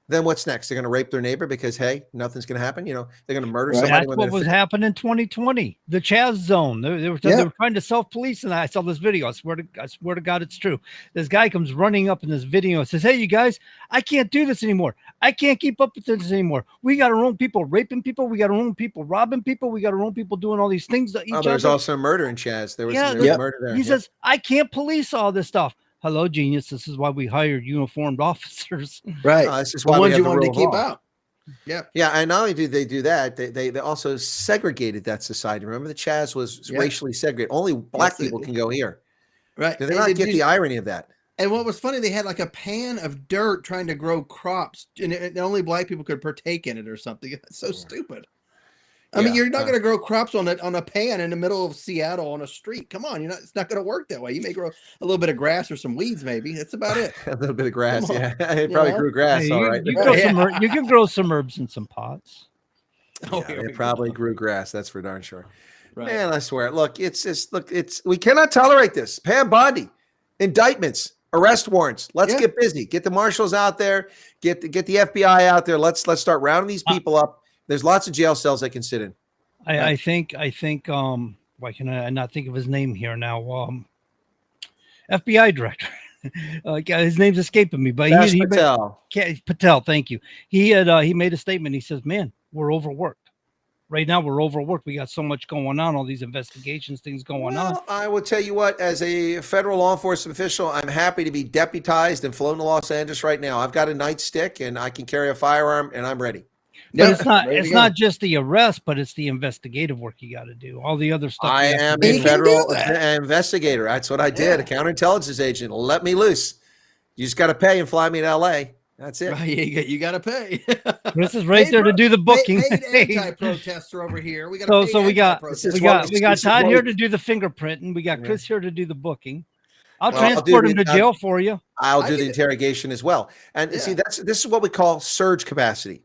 then what's next? They're going to rape their neighbor because, hey, nothing's going to happen. They're going to murder somebody. That's what was happening in 2020. The Chaz zone. They were trying to self-police, and I saw this video. I swear to God, it's true. This guy comes running up in this video and says, "Hey, you guys, I can't do this anymore. I can't keep up with this anymore. We got our own people raping people. We got our own people robbing people. We got our own people doing all these things to each other." There's also murder in Chaz. There was murder there. He says, "I can't police all this stuff." Hello, genius. This is why we hired uniformed officers. This is why the we ones have you the wanted to rule of keep law. out. And not only do they do that, they also segregated that society. Remember, the Chaz was racially segregated. Only black people can go here. Right. Do they not get the irony of that? And what was funny, they had like a pan of dirt trying to grow crops, and only black people could partake in it or something. It's so stupid. I mean, you're not going to grow crops on a pan in the middle of Seattle on a street. Come on, it's not going to work that way. You may grow a little bit of grass or some weeds, maybe. That's about it. A little bit of grass, It probably grew grass, all right. You can grow some herbs in some pots. It probably grew grass. That's for darn sure. Man, I swear. Look, we cannot tolerate this. Pam Bondi, indictments, arrest warrants. Let's get busy. Get the marshals out there. Get the FBI out there. Let's start rounding these people up. There's lots of jail cells they can sit in. I think why can I not think of his name here now? FBI director. His name's escaping me, but Patel. Thank you. He made a statement. He says, "Man, we're overworked. Right now, we're overworked. We got so much going on, all these investigations, things going on." I will tell you what, as a federal law enforcement official, I'm happy to be deputized and flown to Los Angeles right now. I've got a nightstick and I can carry a firearm and I'm ready. But it's not just the arrest, but it's the investigative work you got to do. All the other stuff. I am a federal investigator. That's what I did. A counterintelligence agent. Let me loose. You just got to pay and fly me to LA. That's it. You got to pay. Chris is right there to do the booking. Anti-protester over here. We got Todd here to do the fingerprint, and we got Chris here to do the booking. I'll transport him to jail for you. I'll do the interrogation as well. And see, this is what we call surge capacity.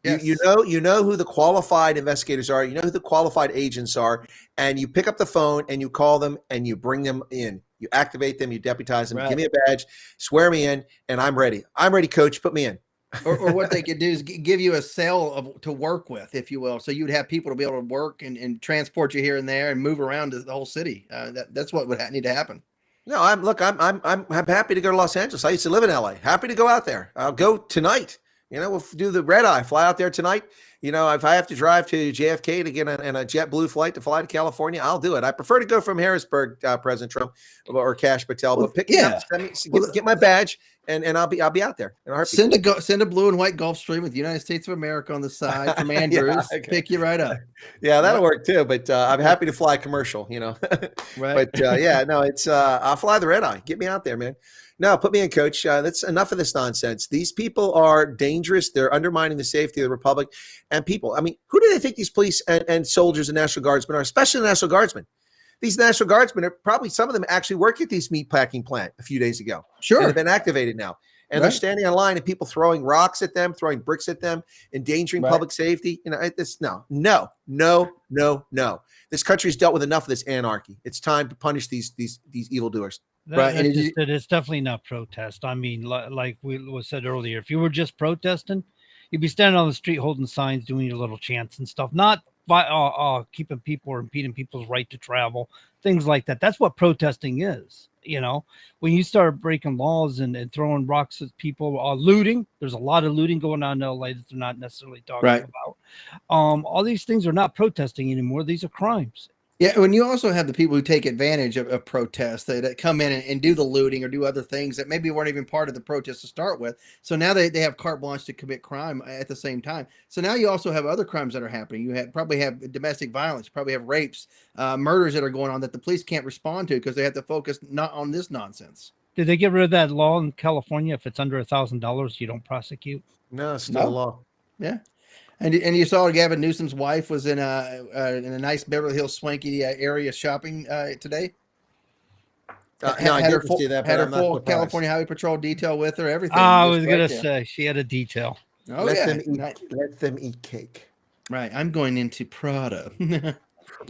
Yes. You know who the qualified investigators are. You know who the qualified agents are, and you pick up the phone and you call them and you bring them in. You activate them. You deputize them. Give me a badge. Swear me in, and I'm ready. I'm ready, coach. Put me in. or what they could do is give you a cell to work with, if you will. So you'd have people to be able to work and transport you here and there and move around the whole city. That's what would need to happen. No, I'm happy to go to Los Angeles. I used to live in LA. Happy to go out there. I'll go tonight. We'll do the red eye, fly out there tonight, You know, if I have to drive to JFK to get in a JetBlue flight to fly to California, I'll do it. I prefer to go from Harrisburg, President Trump or Cash Patel, but pick me up, get my badge, and I'll be out there in a heartbeat. Send a blue and white Gulfstream with the United States of America on the side from Andrews. Pick you right up. Yeah, that'll work too. But I'm happy to fly commercial. You know, right? But yeah, no, it's I'll fly the red eye. Get me out there, man. No, put me in, Coach. That's enough of this nonsense. These people are dangerous. They're undermining the safety of the republic and people. I mean, who do they think these police and soldiers and National Guardsmen are, especially the National Guardsmen? These National Guardsmen are probably, some of them actually work at this meatpacking plant a few days ago. Sure. And have been activated now. And they're standing on line and people throwing rocks at them, throwing bricks at them, endangering public safety. You know, no. This country's dealt with enough of this anarchy. It's time to punish these evildoers. It's definitely not protest. I mean, like was said earlier, if you were just protesting, you'd be standing on the street holding signs, doing your little chants and stuff, not by keeping people or impeding people's right to travel, things like that. That's what protesting is. You know, when you start breaking laws and throwing rocks at people, looting, there's a lot of looting going on in LA that they're not necessarily talking about. All these things are not protesting anymore. These are crimes. Yeah, when you also have the people who take advantage of protests that come in and do the looting or do other things that maybe weren't even part of the protest to start with. So now they have carte blanche to commit crime at the same time. So now you also have other crimes that are happening. You probably have domestic violence, probably have rapes, murders that are going on that the police can't respond to because they have to focus not on this nonsense. Did they get rid of that law in California? If it's under $1,000, you don't prosecute? No, it's still a law. Yeah. And you saw Gavin Newsom's wife was in a nice Beverly Hills swanky area shopping today. No, I didn't see that. Had her full California Highway Patrol detail with her. Everything. I was gonna say she had a detail. Oh, let them eat cake. Right. I'm going into Prada.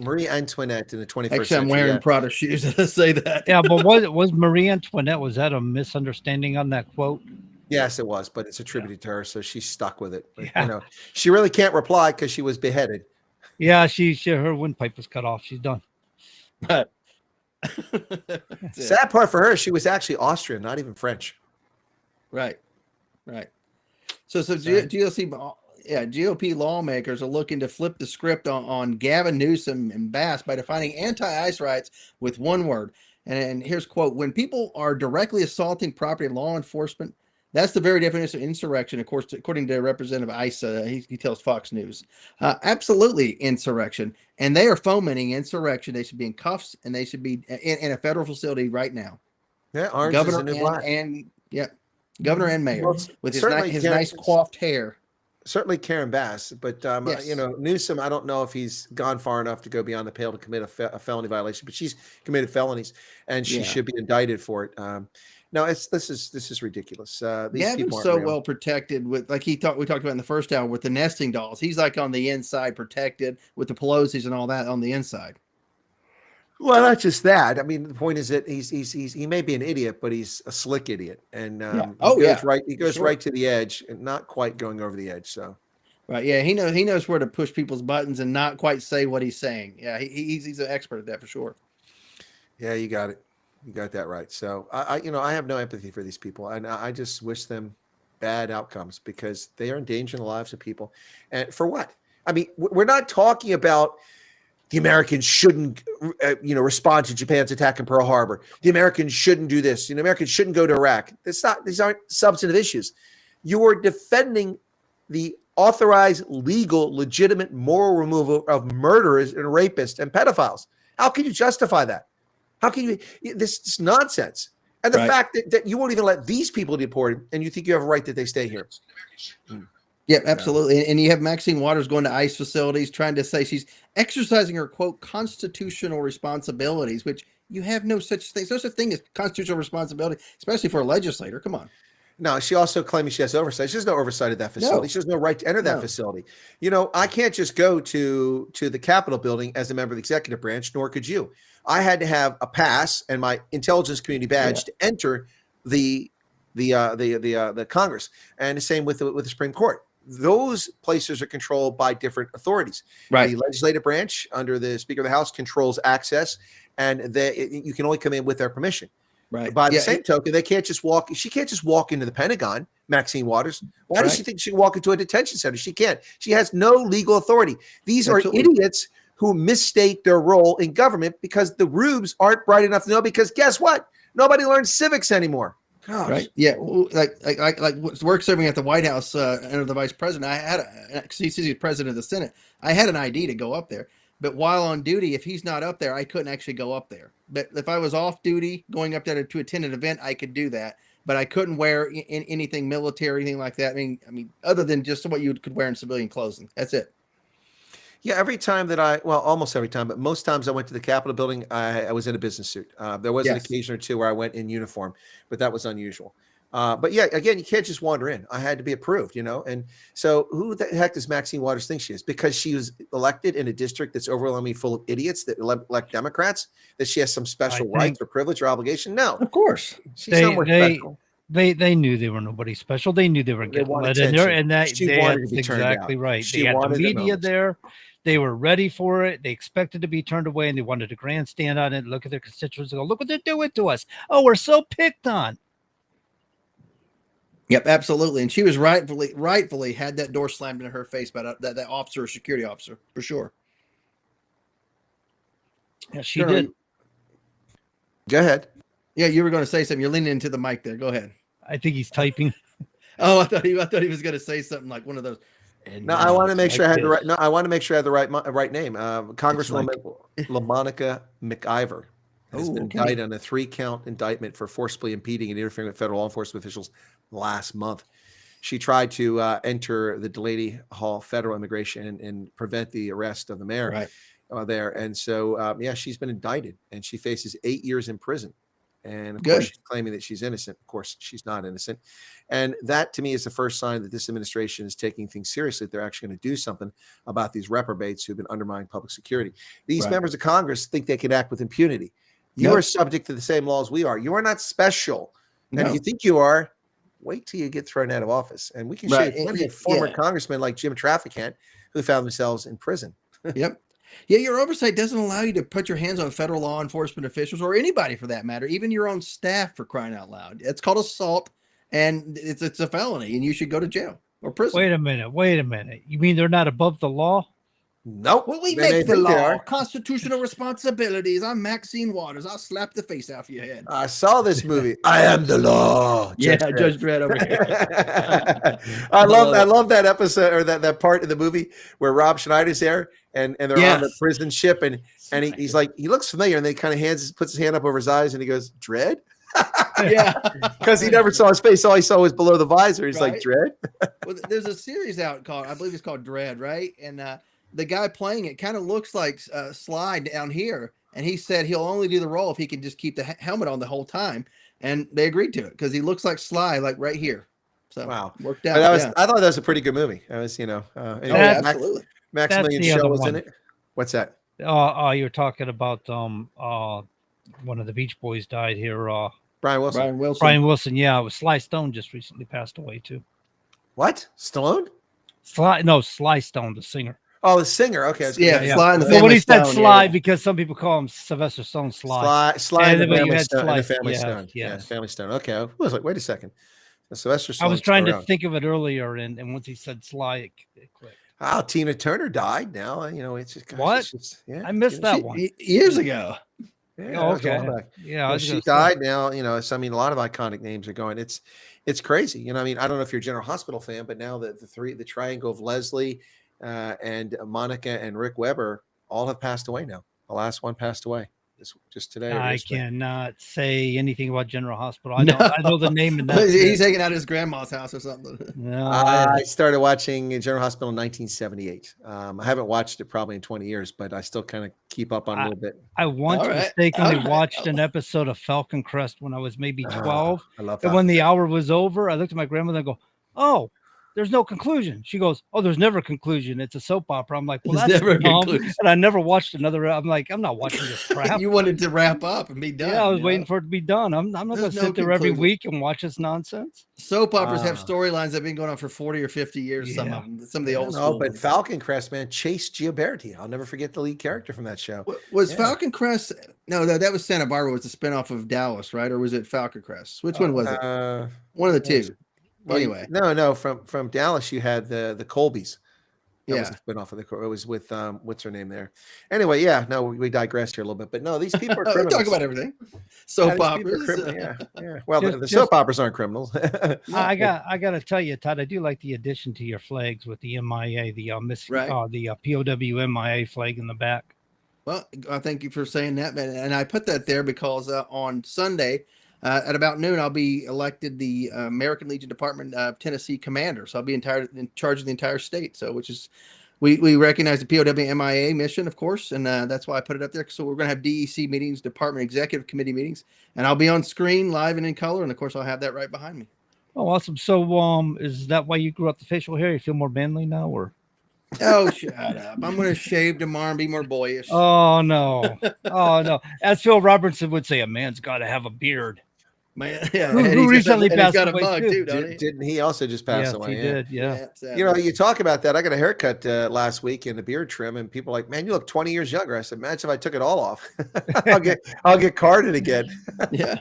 Marie Antoinette in the 21st Actually, century. I'm wearing Prada shoes to say that. Yeah, but was Marie Antoinette? Was that a misunderstanding on that quote? Yes, it was, but it's attributed to her, so she's stuck with it. But, you know, she really can't reply because she was beheaded. Yeah, her windpipe was cut off. She's done. Sad part for her, she was actually Austrian, not even French. Right. So GOP lawmakers are looking to flip the script on Gavin Newsom and Bass by defining anti-ICE rights with one word. And here's quote: when people are directly assaulting property and law enforcement, that's the very definition of insurrection, of course, according to Representative Issa. He tells Fox News. Absolutely insurrection. And they are fomenting insurrection. They should be in cuffs, and they should be in a federal facility right now. Yeah, orange is the new black. Governor and mayor with his nice coiffed hair. Certainly Karen Bass, but you know, Newsom, I don't know if he's gone far enough to go beyond the pale to commit a felony violation, but she's committed felonies, and she should be indicted for it. No, this is ridiculous. These people aren't so real. well protected with, like we talked about in the first hour with the nesting dolls. He's like on the inside, protected with the Pelosi's and all that on the inside. Well, not just that. I mean, the point is that he may be an idiot, but he's a slick idiot, and he goes right to the edge, and not quite going over the edge. So, right, yeah, he knows where to push people's buttons and not quite say what he's saying. Yeah, he's an expert at that for sure. Yeah, you got it. You got that right. So I have no empathy for these people, and I just wish them bad outcomes because they are endangering the lives of people. And for what? I mean, we're not talking about the Americans shouldn't, respond to Japan's attack in Pearl Harbor. The Americans shouldn't do this. The Americans shouldn't go to Iraq. These aren't substantive issues. You are defending the authorized, legal, legitimate, moral removal of murderers and rapists and pedophiles. How can you justify that? How can you? This nonsense. And the fact that you won't even let these people deport, and you think you have a right that they stay here. Yeah, absolutely. And you have Maxine Waters going to ICE facilities trying to say she's exercising her, quote, constitutional responsibilities, which you have no such thing. There's such a thing as constitutional responsibility, especially for a legislator. Come on. No, she also claims she has oversight. She has no oversight at that facility. She has no right to enter that facility. You know, I can't just go to the Capitol building as a member of the executive branch, nor could you. I had to have a pass and my intelligence community badge to enter the Congress, and the same with the Supreme Court. Those places are controlled by different authorities. Right. The legislative branch under the Speaker of the House controls access, and you can only come in with their permission. Right. By the same token, they can't just walk. She can't just walk into the Pentagon Maxine Waters. Why does she think she can walk into a detention center? She can't. She has no legal authority. These are idiots who misstate their role in government because the rubes aren't bright enough to know, because guess what? Nobody learns civics anymore. Gosh. Right. Yeah. Like work serving at the White House under the vice president. I had he's the president of the Senate. I had an ID to go up there, but while on duty, if he's not up there, I couldn't actually go up there. But if I was off duty going up there to attend an event, I could do that. But I couldn't wear anything military, anything like that. I mean, other than just what you could wear in civilian clothing. That's it. Yeah, every time that almost every time, but most times I went to the Capitol building, I was in a business suit. There was an occasion or two where I went in uniform, but that was unusual. But yeah, again, you can't just wander in. I had to be approved, And so who the heck does Maxine Waters think she is? Because she was elected in a district that's overwhelmingly full of idiots that elect Democrats, that she has some special rights or privilege or obligation? No. Of course. She's somewhere special. They knew they were nobody special. They knew they were getting let in there, and that's exactly right. They had the media there. They were ready for it. They expected to be turned away, and they wanted to grandstand on it, look at their constituents, and go, look what they're doing to us. Oh, we're so picked on. Yep, absolutely. And she was rightfully had that door slammed in her face by that officer or security officer, for sure. Yeah, she did. Go ahead. Yeah, you were going to say something. You're leaning into the mic there. Go ahead. I think he's typing. Oh, I thought he was going to say something like one of those. No, I want to make sure I had the right. No, I want to make sure I had the right name. Congresswoman LaMonica McIver has been indicted on a 3-count indictment for forcibly impeding and interfering with federal law enforcement officials last month. She tried to enter the Delaney Hall Federal Immigration and prevent the arrest of the mayor there. And so, she's been indicted and she faces 8 years in prison. And of course, she's claiming that she's innocent. Of course, she's not innocent. And that, to me, is the first sign that this administration is taking things seriously. They're actually going to do something about these reprobates who've been undermining public security. These members of Congress think they can act with impunity. You are subject to the same laws we are. You are not special. And if you think you are, wait till you get thrown out of office. And we can show you plenty of former congressmen like Jim Traficant who found themselves in prison. Yep. Yeah, your oversight doesn't allow you to put your hands on federal law enforcement officials or anybody for that matter, even your own staff, for crying out loud. It's called assault, and it's a felony, and you should go to jail or prison. Wait a minute. You mean they're not above the law? Nope. Well, we make the law. Constitutional responsibilities. I'm Maxine Waters. I'll slap the face out of your head. I saw this movie. I am the law. Judge Dredd over here. I love that episode or that part of the movie where Rob Schneider's there and they're on the prison ship and he's like, he looks familiar, and then he kind of puts his hand up over his eyes and he goes, Dredd? Yeah, because he never saw his face. All he saw was below the visor. He's like, Dredd? Well, there's a series out called, I believe it's called Dredd, right? And the guy playing it kind of looks like Sly down here. And he said he'll only do the role if he can just keep the helmet on the whole time. And they agreed to it because he looks like Sly, like right here. So wow, worked out. I thought that was a pretty good movie. I was, anyway, absolutely. Maximilian Show was in it. What's that? You were talking about one of the Beach Boys died here. Brian Wilson. Brian Wilson. Yeah, it was Sly Stone just recently passed away too. What? Stallone? Sly Stone, the singer. Oh, the singer. Okay. Sly and the Family Family when he said Stone, Sly, because some people call him Sylvester Stone Sly. Sly and the then you Family had Stone. Sly. And the Family Yeah, Stone. yeah. Yeah, Family Stone. Okay. I was like, wait a second. Sylvester Stone. I was trying to think of it earlier, and once he said Sly, it clicked. Oh, Tina Turner died now. It's just what? It's just, I missed that one years ago. Yeah, okay. Yeah, she died now. So I mean, a lot of iconic names are going. It's crazy. I mean, I don't know if you're a General Hospital fan, but now the triangle of Leslie and Monica and Rick Weber all have passed away now. The last one passed away just today. I cannot say anything about General Hospital. I know the name. And he's hanging out at his grandma's house or something. No, I started watching General Hospital in 1978. I haven't watched it probably in 20 years, but I still kind of keep up on a little bit. I once mistakenly watched an episode of Falcon Crest when I was maybe 12. I love that. And when the hour was over, I looked at my grandmother and go, "Oh, there's no conclusion." She goes, "Oh, there's never a conclusion. It's a soap opera." I'm like, "Well, that's never a dumb." conclusion. And I never watched another. I'm like, "I'm not watching this crap." You wanted to wrap up and be done. Yeah, I was waiting for it to be done. I'm not going to sit there every week and watch this nonsense. Soap operas have storylines that have been going on for 40 or 50 years. Some of them, some of the old school. But Falcon Crest, man, Chase Gioberti. I'll never forget the lead character from that show. Was Falcon Crest? No, that was Santa Barbara. Was the spinoff of Dallas, right? Or was it Falcon Crest? Which one was it? One of the two. Well, Anyway, no. From Dallas, you had the Colbys. That was yeah. a spinoff of it was with what's her name there. Anyway, yeah. No, we digressed here a little bit, but no, these people are we criminals. talk about everything. Yeah, Soap these people are operas. criminals. Yeah. Well, the Just- soap operas aren't criminals. I got to tell you, Todd, I do like the addition to your flags with the MIA, the POW MIA flag in the back. Well, I thank you for saying that, man. And I put that there because on Sunday at about noon, I'll be elected the American Legion Department of Tennessee commander. So I'll be in charge of the entire state. So, which is, we recognize the POW MIA mission, of course, and that's why I put it up there. So we're going to have DEC meetings, Department Executive Committee meetings, and I'll be on screen live and in color. And of course, I'll have that right behind me. Oh, awesome. So, is that why you grew up the facial hair? You feel more manly now, or? Oh, shut up. I'm going to shave tomorrow and be more boyish. Oh, no. Oh, no. As Phil Robertson would say, a man's got to have a beard. Man, yeah. Who recently he's passed got away, a mug, too. don't he? Didn't he also just pass Yes, away? he did. Yeah. You know, you talk about that. I got a haircut last week and a beard trim, and people are like, "Man, you look 20 years younger." I said, "Imagine if I took it all off. I'll get carded again." Yeah.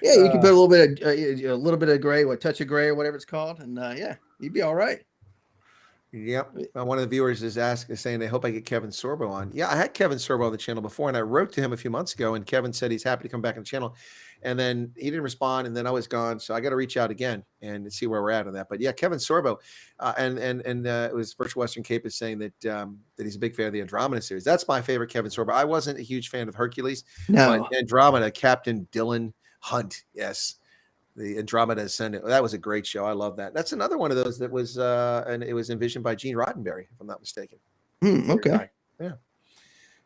Yeah, you can put a little bit of gray, touch of gray or whatever it's called, and yeah, you'd be all right. Yep. One of the viewers is saying they hope I get Kevin Sorbo on. Yeah, I had Kevin Sorbo on the channel before, and I wrote to him a few months ago, and Kevin said he's happy to come back on the channel. And then he didn't respond, and then I was gone. So I got to reach out again and see where we're at on that. But yeah, Kevin Sorbo, and it was Virtual Western Cape is saying that that he's a big fan of the Andromeda series. That's my favorite Kevin Sorbo. I wasn't a huge fan of Hercules. No. But Andromeda, Captain Dylan Hunt. Yes. The Andromeda Ascendant. That was a great show. I love that. That's another one of those that was, and it was envisioned by Gene Roddenberry, if I'm not mistaken. Okay. Yeah.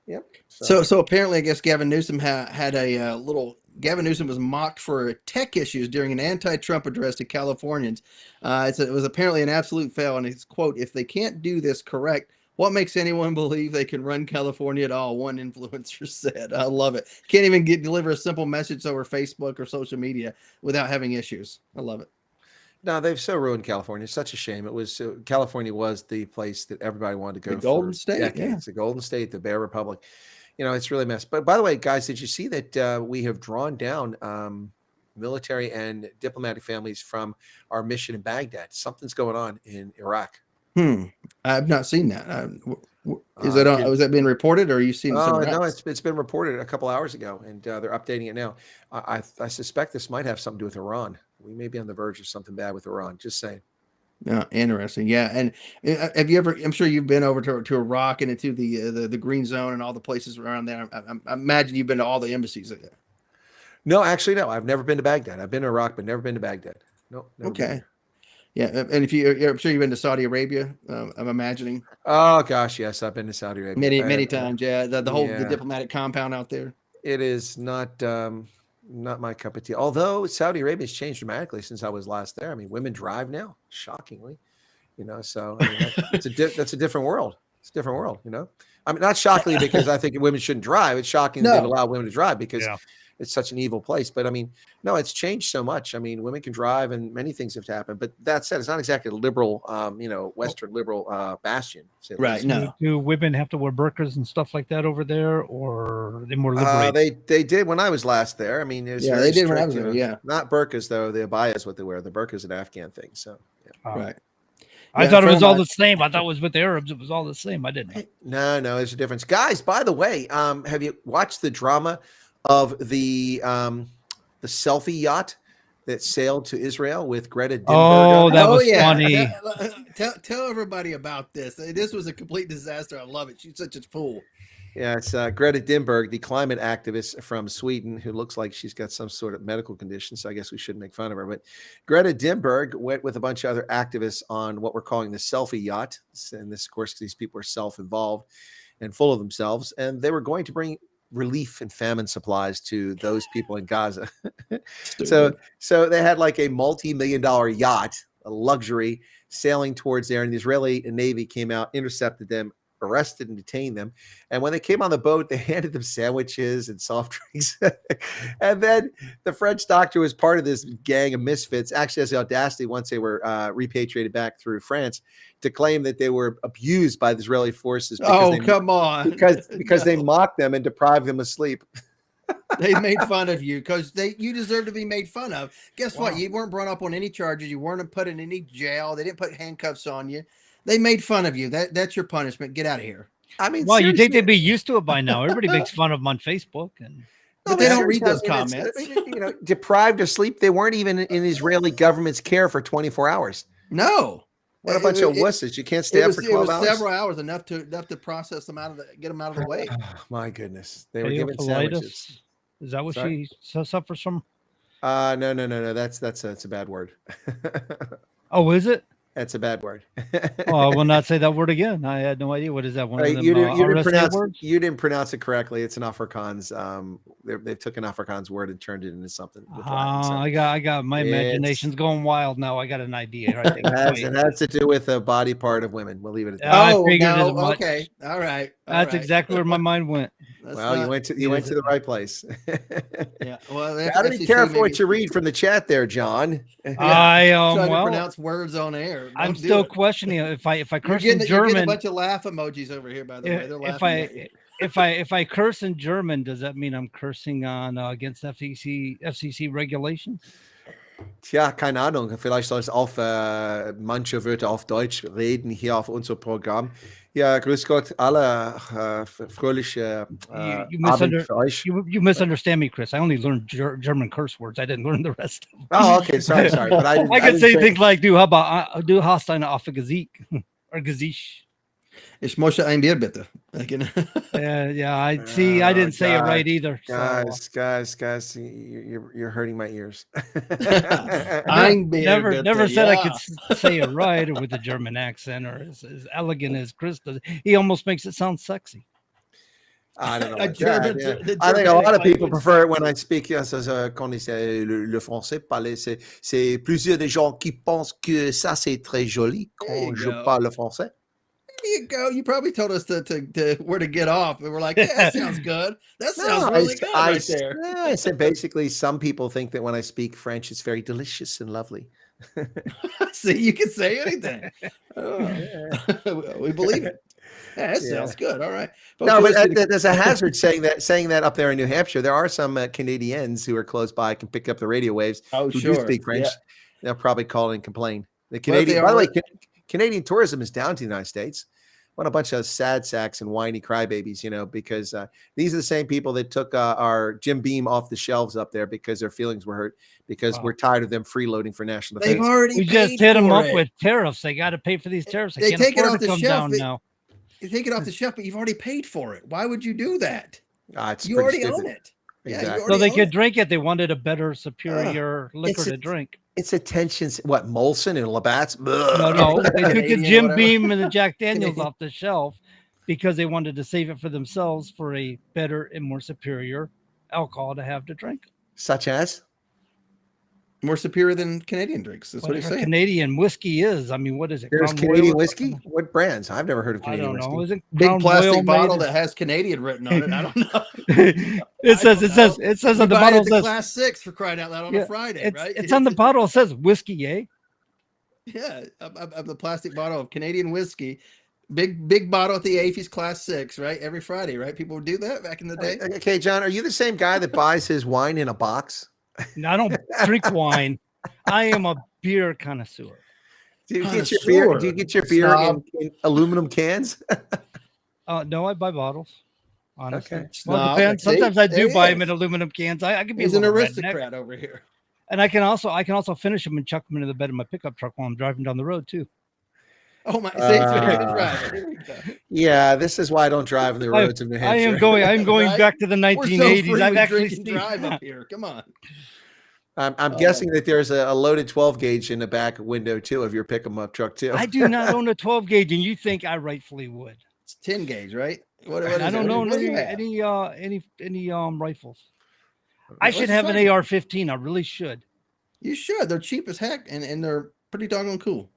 Yep. So apparently, I guess Gavin Newsom had a little. Gavin Newsom was mocked for tech issues during an anti-Trump address to Californians. It was apparently an absolute fail, and it's quote: "If they can't do this correct, what makes anyone believe they can run California at all?" One influencer said. I love it. Can't even deliver a simple message over Facebook or social media without having issues. I love it. No, they've so ruined California. It's such a shame. It was California was the place that everybody wanted to go. The Golden for State, decades. yeah. The Golden State, the Bear Republic. You know, it's really a mess. But by the way, guys, did you see that we have drawn down military and diplomatic families from our mission in Baghdad? Something's going on in Iraq. I've not seen that. Is that being reported, or are you seeing? Oh no, it's been reported a couple hours ago, and they're updating it now. I suspect this might have something to do with Iran. We may be on the verge of something bad with Iran. Just saying. Interesting. Yeah, and have you ever? I'm sure you've been over to Iraq and into the Green Zone and all the places around there. I imagine you've been to all the embassies there. No, actually, no. I've never been to Baghdad. I've been to Iraq, but never been to Baghdad. No. Okay. Yeah, and I'm sure you've been to Saudi Arabia. I'm imagining. Oh gosh, yes, I've been to Saudi Arabia Many times. Yeah, the whole the diplomatic compound out there. It is not my cup of tea. Although Saudi Arabia has changed dramatically since I was last there. I mean, women drive now, shockingly. You know, so I mean, that's a different world. It's a different world. You know, I mean, not shockingly because I think women shouldn't drive. It's shocking that they allow women to drive because it's such an evil place. But I mean, no, it's changed so much. I mean, women can drive and many things have happened. But that said, it's not exactly a liberal, Western liberal bastion. Right. No. Do women have to wear burqas and stuff like that over there, or are they more liberated? They did when I was last there. I mean, it was they did when I was there. Yeah. Not burqas though. The abaya is what they wear. The burqa is an Afghan thing. So right. I thought it was all the same. I thought it was with the Arabs. It was all the same. I didn't know. No, there's a difference. Guys, by the way, have you watched the drama of the selfie yacht that sailed to Israel with Greta Thunberg? Oh, that was funny. Tell everybody about this. This was a complete disaster. I love it. She's such a fool. Yeah, it's Greta Thunberg, the climate activist from Sweden, who looks like she's got some sort of medical condition. So I guess we shouldn't make fun of her. But Greta Thunberg went with a bunch of other activists on what we're calling the selfie yacht. And this, of course, these people are self-involved and full of themselves. And they were going to bring relief and famine supplies to those people in Gaza. so they had like a multi-million-dollar yacht, a luxury, sailing towards there. And the Israeli Navy came out, intercepted them, arrested and detained them. And when they came on the boat, they handed them sandwiches and soft drinks. And then the French doctor was part of this gang of misfits, actually has the audacity, once they were repatriated back through France, to claim that they were abused by the Israeli forces. Come on. Because they mocked them and deprived them of sleep. They made fun of you because you deserve to be made fun of. Guess what? You weren't brought up on any charges. You weren't put in any jail. They didn't put handcuffs on you. They made fun of you. That's your punishment. Get out of here. I mean, well, you think they'd be used to it by now? Everybody makes fun of them on Facebook, but they don't read those comments. Deprived of sleep, they weren't even in Israeli government's care for 24 hours. No. What a bunch of wusses! You can't stay up for 12 hours. Several hours, enough to process them get them out of the way. My goodness, they were given sandwiches. Is that what she suffers from? No. That's a bad word. Oh, is it? That's a bad word. Oh, I will not say that word again. I had no idea. What is that? One of them, you didn't pronounce words? You didn't pronounce it correctly. It's an Afrikaans. They took an Afrikaans word and turned it into something. I got my imagination's going wild now. I got an idea. I think it has to do with a body part of women. We'll leave it at that. Okay, all right. That's exactly where my mind went. You went to the right place. Yeah. Well, gotta be careful what you read from the chat there, John. I trying to pronounce words on air. I'm still questioning if I curse in German. You're getting a bunch of laugh emojis over here, by the way. They're laughing. If I curse in German, does that mean I'm cursing on against FCC regulations? Tja, keine Ahnung. Vielleicht soll es auf manche Wörter auf Deutsch reden hier auf unserem Programm. Ja, grüß Gott, alle fröhliche Abend für euch. You misunderstand me, Chris. I only learned German curse words. I didn't learn the rest of them. Oh, okay. Sorry. But I can say things like, du hast eine Affe Gesicht or Gesicht. Ich möchte ein Bier, bitte. Yeah. I see. I didn't say it right either. Guys, you're hurting my ears. Never said I could say it right or with a German accent or as elegant as Chris does. He almost makes it sound sexy. I don't know. I think a lot of people prefer it when I speak. Quand c'est le français parler, c'est plusieurs des gens qui pensent que ça c'est très joli quand je parle le français. There you go. You probably told us to where to get off, and we're like, yeah, that sounds good. That sounds really good right there. I said basically, some people think that when I speak French, it's very delicious and lovely. See, you can say anything. We believe it. Yeah, that sounds good. All right. Folks, no, but there's a hazard saying that up there in New Hampshire. There are some Canadians who are close by can pick up the radio waves who do speak French. Yeah. They'll probably call and complain. The Canadian, by the way, Canadian tourism is down to the United States. What a bunch of sad sacks and whiny crybabies, because these are the same people that took our Jim Beam off the shelves up there because their feelings were hurt because we're tired of them freeloading for national defense. They've already we just hit them up with tariffs. They got to pay for these tariffs. They take it off the shelf now. You take it off the shelf, but you've already paid for it. Why would you do that? You already own it. Exactly. So they could drink it. They wanted a better, superior liquor to drink. It's attention. What, Molson and Labatt's? No. They took the Jim Beam and the Jack Daniels off the shelf because they wanted to save it for themselves for a better and more superior alcohol to have to drink. Such as? More superior than Canadian drinks. That's what he's saying. Canadian whiskey is. I mean, what is it? There's Canadian whiskey? What brands? I've never heard of Canadian whiskey. I don't know. Is it big plastic bottle that has Canadian written on it? I don't know. It says on the bottle. It says Class 6 for crying out loud on a Friday, right? It's on the bottle. It says whiskey, eh? Yeah, of the plastic bottle of Canadian whiskey. Big bottle at the AFES Class 6, right? Every Friday, right? People would do that back in the day. Okay, John, are you the same guy that buys his wine in a box? No, I don't drink wine. I am a beer connoisseur. Do you get your beer? Do you get your beer in aluminum cans? No, I buy bottles. Honestly, okay. Well, depends. Sometimes I do buy them in aluminum cans. I can be an aristocrat over here, and I can also finish them and chuck them into the bed of my pickup truck while I'm driving down the road too. Oh my! Yeah, this is why I don't drive on the roads of New Hampshire. I'm going back to the 1980s. I've actually drive up here. Come on. I'm guessing that there's a loaded 12 gauge in the back window too of your pick 'em up truck too. I do not own a 12 gauge, and you think I rightfully would. It's 10 gauge, right? What I don't know any rifles. I should have an AR-15. I really should. You should. They're cheap as heck, and they're pretty doggone cool.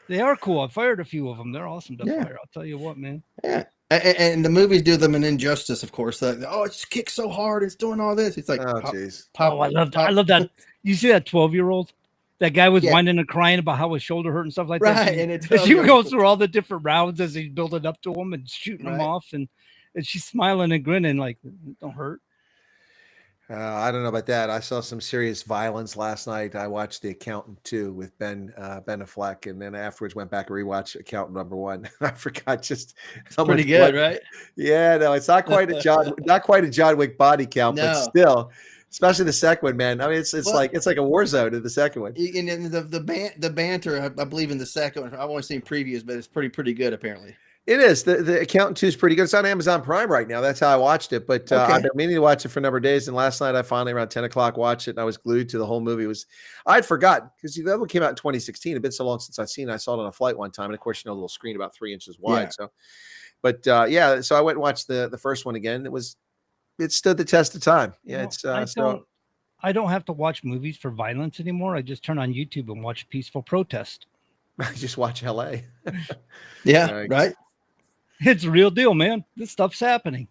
They are cool. I fired a few of them. They're awesome to fire. I'll tell you what, man. Yeah. And the movies do them an injustice, of course. Like, oh, it's kicks so hard. It's doing all this. It's like, oh, jeez. I love that. You see that 12-year-old? That guy was whining and crying about how his shoulder hurt and stuff like that. Right. And she goes through all the different rounds as he's building up to him and shooting them off. And she's smiling and grinning like, don't hurt. I don't know about that. I saw some serious violence last night. I watched The Accountant 2 with Ben Affleck, and then afterwards went back and rewatched Accountant number 1. I forgot just how Pretty much good, blood. right? Yeah, no, it's not quite a John Wick body count, but No. still, especially the second one, man. I mean, it's Well- like a war zone in the second one. And then the banter, I believe in the second one. I've only seen previews, but it's pretty good apparently. It is. The Accountant 2 is pretty good. It's on Amazon Prime right now. That's how I watched it. But Okay. I've been meaning to watch it for a number of days. And last night I finally around 10 o'clock watched it, and I was glued to the whole movie. I'd forgotten because the other one came out in 2016. It'd been so long since I've seen it. I saw it on a flight one time. And of course, a little screen about 3 inches wide. Yeah. So, but so I went and watched the first one again. It stood the test of time. Yeah, it's I don't have to watch movies for violence anymore. I just turn on YouTube and watch peaceful protest. I just watch LA. Yeah, right. It's a real deal, man. This stuff's happening.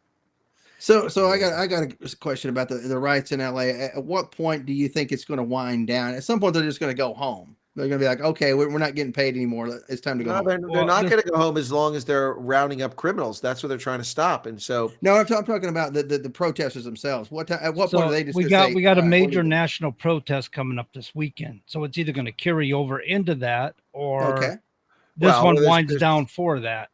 So I got a question about the riots in LA. At what point do you think it's going to wind down? At some point, they're just going to go home. They're going to be like, okay, we're not getting paid anymore. It's time to go home. They're not going to go home as long as they're rounding up criminals. That's what they're trying to stop. And so, no, I'm talking about the protesters themselves. At what point are they just? We got a major national protest coming up this weekend. So it's either going to carry over into that, or this one winds down for that.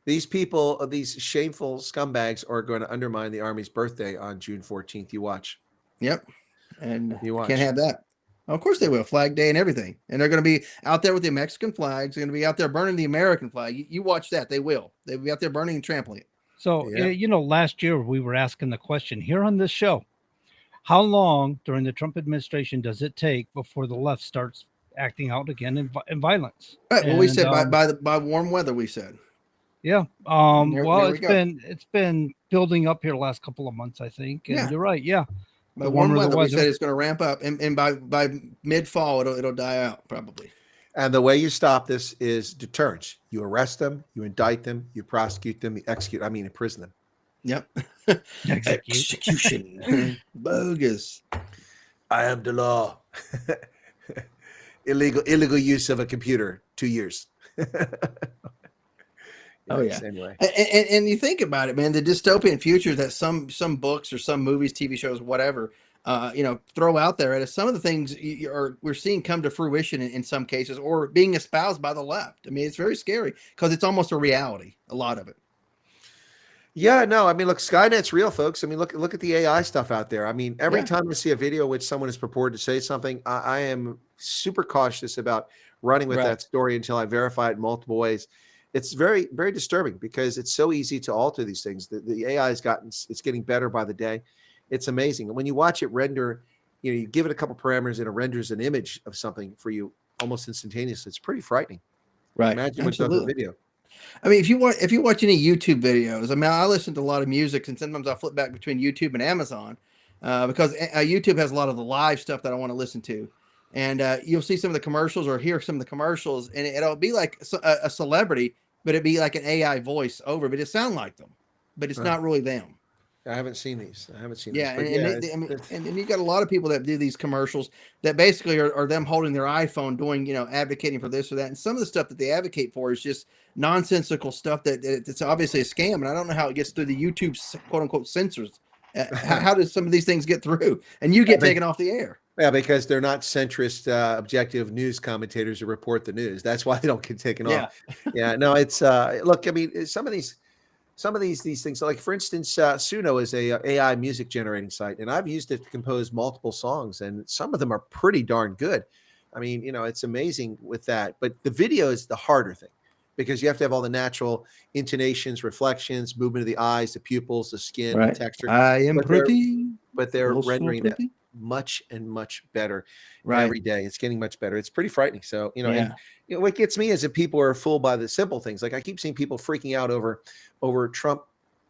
These people, these shameful scumbags, are going to undermine the Army's birthday on June 14th. You watch. Yep, and you watch. Can't have that. Of course they will. Flag Day and everything. And they're going to be out there with the Mexican flags. They're going to be out there burning the American flag. You watch that. They will. They'll be out there burning and trampling it. So, last year we were asking the question here on this show, how long during the Trump administration does it take before the left starts acting out again in violence? Right. Well, we said by warm weather, we said. Yeah. It's been building up here the last couple of months, I think. And you're right. Yeah. By warm weather, we said it's going to ramp up, and by mid-fall, it'll die out probably. And the way you stop this is deterrence. You arrest them, you indict them, you prosecute them, you imprison them. Yep. Execution. Bogus. I am the law. Illegal use of a computer, 2 years. Oh yeah. Same way. And you think about it, man, the dystopian future that some books or some movies, TV shows, whatever, throw out there. And some of the things we're seeing come to fruition in some cases, or being espoused by the left. I mean, it's very scary because it's almost a reality. A lot of it. Yeah, no, I mean, look, Skynet's real, folks. I mean, look at the AI stuff out there. I mean, every time I see a video in which someone is purported to say something, I am super cautious about running with that story until I verify it in multiple ways. It's very, very disturbing because it's so easy to alter these things. The AI it's getting better by the day. It's amazing. And when you watch it render, you give it a couple parameters and it renders an image of something for you almost instantaneously. It's pretty frightening. Right. Imagine what's done with video. I mean, if you watch any YouTube videos, I mean, I listen to a lot of music, and sometimes I flip back between YouTube and Amazon because YouTube has a lot of the live stuff that I want to listen to. And you'll see some of the commercials or hear some of the commercials, and it'll be like a celebrity, but it'd be like an AI voice over, but it sound like them, but it's not really them. I haven't seen these. Yeah, and you've got a lot of people that do these commercials that basically are them holding their iPhone, doing advocating for this or that, and some of the stuff that they advocate for is just nonsensical stuff that it's obviously a scam, and I don't know how it gets through the YouTube quote unquote censors. How does some of these things get through, and you get taken off the air? Yeah, because they're not centrist, objective news commentators who report the news. That's why they don't get taken off. Yeah, no, it's look. I mean, some of these things, like for instance, Suno is a AI music generating site, and I've used it to compose multiple songs, and some of them are pretty darn good. I mean, it's amazing with that. But the video is the harder thing because you have to have all the natural intonations, reflections, movement of the eyes, the pupils, the skin, the texture. I am pretty, but they're also rendering that pretty. much and much better every day. It's getting much better. It's pretty frightening. So, and what gets me is that people are fooled by the simple things. Like I keep seeing people freaking out over Trump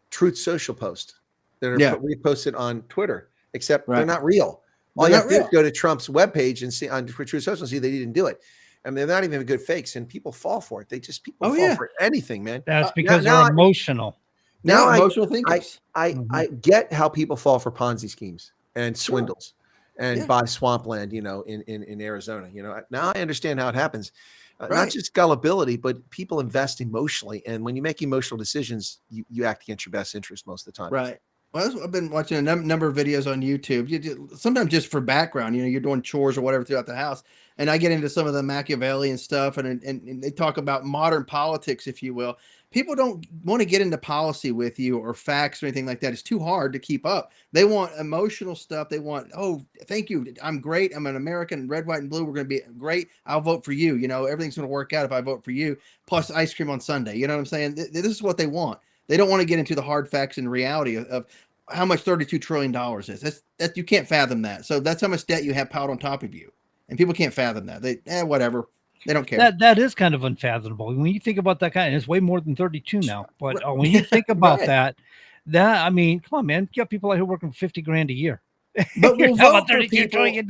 Truth Social posts that are reposted on Twitter, except they're not real. All you have to do is go to Trump's webpage and see on Truth Social and see they didn't do it. I mean, they're not even good fakes, and people fall for it. People fall for anything, man. That's because they're emotional. Now emotional thinkers. I get how people fall for Ponzi schemes and swindles and buy swampland, in Arizona. Now I understand how it happens. Not just gullibility, but people invest emotionally. And when you make emotional decisions, you act against your best interest most of the time. Right. Well, I've been watching a number of videos on YouTube. Sometimes just for background, you're doing chores or whatever throughout the house, and I get into some of the Machiavellian stuff, and they talk about modern politics, if you will. People don't want to get into policy with you or facts or anything like that. It's too hard to keep up. They want emotional stuff. They want, oh, thank you, I'm great, I'm an American, red, white, and blue. We're going to be great. I'll vote for you. Everything's going to work out if I vote for you. Plus ice cream on Sunday. You know what I'm saying? This is what they want. They don't want to get into the hard facts and reality of how much $32 trillion is. That you can't fathom that. So that's how much debt you have piled on top of you. And people can't fathom that. They whatever. They don't care. That is kind of unfathomable. When you think about that it's way more than 32 now. But when you think about Right. that, I mean, come on, man. You got people out here working $50,000 a year. But we'll vote for $32 people. trillion.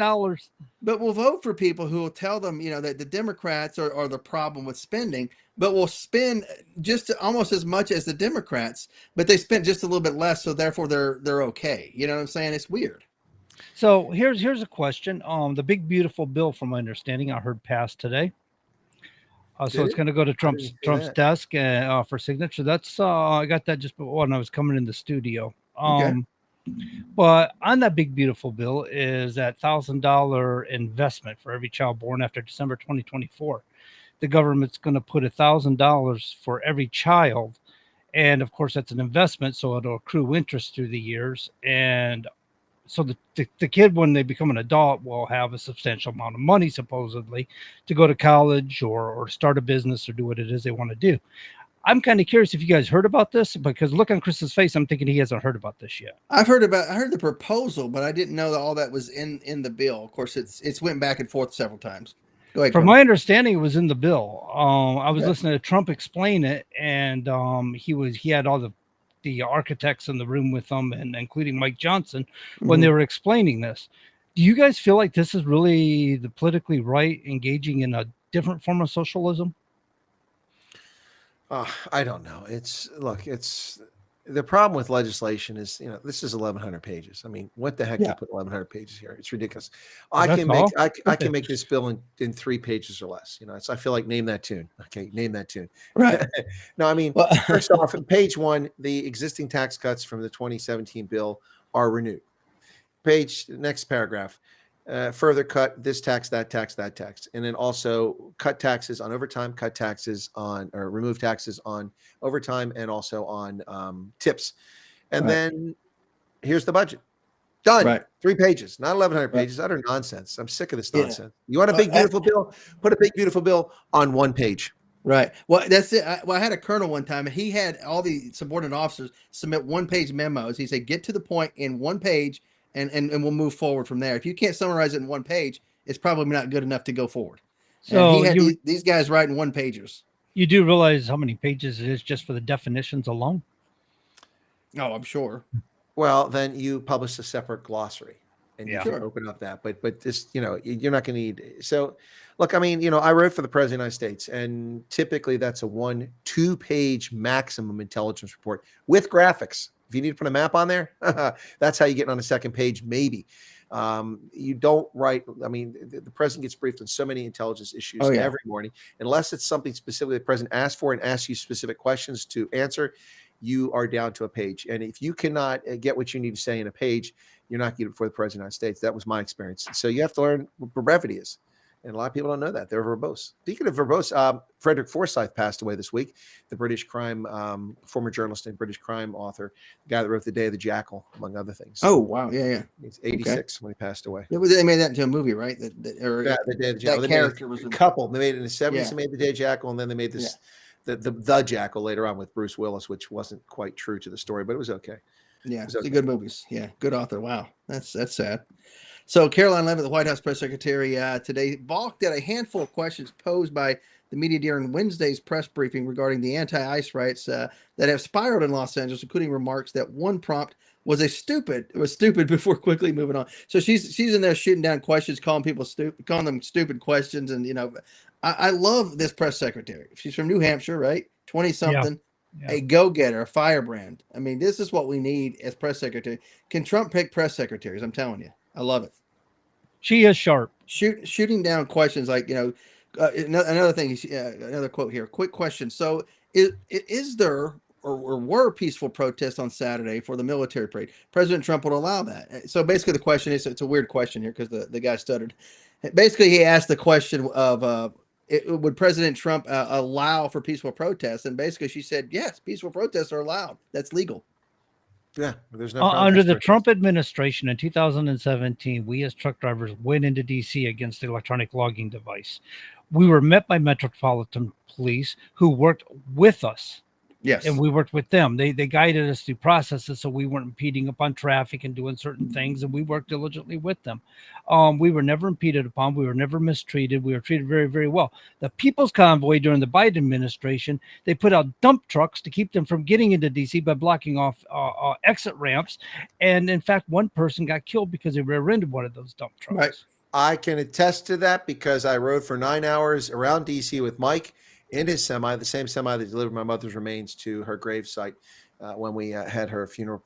But we'll vote for people who will tell them, that the Democrats are the problem with spending, but will spend just almost as much as the Democrats, but they spent just a little bit less, so therefore they're okay. You know what I'm saying? It's weird. So here's a question. The big beautiful bill, from my understanding, I heard passed today. So it's going to go to Trump's desk for signature. That's I got that just when I was coming in the studio. But on that big beautiful bill is that $1,000 investment for every child born after December 2024. The government's going to put $1,000 for every child, and of course that's an investment, so it'll accrue interest through the years. And so the kid, when they become an adult, will have a substantial amount of money supposedly to go to college or start a business or do what it is they want to do. I'm kind of curious if you guys heard about this, because look on Chris's face, I'm thinking he hasn't heard about this yet. I heard the proposal, but I didn't know that all that was in the bill. Of course, it's went back and forth several times. Go ahead. From my understanding, it was in the bill. I was Okay. listening to Trump explain it, and he had all the architects in the room with him, and including Mike Johnson, when they were explaining this. Do you guys feel like this is really the politically right, engaging in a different form of socialism? I don't know. It's the problem with legislation is, this is 1,100 pages. I mean, what the heck do you put 1,100 pages here? It's ridiculous. I That's can all? make I can make this bill in 3 pages or less. So I feel like name that tune. Okay, name that tune. Right. No, I mean, first off, on page 1, the existing tax cuts from the 2017 bill are renewed. Next paragraph. Further cut this tax, that tax, that tax, and then also cut taxes on overtime, remove taxes on overtime, and also on tips. And then here's the budget. Done. Right. 3 pages, not 1,100 pages. Utter nonsense. I'm sick of this nonsense. You want a big, beautiful bill? Put a big, beautiful bill on 1 page. Right. Well, that's it. I had a colonel one time, and he had all the subordinate officers submit 1-page memos. He said, get to the point in 1 page, and we'll move forward from there. If you can't summarize it in 1 page, it's probably not good enough to go forward. So and he had these guys writing 1-pagers. You do realize how many pages it is just for the definitions alone? Oh, I'm sure. Well, then you publish a separate glossary, and you Yeah. can open up that. But this, you're not going to need. So, look, I mean, I wrote for the President of the United States, and typically that's a 1-2 page maximum intelligence report with graphics. If you need to put a map on there, that's how you get on a second page, maybe. You don't write. I mean, the president gets briefed on so many intelligence issues every morning, unless it's something specifically the president asked for and asks you specific questions to answer. You are down to a page. And if you cannot get what you need to say in a page, you're not getting it before the president of the United States. That was my experience. So you have to learn what brevity is. And a lot of people don't know that. They're verbose. Speaking of verbose, Frederick Forsyth passed away this week, the British crime, former journalist and British crime author, the guy that wrote The Day of the Jackal, among other things. Oh, wow. Yeah. He's 86 when he passed away. They made that into a movie, right? The Day of the Jackal. That character was a couple. They made it in the 70s. Yeah. They made The Day of the Jackal, and then they made this the Jackal later on with Bruce Willis, which wasn't quite true to the story, but it was okay. Yeah, it's good movies. Yeah, good author. Wow, that's sad. So Caroline Leavitt, the White House press secretary, today balked at a handful of questions posed by the media during Wednesday's press briefing regarding the anti-ICE riots that have spiraled in Los Angeles, including remarks that one prompt was stupid before quickly moving on. So she's in there shooting down questions, calling them stupid questions, and I love this press secretary. She's from New Hampshire, right? 20-something. Yeah. A go-getter, a firebrand. I mean, this is what we need as press secretary. Can Trump pick press secretaries? I'm telling you, I love it. She is sharp. Shooting down questions like, another thing, another quote here. Quick question. So is there or were peaceful protests on Saturday for the military parade, President Trump would allow that. So basically, the question is, it's a weird question here because the guy stuttered. Basically, he asked the question of would President Trump allow for peaceful protests? And basically, she said, yes, peaceful protests are allowed. That's legal. Yeah, there's no problem. Under the Trump administration in 2017, we as truck drivers went into DC against the electronic logging device. We were met by Metropolitan Police who worked with us. Yes. And we worked with them. They guided us through processes so we weren't impeding upon traffic and doing certain things, and we worked diligently with them. We were never impeded upon. We were never mistreated. We were treated very, very well. The People's Convoy during the Biden administration, they put out dump trucks to keep them from getting into DC by blocking off exit ramps. And in fact, one person got killed because they rear-ended one of those dump trucks. Right. I can attest to that because I rode for 9 hours around DC with Mike in his semi, the same semi that delivered my mother's remains to her gravesite when we had her funeral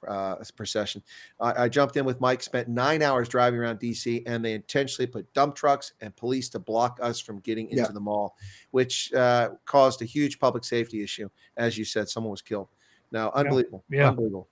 procession. I jumped in with Mike, spent 9 hours driving around DC, and they intentionally put dump trucks and police to block us from getting into the mall, which caused a huge public safety issue. As you said, someone was killed. Now, unbelievable. Yeah. Unbelievable.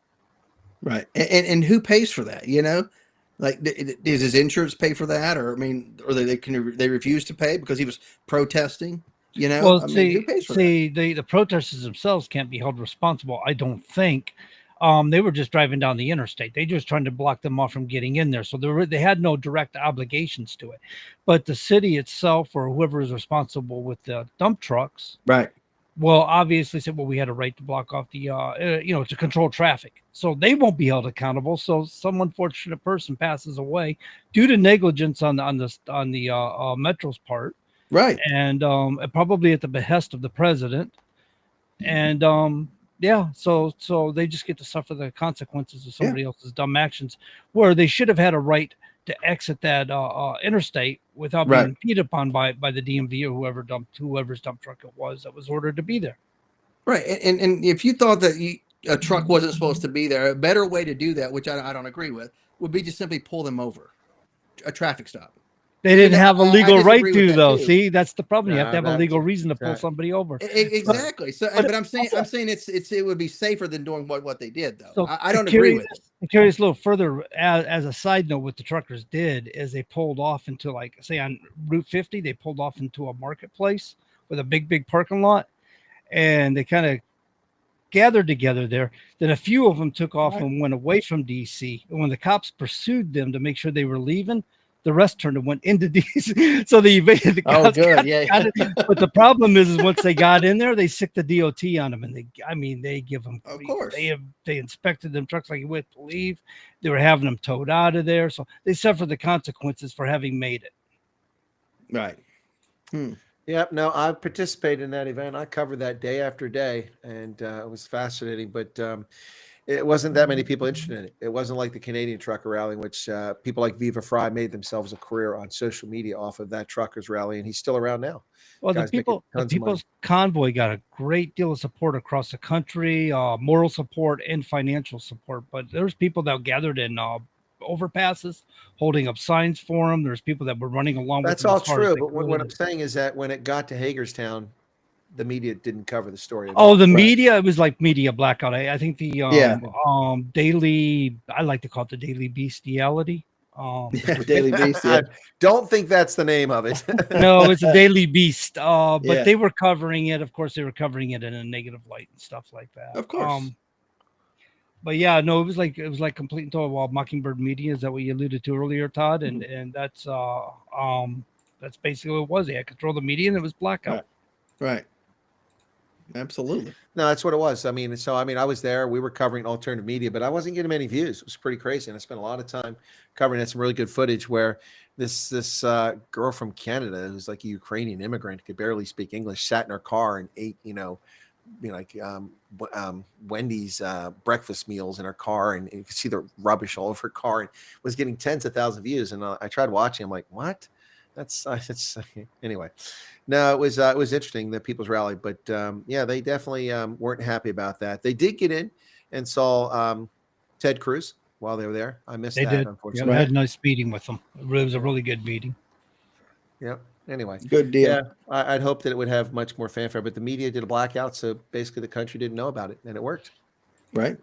Right. And who pays for that? You know, like, does his insurance pay for that? Or, I mean, or they refuse to pay because he was protesting? You know, well, I mean, who pays for that? the protesters themselves can't be held responsible, I don't think. They were just driving down the interstate. They just trying to block them off from getting in there. So they had no direct obligations to it. But the city itself, or whoever is responsible with the dump trucks, right, well, obviously said, well, we had a right to block off the, to control traffic. So they won't be held accountable. So some unfortunate person passes away due to negligence on the Metro's part. Right. And probably at the behest of the president. And so they just get to suffer the consequences of somebody else's dumb actions, where they should have had a right to exit that interstate without being impeded upon by the DMV or whoever's dump truck it was that was ordered to be there. Right. And if you thought that a truck wasn't supposed to be there, a better way to do that, which I don't agree with, would be to simply pull them over. A traffic stop. They didn't have a legal right to, though. Too. See, that's the problem. You have to have a legal reason to pull somebody over. Exactly. But I'm saying it would be safer than doing what they did, though. So I don't agree with it. To carry this a little further, as a side note, what the truckers did is they pulled off into, like, say on Route 50, they pulled off into a marketplace with a big parking lot, and they kind of gathered together there. Then a few of them took off and went away from DC. And when the cops pursued them to make sure they were leaving, the rest turned and went into DC. So they evaded the cops. Oh, good. But the problem is once they got in there, they sicked the DOT on them, and they give them. Of course. They inspected them trucks like you would believe. They were having them towed out of there, so they suffered the consequences for having made it. Right. Yep. No, I participated in that event. I covered that day after day, and it was fascinating. But it wasn't that many people interested in it. It wasn't like the Canadian trucker rally, in which people like Viva Fry made themselves a career on social media off of that truckers rally, and he's still around now. Well, the People's Convoy got a great deal of support across the country, moral support and financial support. But there's people that gathered in overpasses, holding up signs for them. There's people that were running along. That's all true. But what I'm saying is that when it got to Hagerstown, the media didn't cover the story. Oh, the media, it was like media blackout. I think the daily, I like to call it the daily bestiality. Daily Beast. Yeah. I don't think that's the name of it. No, it's a Daily Beast. But they were covering it. Of course, they were covering it in a negative light and stuff like that. Of course. But yeah, no, it was like complete and total Mockingbird Media. Is that what you alluded to earlier, Todd? And that's basically what it was. They had control of the media, and it was blackout. Right. Absolutely. No, that's what it was. I was there. We were covering alternative media, but I wasn't getting many views. It was pretty crazy. And I spent a lot of time covering some really good footage where this girl from Canada, who's like a Ukrainian immigrant, could barely speak English, sat in her car and ate, Wendy's breakfast meals in her car, and you could see the rubbish all over her car, and was getting tens of thousands of views. And I tried watching. I'm like, what? That's anyway. No, it was interesting, the People's Rally, but they definitely weren't happy about that. They did get in and saw Ted Cruz while they were there. I missed that, unfortunately. I had a nice meeting with them. It was a really good meeting. Yep. anyway, Good deal. Yeah, I'd hope that it would have much more fanfare, but the media did a blackout, so basically the country didn't know about it, and it worked. Right.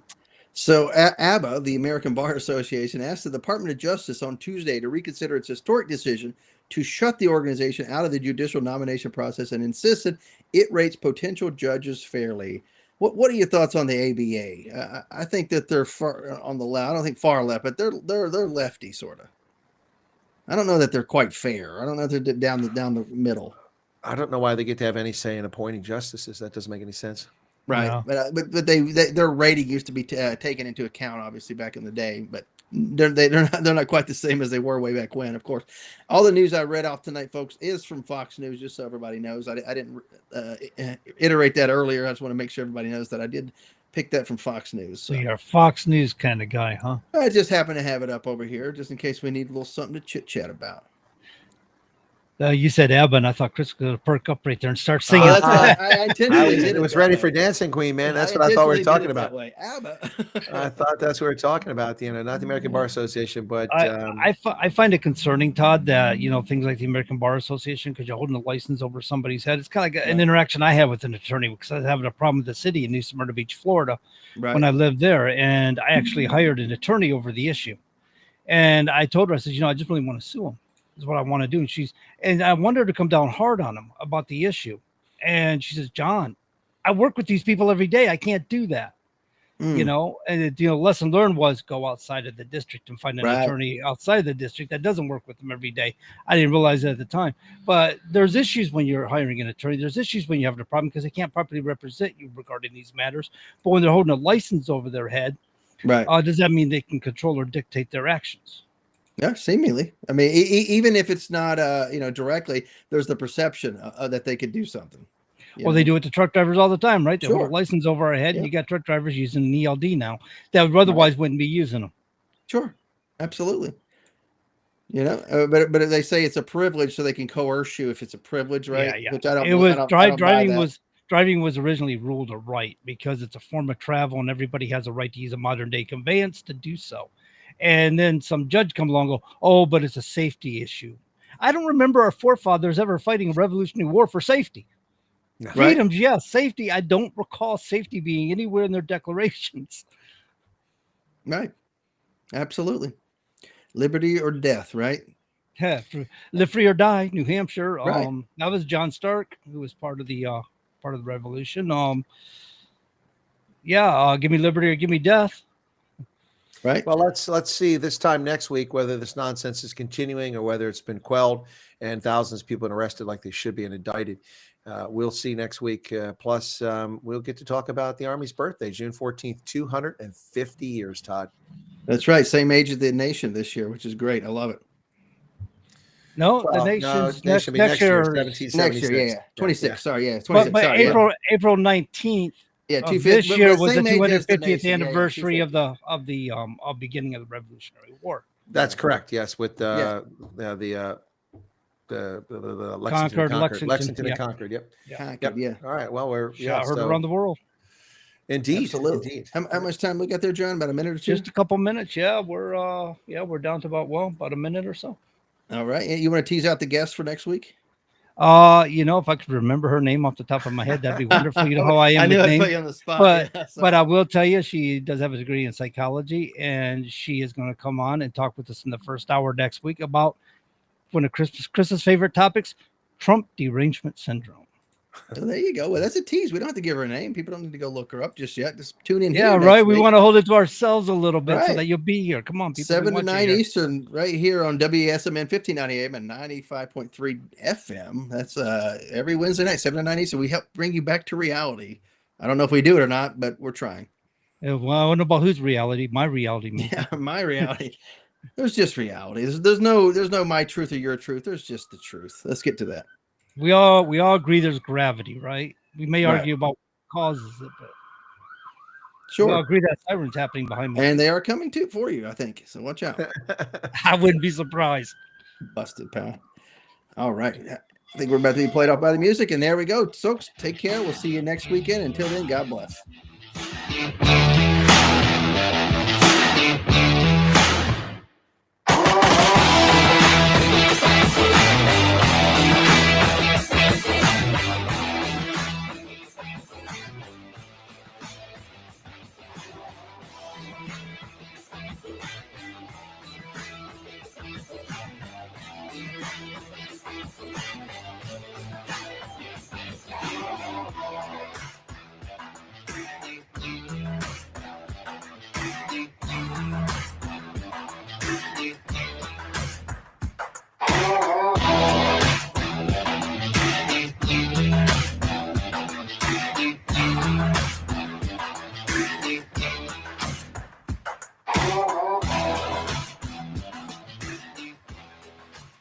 So ABBA, the American Bar Association, asked the Department of Justice on Tuesday to reconsider its historic decision to shut the organization out of the judicial nomination process and insisted it rates potential judges fairly. What are your thoughts on the ABA? I think that they're far on the left. I don't think far left, but they're lefty sort of. I don't know that they're quite fair. I don't know if they're down the middle. I don't know why they get to have any say in appointing justices. That doesn't make any sense. Right, No. but their rating used to be taken into account, obviously back in the day. But they're not quite the same as they were way back when. Of course, all the news I read off tonight, folks, is from Fox News. Just so everybody knows, I didn't iterate that earlier. I just want to make sure everybody knows that I did pick that from Fox News. So you're a Fox News kind of guy, huh? I just happen to have it up over here, just in case we need a little something to chit chat about. You said ABBA, and I thought Chris was going to perk up right there and start singing. That's I intentionally did It was ready for Dancing Queen, man. That's what I thought we were talking about. ABBA. I thought that's what we were talking about. Not the American Bar Association, but I find it concerning, Todd, that things like the American Bar Association, because you're holding a license over somebody's head. It's kind of like an interaction I had with an attorney because I was having a problem with the city in New Smyrna Beach, Florida, when I lived there, and I actually hired an attorney over the issue. And I told her, I said, I just really want to sue him. Is what I want to do. And I want her to come down hard on him about the issue. And she says, John, I work with these people every day. I can't do that. And lesson learned was go outside of the district and find an attorney outside of the district that doesn't work with them every day. I didn't realize that at the time, but there's issues when you're hiring an attorney. There's issues when you have a problem because they can't properly represent you regarding these matters. But when they're holding a license over their head, does that mean they can control or dictate their actions? Yeah, seemingly. I mean, even if it's not, directly, there's the perception that they could do something. Well, they do it to truck drivers all the time, right? They hold Sure. a license over our head, and you got truck drivers using an ELD now that otherwise wouldn't be using them. Sure, absolutely. But they say it's a privilege, so they can coerce you if it's a privilege, right? Yeah. Which I don't. It was I don't buy that. driving was originally ruled a right because it's a form of travel, and everybody has a right to use a modern day conveyance to do so. And then some judge come along and go, oh, but it's a safety issue. I don't remember our forefathers ever fighting a Revolutionary War for safety. Right. Freedoms, yes. Safety, I don't recall safety being anywhere in their declarations. Right. Absolutely. Liberty or death, right? Yeah, live free or die, New Hampshire. Right. That was John Stark, who was part of the revolution. Give me liberty or give me death. Right. Well, let's see this time next week whether this nonsense is continuing or whether it's been quelled and thousands of people arrested like they should be and indicted. We'll see next week. Plus, we'll get to talk about the Army's birthday, June 14th, 250 years, Todd. That's right. Same age as the nation this year, which is great. I love it. No, the nation's next year. 1776. Next year, yeah. 26. Sorry, yeah. 26. 26. But Sorry, April 19th. Yeah, This year was the same age as the 250th nation. anniversary Yeah, of the beginning of the Revolutionary War. That's correct. Yes, with the Lexington and Concord. Yep. Concord, yeah. All right. Well, we're heard around the world. Indeed. Absolutely. How much time we got there, John? About a minute or two? Just a couple minutes. Yeah, we're down to about a minute or so. All right. You want to tease out the guest for next week? If I could remember her name off the top of my head, that'd be wonderful. You know how I am. I knew with I'd names. put you on the spot. But I will tell you, she does have a degree in psychology, and she is going to come on and talk with us in the first hour next week about one of Chris's favorite topics, Trump derangement syndrome. Well, there you go. Well, that's a tease. We don't have to give her a name. People don't need to go look her up just yet. Just tune in. Yeah, right. We want to hold it to ourselves a little bit so that you'll be here. Come on, people. 7 to 9 Eastern, right here on WSMN 1590 AM and 95.3 FM. That's every Wednesday night, 7 to 9 Eastern. We help bring you back to reality. I don't know if we do it or not, but we're trying. Well, I don't know about whose reality. My reality. Yeah, my reality. There's just reality. There's no my truth or your truth. There's just the truth. Let's get to that. We all agree there's gravity, right? We may argue about what causes it, but sure. We all agree that sirens happening behind me. And they are coming too for you, I think. So watch out. I wouldn't be surprised. Busted, pal. All right. I think we're about to be played off by the music, and there we go. Folks, take care. We'll see you next weekend. Until then, God bless.